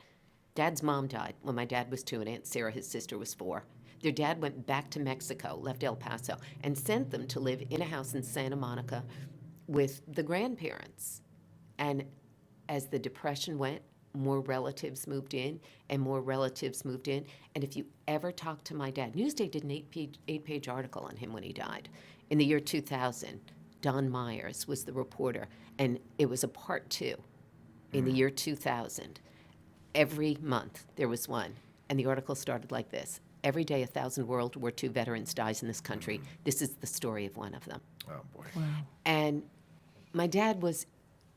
Dad's mom died when my dad was 2 and Aunt Sarah, his sister, was 4. Their dad went back to Mexico, left El Paso, and sent them to live in a house in Santa Monica with the grandparents. And as the Depression went, more relatives moved in, and more relatives moved in. And if you ever talk to my dad, Newsday did an 8-page article on him when he died. In the year 2000, Don Myers was the reporter, and it was a part 2 in the year 2000. Every month there was one, and the article started like this. Every day 1,000 World War II veterans dies in this country. This is the story of one of them. Oh, boy. Wow. And my dad was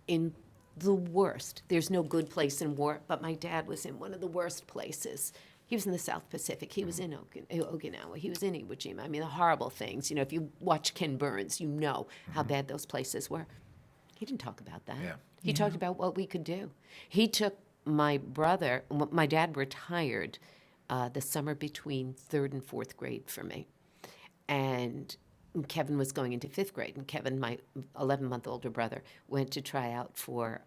in the worst. There's no good place in war, but my dad was in one of the worst places. He was in the South Pacific. He was in Okinawa. He was in Iwo Jima. I mean, the horrible things. If you watch Ken Burns, you know how bad those places were. He didn't talk about that. Yeah. He talked about what we could do. He took my dad retired the summer between 3rd and 4th grade for me. And Kevin was going into 5th grade, and Kevin, my 11-month older brother, went to try out for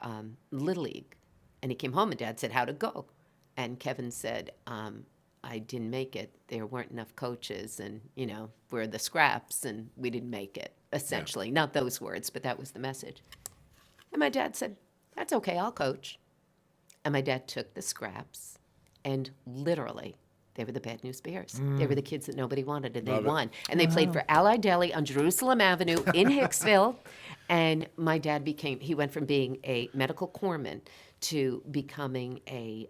Little League. And he came home, and Dad said, how'd it go? And Kevin said, I didn't make it. There weren't enough coaches, and, we're the scraps, and we didn't make it, essentially. Yeah. Not those words, but that was the message. And my dad said, that's okay, I'll coach. And my dad took the scraps, and literally, they were the Bad News Bears. They were the kids that nobody wanted, and they won. And they played for Allied Deli on Jerusalem Avenue in Hicksville. And my dad he went from being a medical corpsman to becoming a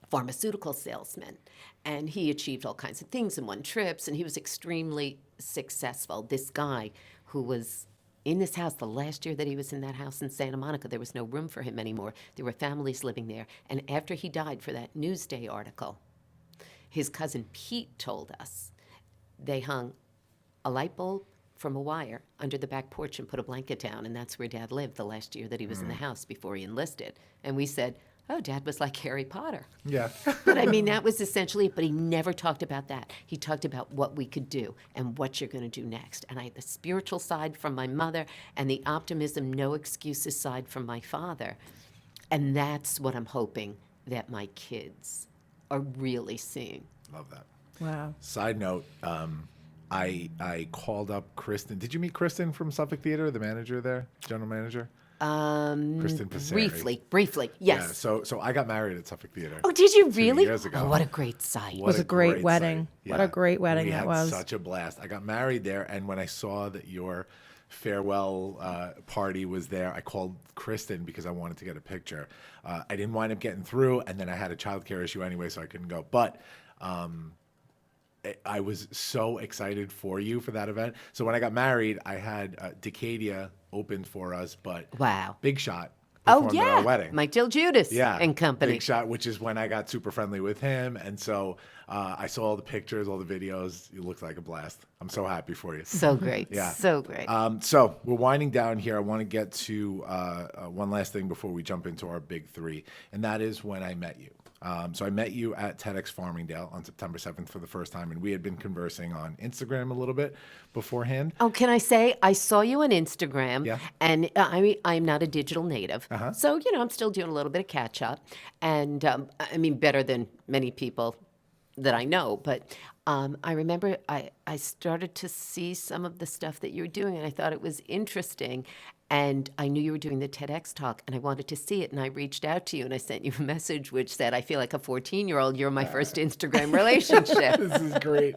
pharmaceutical salesman. And he achieved all kinds of things and won trips, and he was extremely successful. This guy who was in this house, the last year that he was in that house in Santa Monica, there was no room for him anymore. There were families living there. And after he died, for that Newsday article, his cousin Pete told us they hung a light bulb from a wire under the back porch and put a blanket down, and that's where Dad lived the last year that he was in the house before he enlisted. And we said, oh, Dad was like Harry Potter. Yeah. But I mean, that was essentially it, but he never talked about that. He talked about what we could do and what you're going to do next. And I had the spiritual side from my mother and the optimism, no excuses side from my father. And that's what I'm hoping that my kids are really seeing. Love that. Wow. Side note, I called up Kristen. Did you meet Kristen from Suffolk Theater, the manager there, general manager? Kristen Passeri. Briefly, yes. Yeah, so I got married at Suffolk Theater. Oh, did you 2 really? years ago. Oh, what a great sight. It was a great wedding. Sight. What a great wedding that was. We had such a blast. I got married there, and when I saw that your farewell party was there, I called Kristen because I wanted to get a picture. I didn't wind up getting through, and then I had a childcare issue anyway, so I couldn't go. But I was so excited for you for that event. So when I got married, I had Decadia opened for us, but wow, Big Shot performed at our wedding. Mike Dill Judas and company. Big Shot, which is when I got super friendly with him. And so I saw all the pictures, all the videos. You looked like a blast. I'm so happy for you. So great. Yeah. So great. So we're winding down here. I want to get to one last thing before we jump into our big 3. And that is when I met you. So I met you at TEDx Farmingdale on September 7th for the first time, and we had been conversing on Instagram a little bit beforehand. Oh, can I say I saw you on Instagram, Yeah. and I'm not a digital native, so I'm still doing a little bit of catch up, and better than many people that I know. But I remember I started to see some of the stuff that you were doing, and I thought it was interesting. And I knew you were doing the TEDx talk, and I wanted to see it. And I reached out to you, and I sent you a message which said, "I feel like a 14-year-old. You're my first Instagram relationship." This is great.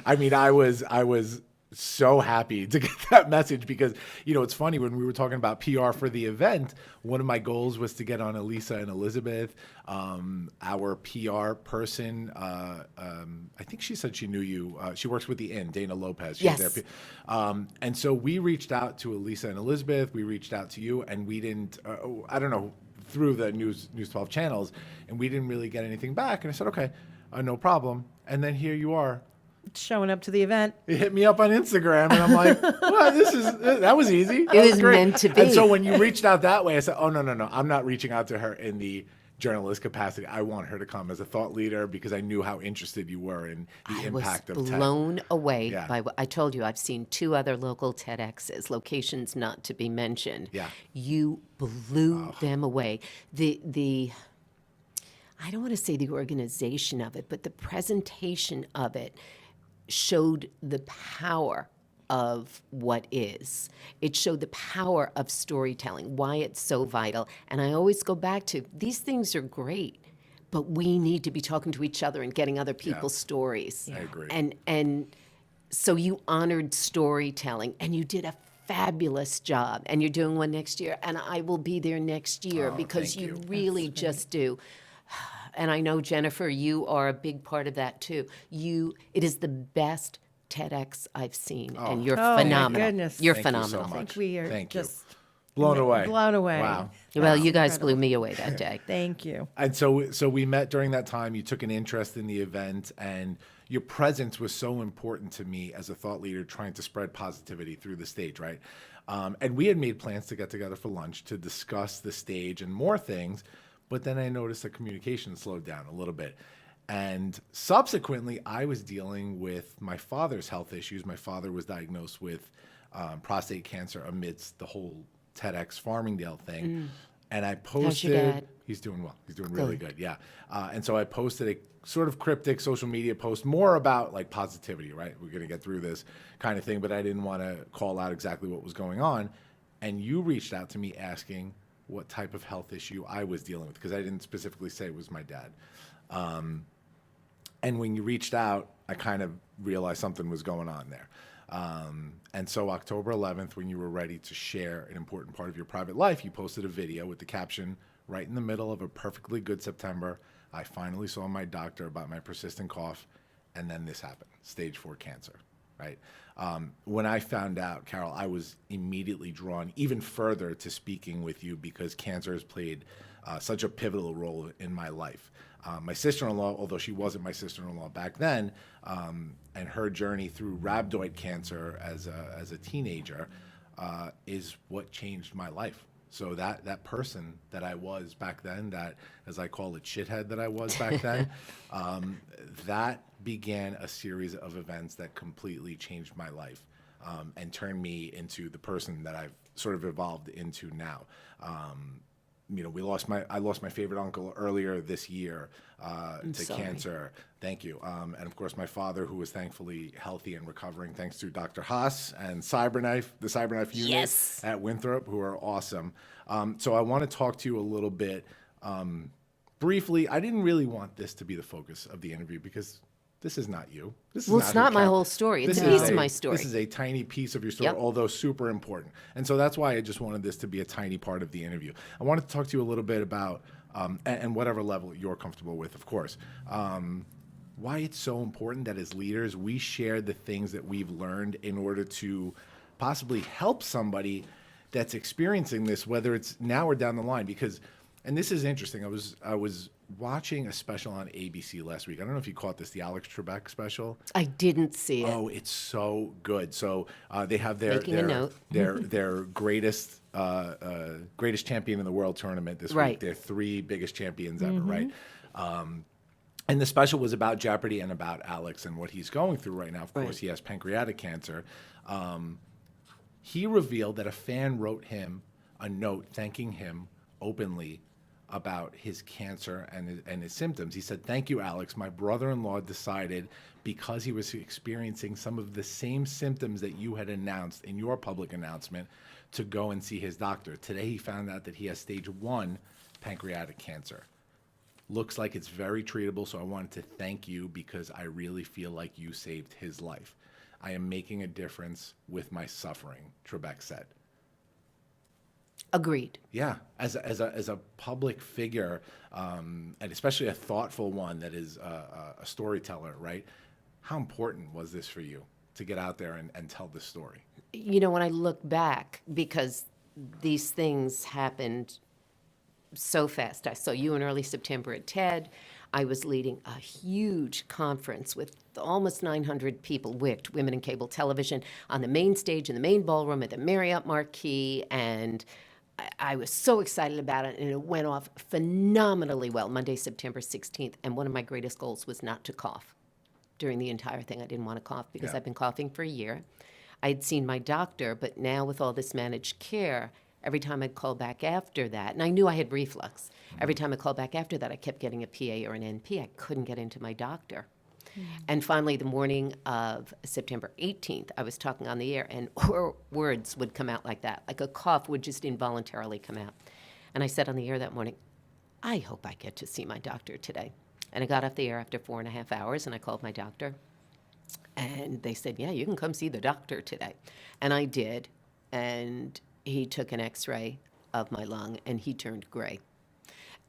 I was so happy to get that message because, it's funny when we were talking about PR for the event, one of my goals was to get on Elisa and Elizabeth, our PR person. I think she said she knew you. She works with the Inn, Dana Lopez. She's Yes. there. And so we reached out to Elisa and Elizabeth. We reached out to you, and we didn't, I don't know, through the News 12 channels, and we didn't really get anything back. And I said, okay, no problem. And then here you are. Showing up to the event. You hit me up on Instagram, and I'm like, well, that was easy. That It was great. meant to be. And so when you reached out that way, I said, oh, no. I'm not reaching out to her in the journalist capacity. I want her to come as a thought leader because I knew how interested you were in the impact of I was tech. blown away Yeah. by what I told you. I've seen 2 other local TEDx's, locations not to be mentioned. Yeah. You blew them away. The I don't want to say the organization of it, but the presentation of it showed the power of what is. It showed the power of storytelling, why it's so vital. And I always go back to, these things are great, but we need to be talking to each other and getting other people's stories. I agree. And so you honored storytelling, and you did a fabulous job. And you're doing one next year, and I will be there next year because thank you you. really just do. And I know, Jennifer, you are a big part of that too. It is the best TEDx I've seen, and you're Oh, my phenomenal. goodness. You're Thank you so phenomenal. much. I think we are Thank you. just Blown away. blown away. Wow. Well, you guys blew me away that day. Thank you. And so we met during that time. You took an interest in the event, and your presence was so important to me as a thought leader trying to spread positivity through the stage, right? And we had made plans to get together for lunch to discuss the stage and more things, but then I noticed that communication slowed down a little bit. And subsequently, I was dealing with my father's health issues. My father was diagnosed with prostate cancer amidst the whole TEDx Farmingdale thing. And I posted, How's your dad? He's doing well. He's doing really good. Yeah. And so I posted a sort of cryptic social media post more about like positivity, right? We're going to get through this kind of thing, but I didn't want to call out exactly what was going on. And you reached out to me asking what type of health issue I was dealing with, because I didn't specifically say it was my dad. And when you reached out, I kind of realized something was going on there. And so October 11th, when you were ready to share an important part of your private life, you posted a video with the caption, right in the middle of a perfectly good September, I finally saw my doctor about my persistent cough, and then this happened, stage 4 cancer, right? When I found out, Carol, I was immediately drawn even further to speaking with you because cancer has played such a pivotal role in my life. My sister-in-law, although she wasn't my sister-in-law back then, and her journey through rhabdoid cancer as a teenager is what changed my life. So that person that I was back then, that, as I call it, shithead that I was back then, that began a series of events that completely changed my life and turned me into the person that I've sort of evolved into now. I lost my favorite uncle earlier this year to cancer. Thank you. And of course, my father, who was thankfully healthy and recovering, thanks to Dr. Haas and the Cyberknife unit at Winthrop, who are awesome. So I want to talk to you a little bit briefly. I didn't really want this to be the focus of the interview because this is not you. This is Well, it's not my whole story. It's a piece of my story. This is a tiny piece of your story, although super important. And so that's why I just wanted this to be a tiny part of the interview. I wanted to talk to you a little bit about, and whatever level you're comfortable with, of course, why it's so important that as leaders, we share the things that we've learned in order to possibly help somebody that's experiencing this, whether it's now or down the line. Because, and this is interesting, I was watching a special on ABC last week. I don't know if you caught this, the Alex Trebek special. I didn't see it. Oh, it's so good. So they have their Making a note. their greatest champion in the world tournament this week. Right. Their 3 biggest champions ever, right? And the special was about Jeopardy and about Alex and what he's going through right now. Of Right. course, he has pancreatic cancer. He revealed that a fan wrote him a note thanking him openly about his cancer and his symptoms. He said, "Thank you, Alex. My brother-in-law decided, because he was experiencing some of the same symptoms that you had announced in your public announcement, to go and see his doctor. Today he found out that he has stage 1 pancreatic cancer. Looks like it's very treatable, so I wanted to thank you because I really feel like you saved his life. I am making a difference with my suffering," Trebek said. Agreed. Yeah, as a public figure, and especially a thoughtful one that is a storyteller, right? How important was this for you to get out there and tell this story? You know, when I look back, because these things happened so fast. I saw you in early September at TED. I was leading a huge conference with almost 900 people, WICT, Women in Cable Television, on the main stage in the main ballroom at the Marriott Marquis, and I was so excited about it, and it went off phenomenally well, Monday, September 16th, and one of my greatest goals was not to cough during the entire thing. I didn't want to cough because Yeah. I've been coughing for a year. I had seen my doctor, but now with all this managed care, every time I'd call back after that, and I knew I had reflux, every time I called back after that, I kept getting a PA or an NP. I couldn't get into my doctor. And finally, the morning of September 18th, I was talking on the air, and words would come out like that, like a cough would just involuntarily come out. And I said on the air that morning, I hope I get to see my doctor today. And I got off the air after 4.5 hours, and I called my doctor. And they said, yeah, you can come see the doctor today. And I did. And he took an x-ray of my lung, and he turned gray.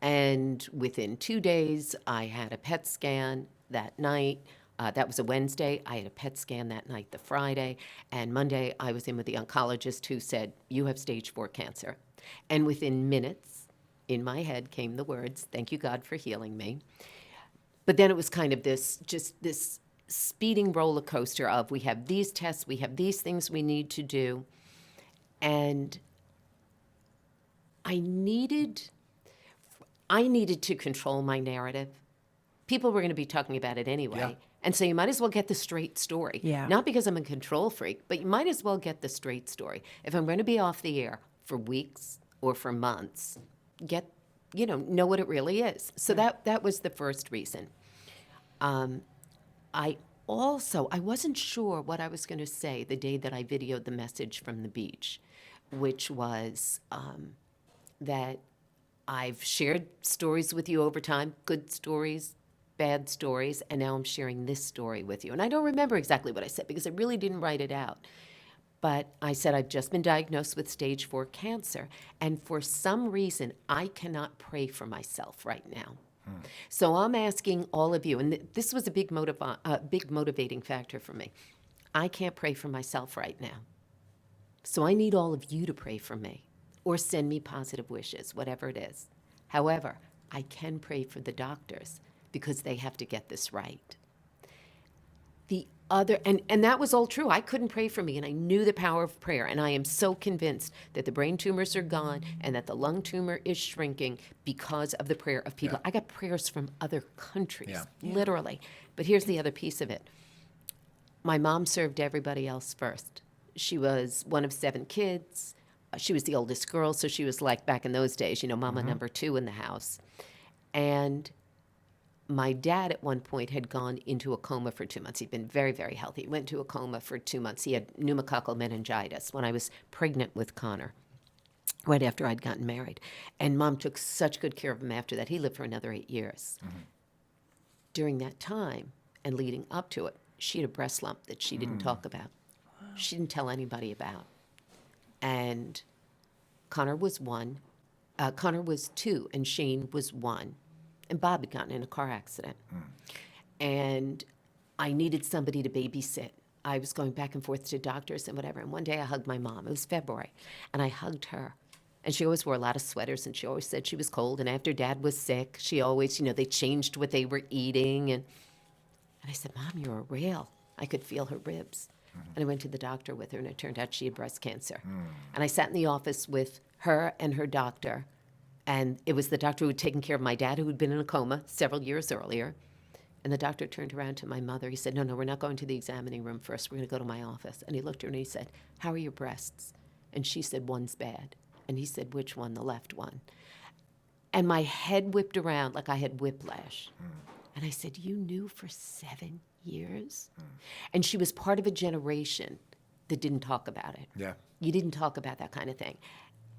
And within 2 days, I had a PET scan that night. That was a Wednesday. I had a PET scan that night, the Friday. And Monday, I was in with the oncologist who said, you have stage 4 cancer. And within minutes, in my head came the words, thank you, God, for healing me. But then it was kind of this speeding roller coaster of, we have these tests, we have these things we need to do. And I needed to control my narrative. People were going to be talking about it anyway. Yeah. And so you might as well get the straight story. Yeah. Not because I'm a control freak, but you might as well get the straight story. If I'm going to be off the air for weeks or for months, know what it really is. So that was the first reason. I wasn't sure what I was going to say the day that I videoed the message from the beach, which was that I've shared stories with you over time, good stories, bad stories, and now I'm sharing this story with you. And I don't remember exactly what I said because I really didn't write it out. But I said, I've just been diagnosed with stage 4 cancer, and for some reason, I cannot pray for myself right now. So I'm asking all of you, and this was a big motivating factor for me. I can't pray for myself right now. So I need all of you to pray for me or send me positive wishes, whatever it is. However, I can pray for the doctors because they have to get this right. The other, and that was all true. I couldn't pray for me, and I knew the power of prayer, and I am so convinced that the brain tumors are gone and that the lung tumor is shrinking because of the prayer of people. Yeah. I got prayers from other countries, Yeah. literally. But here's the other piece of it. My mom served everybody else first. She was one of 7 kids. She was the oldest girl, so she was like back in those days, mama number 2 in the house. And my dad at one point had gone into a coma for 2 months. He'd been very, very healthy. He went into a coma for 2 months. He had pneumococcal meningitis when I was pregnant with Connor, right after I'd gotten married. And Mom took such good care of him after that. He lived for another 8 years. During that time and leading up to it, she had a breast lump that she didn't talk about. She didn't tell anybody about. And Connor was 1. Connor was 2, and Shane was 1. And Bob had gotten in a car accident. And I needed somebody to babysit. I was going back and forth to doctors and whatever. And one day I hugged my mom. It was February. And I hugged her. And she always wore a lot of sweaters, and she always said she was cold. And after Dad was sick, she always, they changed what they were eating. And I said, Mom, you're a rail. I could feel her ribs. And I went to the doctor with her, and it turned out she had breast cancer. And I sat in the office with her and her doctor And it was the doctor who had taken care of my dad, who had been in a coma several years earlier. And the doctor turned around to my mother. He said, no, we're not going to the examining room first. We're going to go to my office. And he looked at her and he said, how are your breasts? And she said, one's bad. And he said, which one? The left one. And my head whipped around like I had whiplash. And I said, you knew for 7 years? And she was part of a generation that didn't talk about it. Yeah. You didn't talk about that kind of thing.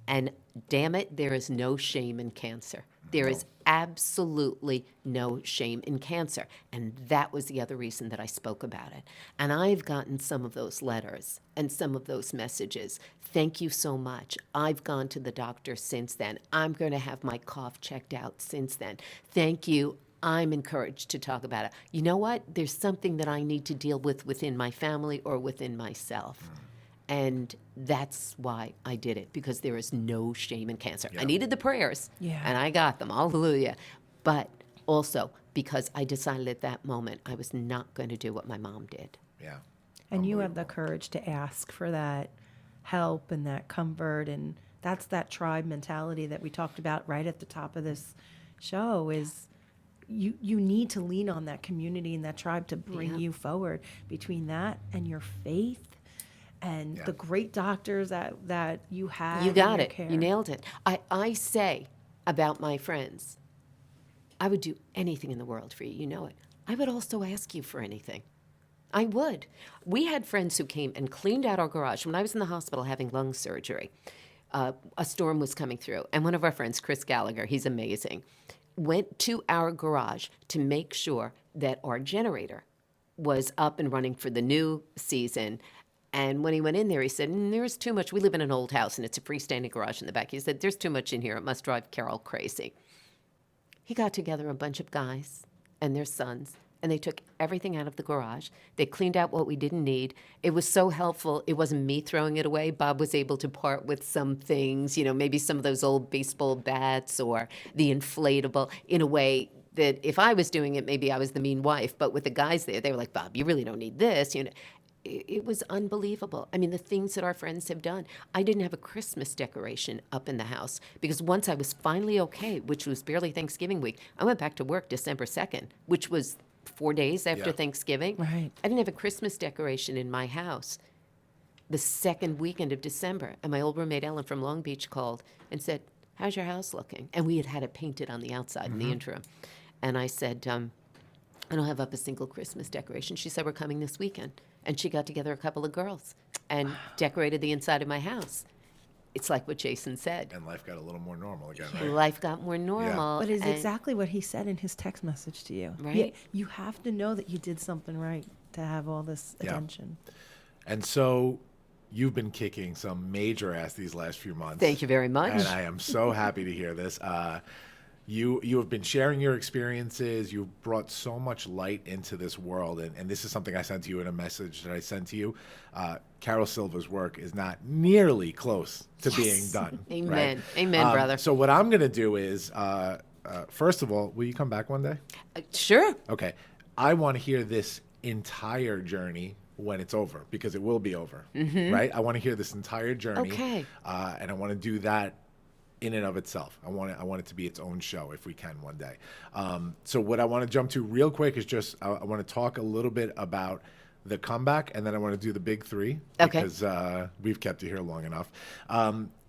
And damn it, there is no shame in cancer. There is absolutely no shame in cancer. And that was the other reason that I spoke about it. And I've gotten some of those letters and some of those messages. Thank you so much. I've gone to the doctor since then. I'm going to have my cough checked out since then. Thank you. I'm encouraged to talk about it. You know what? There's something that I need to deal with within my family or within myself. And that's why I did it, because there is no shame in cancer. I needed the prayers, and I got them, hallelujah. But also because I decided at that moment I was not going to do what my mom did. Yeah. And you have the courage to ask for that help and that comfort. And that's that tribe mentality that we talked about right at the top of this show is you need to lean on that community and that tribe to bring you forward. Between that and your faith and the great doctors that you had. You got in your it. care. You nailed it. I say about my friends, I would do anything in the world for you. You know it. I would also ask you for anything. I would. We had friends who came and cleaned out our garage. When I was in the hospital having lung surgery, a storm was coming through. And one of our friends, Chris Gallagher, he's amazing, went to our garage to make sure that our generator was up and running for the new season. And when he went in there, he said, there's too much. We live in an old house, and it's a freestanding garage in the back. He said, there's too much in here. It must drive Carol crazy. He got together a bunch of guys and their sons, and they took everything out of the garage. They cleaned out what we didn't need. It was so helpful. It wasn't me throwing it away. Bob was able to part with some things, maybe some of those old baseball bats or the inflatable, in a way that if I was doing it, maybe I was the mean wife. But with the guys there, they were like, Bob, you really don't need this. It was unbelievable. I mean, the things that our friends have done. I didn't have a Christmas decoration up in the house because once I was finally okay, which was barely Thanksgiving week, I went back to work December 2nd, which was 4 days after Thanksgiving. Right. I didn't have a Christmas decoration in my house the second weekend of December. And my old roommate Ellen from Long Beach called and said, how's your house looking? And we had it painted on the outside in the interim. And I said, I don't have up a single Christmas decoration. She said, we're coming this weekend. And she got together a couple of girls and decorated the inside of my house. It's like what Jason said. And life got a little more normal again, right? Life got more normal. But it's and- exactly what he said in his text message to you. Right. You have to know that you did something right to have all this attention. And so you've been kicking some major ass these last few months. Thank you very much. And I am so happy to hear this. You have been sharing your experiences. You've brought so much light into this world. And this is something I sent to you in a message that I sent to you. Carol Silva's work is not nearly close to being done. Amen. Right? Amen, brother. So what I'm going to do is, first of all, will you come back one day? Sure. Okay. I want to hear this entire journey when it's over, because it will be over, right? I want to hear this entire journey. Okay. And I want to do that in and of itself. I want it to be its own show if we can one day. So what I want to jump to real quick is just I want to talk a little bit about the comeback, and then I want to do the big three, Okay. because we've kept you here long enough.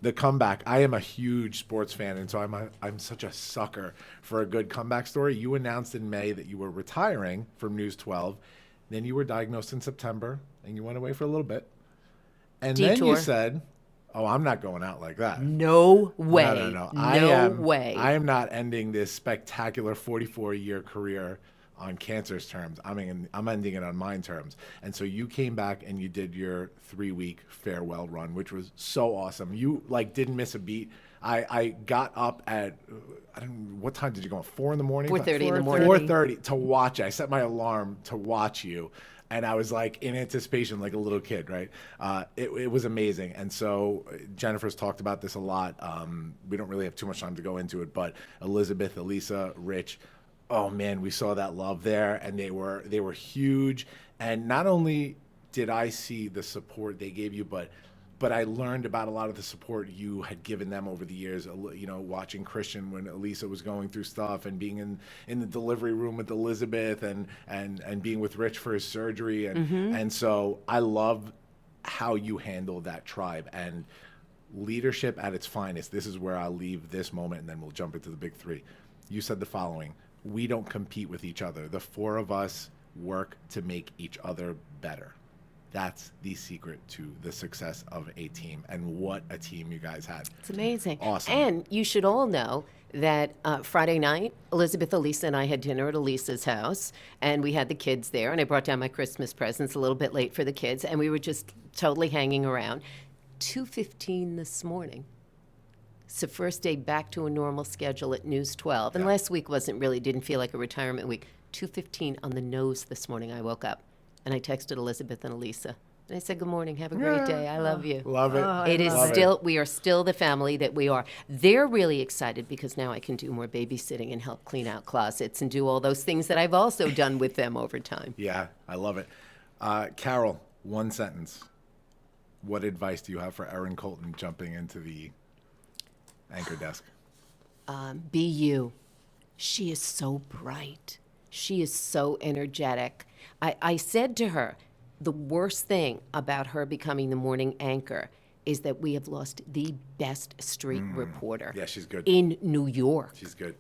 The comeback. I am a huge sports fan, and so I'm such a sucker for a good comeback story. You announced in May that you were retiring from News 12. Then you were diagnosed in September, and you went away for a little bit. And then you Detour. said, oh, I'm not going out like that. No way. No. No way. I am not ending this spectacular 44-year career on cancer's terms. I'm ending it on mine terms. And so you came back and you did your 3-week farewell run, which was so awesome. You didn't miss a beat. I got up at, I don't know, what time did you go? 4 in the morning? 4:30 in the morning. 4:30 to watch it. I set my alarm to watch you. And I was in anticipation, like a little kid, right? It was amazing. And so Jennifer's talked about this a lot. We don't really have too much time to go into it, but Elizabeth, Elisa, Rich, oh man, we saw that love there, and they were huge. And not only did I see the support they gave you, but but I learned about a lot of the support you had given them over the years, watching Christian when Elisa was going through stuff, and being in the delivery room with Elizabeth, and being with Rich for his surgery. And so I love how you handle that tribe and leadership at its finest. This is where I'll leave this moment, and then we'll jump into the big three. You said the following: we don't compete with each other. The four of us work to make each other better. That's the secret to the success of a team, and what a team you guys had. It's amazing. Awesome. And you should all know that Friday night, Elizabeth, Elisa, and I had dinner at Elisa's house, and we had the kids there, and I brought down my Christmas presents a little bit late for the kids, and we were just totally hanging around. 2:15 this morning. It's the first day back to a normal schedule at News 12. And last week didn't feel like a retirement week. 2:15 on the nose this morning, I woke up. And I texted Elizabeth and Elisa. And I said, good morning, have a great day, I love you. Love it. We are still the family that we are. They're really excited because now I can do more babysitting and help clean out closets and do all those things that I've also done with them over time. Yeah, I love it. Carol, one sentence. What advice do you have for Erin Colton jumping into the anchor desk? Be you. She is so bright. She is so energetic. I said to her, the worst thing about her becoming the morning anchor is that we have lost the best street reporter. Yeah, she's good. In New York. She's good.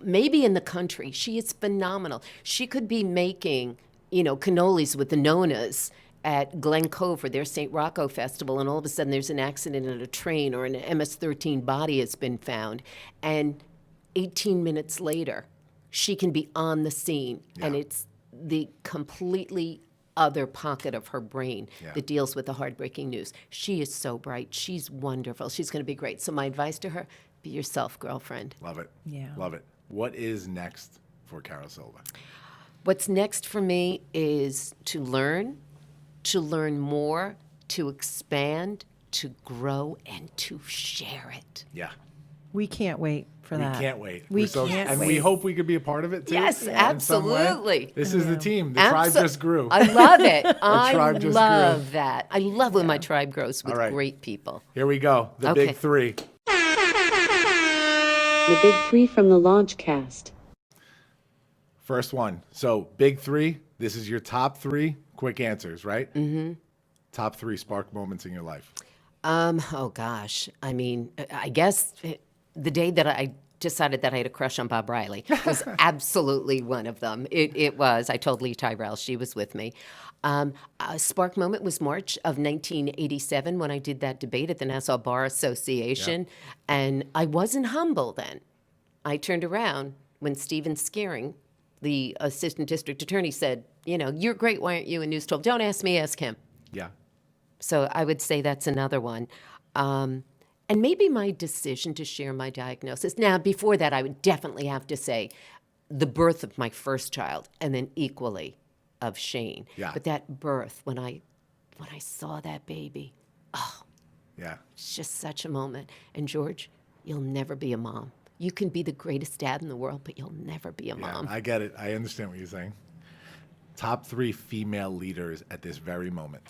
Maybe in the country. She is phenomenal. She could be making, cannolis with the Nonas at Glen Cove for their St. Rocco Festival, and all of a sudden there's an accident at a train or an MS-13 body has been found. And 18 minutes later, she can be on the scene, and it's the completely other pocket of her brain that deals with the heartbreaking news. She is so bright. She's wonderful. She's going to be great. So my advice to her, be yourself, girlfriend. Love it. Yeah. Love it. What is next for Carol Silva? What's next for me is to learn more, to expand, to grow, and to share it. Yeah. We can't wait for that. We can't wait. We We're can't and wait. we hope we could be a part of it too. Yes, in some way. absolutely. This is the team. The tribe just grew. I love it. I tribe just love grew. that. I love when my tribe grows with All right. great people. Here we go. The Okay. big three. The big three from the Launchcast. First one. So big three. This is your top three quick answers, right? Mm-hmm. Top three spark moments in your life. Oh gosh. I mean, I guess the day that I decided that I had a crush on Bob Riley was absolutely one of them. It was. I told Lee Tyrell, she was with me. A spark moment was March of 1987 when I did that debate at the Nassau Bar Association. Yep. And I wasn't humble then. I turned around when Stephen Scaring, the assistant district attorney, said, you're great, why aren't you in News 12? Don't ask me, ask him. Yeah. So I would say that's another one. And maybe my decision to share my diagnosis. Now, before that, I would definitely have to say the birth of my first child, and then equally of Shane. Yeah. But that birth, when I saw that baby, it's just such a moment. And George, you'll never be a mom. You can be the greatest dad in the world, but you'll never be a mom. I get it. I understand what you're saying. Top three female leaders at this very moment.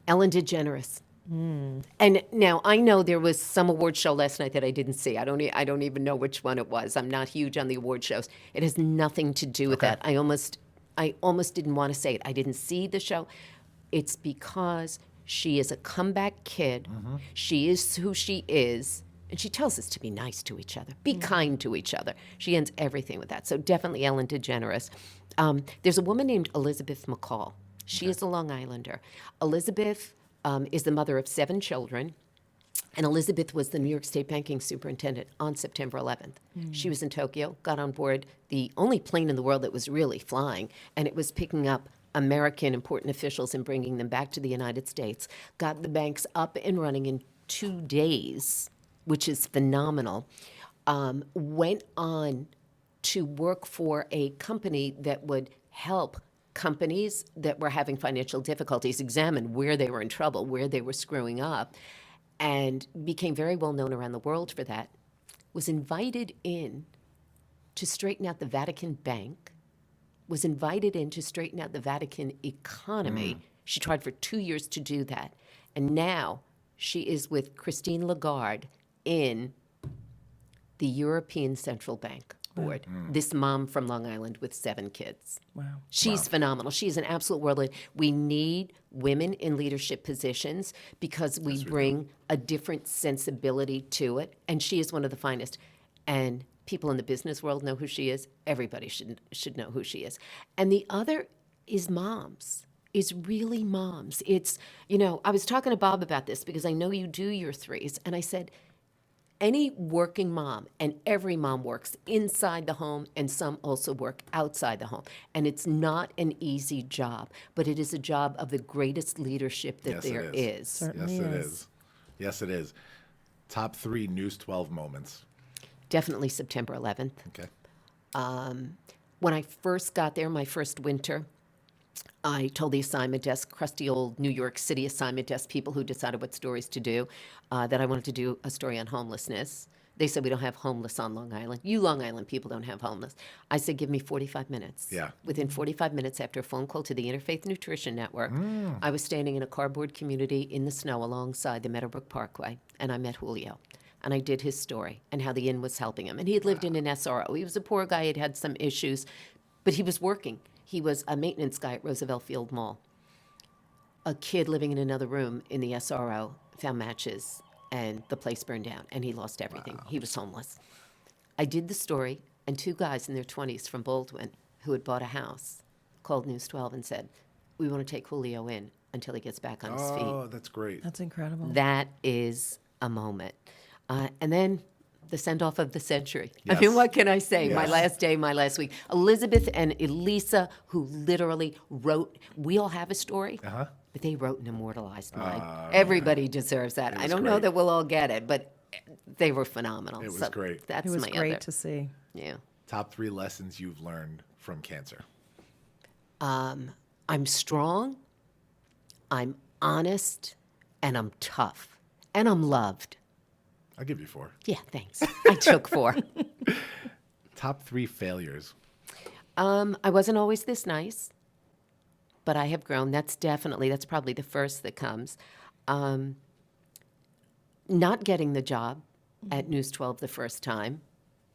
Ellen DeGeneres. And now I know there was some award show last night that I didn't see. I don't even know which one it was. I'm not huge on the award shows. It has nothing to do with that. I almost didn't want to say it. I didn't see the show. It's because she is a comeback kid. Mm-hmm. She is who she is. And she tells us to be nice to each other, be kind to each other. She ends everything with that. So definitely Ellen DeGeneres. There's a woman named Elizabeth McCall. She is a Long Islander. Elizabeth is the mother of 7 children, and Elizabeth was the New York State banking superintendent on September 11th. She was in Tokyo, got on board the only plane in the world that was really flying, and it was picking up American important officials and bringing them back to the United States, got the banks up and running in 2 days, which is phenomenal, went on to work for a company that would help companies that were having financial difficulties examine where they were in trouble, where they were screwing up, and became very well known around the world for that. Was invited in to straighten out the Vatican Bank, was invited in to straighten out the Vatican economy. She tried for 2 years to do that. And now She is with Christine Lagarde in the European Central Bank Board. This mom from Long Island with 7 kids. Wow. She's phenomenal. She's an absolute world leader. We need women in leadership positions because we bring a different sensibility to it. And she is one of the finest. And people in the business world know who she is. Everybody should know who she is. And the other is moms. Is really moms. It's, I was talking to Bob about this because I know you do your 3s. And I said, any working mom, and every mom works inside the home, and some also work outside the home. And it's not an easy job, but it is a job of the greatest leadership that there is. Certainly Yes, it is. Yes, it is. Top 3 News 12 moments. Definitely September 11th. Okay. When I first got there, my first winter, I told the assignment desk, crusty old New York City assignment desk people who decided what stories to do, that I wanted to do a story on homelessness. They said, we don't have homeless on Long Island. You Long Island people don't have homeless. I said, give me 45 minutes. Yeah. Within 45 minutes after a phone call to the Interfaith Nutrition Network, I was standing in a cardboard community in the snow alongside the Meadowbrook Parkway, and I met Julio. And I did his story and how the inn was helping him. And he had lived in an SRO. He was a poor guy. He'd had some issues, but he was working. He was a maintenance guy at Roosevelt Field Mall. A kid living in another room in the SRO found matches, and the place burned down, and he lost everything. He was homeless. I did the story, and 2 guys in their 20s from Baldwin who had bought a house called News 12 and said, we want to take Julio in until he gets back on his feet. Oh, that's great. That's incredible. That is a moment. And then the send-off of the century. Yes. I mean, what can I say? Yes. My last day, my last week. Elizabeth and Elisa, who literally wrote, we all have a story, but they wrote and immortalized mine. Everybody deserves that. I don't know great. that we'll all get it, but they were phenomenal. It was great. That's It was my great other. to see. Yeah. Top 3 lessons you've learned from cancer. I'm strong, I'm honest, and I'm tough, and I'm loved. I'll give you 4. Yeah, thanks. I took 4. Top 3 failures. I wasn't always this nice, but I have grown. That's probably the first that comes. Not getting the job at News 12 the first time,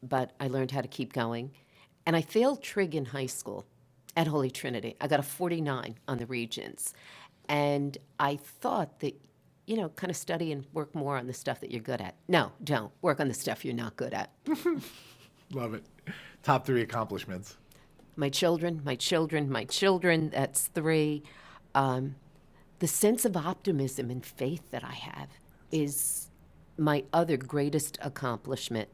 but I learned how to keep going. And I failed Trig in high school at Holy Trinity. I got a 49 on the Regents. And I thought that, kind of study and work more on the stuff that you're good at. No, don't. Work on the stuff you're not good at. Love it. Top 3 accomplishments. My children, that's 3. The sense of optimism and faith that I have is my other greatest accomplishment,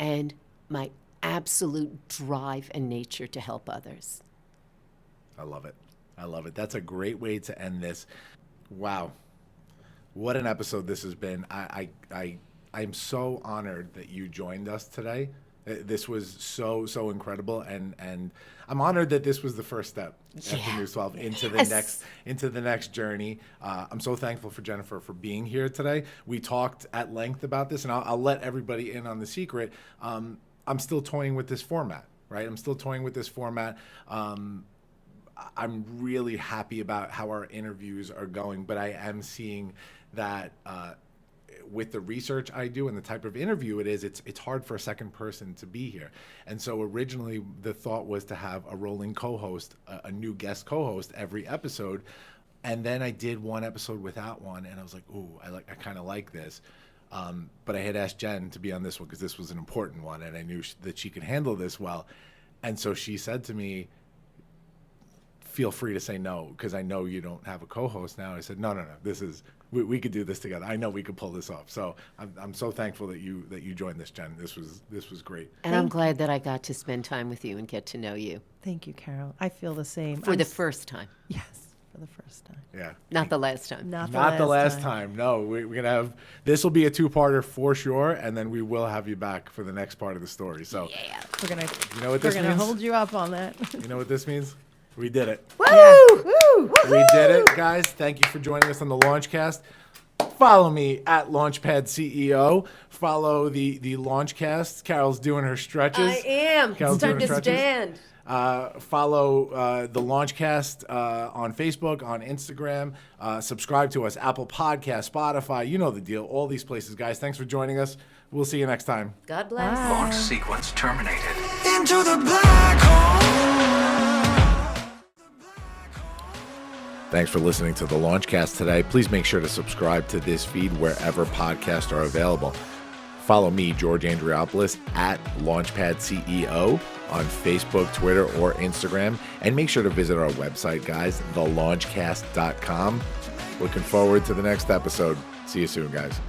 and my absolute drive and nature to help others. I love it. I love it. That's a great way to end this. Wow. What an episode this has been. I'm so honored that you joined us today. This was so incredible, and I'm honored that this was the first step after News 12 into the next journey. I'm so thankful for Jennifer for being here today. We talked at length about this, and I'll let everybody in on the secret. I'm still toying with this format, right? I'm still toying with this format. I'm really happy about how our interviews are going, but I am seeing that with the research I do and the type of interview it is, it's hard for a second person to be here. And so originally the thought was to have a rolling co-host, a new guest co-host every episode. And then I did one episode without one, and I was like, ooh, I kind of like this. But I had asked Jen to be on this one because this was an important one, and I knew that she could handle this well. And so she said to me, feel free to say no, because I know you don't have a co-host now. I said, no, this is, we could do this together. I know we could pull this off. So I'm so thankful that you joined this, Jen. This was great. And I'm glad that I got to spend time with you and get to know you. Thank you, Carol. I feel the same. For the first time. Yes, for the first time. Yeah. Not the last time. Not the last time. No, we're going to have, this will be a 2-parter for sure, and then we will have you back for the next part of the story. So Yeah. We're gonna you know what this means? hold you up on that. You know what this means? We did it. Woo! Woo! We did it, guys. Thank you for joining us on the Launchcast. Follow me at Launchpad CEO. Follow the Launchcast. Carol's doing her stretches. I am. Carol's It's time doing to her stretches. stand. Follow the Launchcast on Facebook, on Instagram. Subscribe to us, Apple Podcasts, Spotify. You know the deal. All these places, guys. Thanks for joining us. We'll see you next time. God bless. Launch sequence terminated. Into the black hole. Thanks for listening to the Launchcast today. Please make sure to subscribe to this feed wherever podcasts are available. Follow me, George Andriopoulos, at Launchpad CEO on Facebook, Twitter, or Instagram. And make sure to visit our website, guys, thelaunchcast.com. Looking forward to the next episode. See you soon, guys.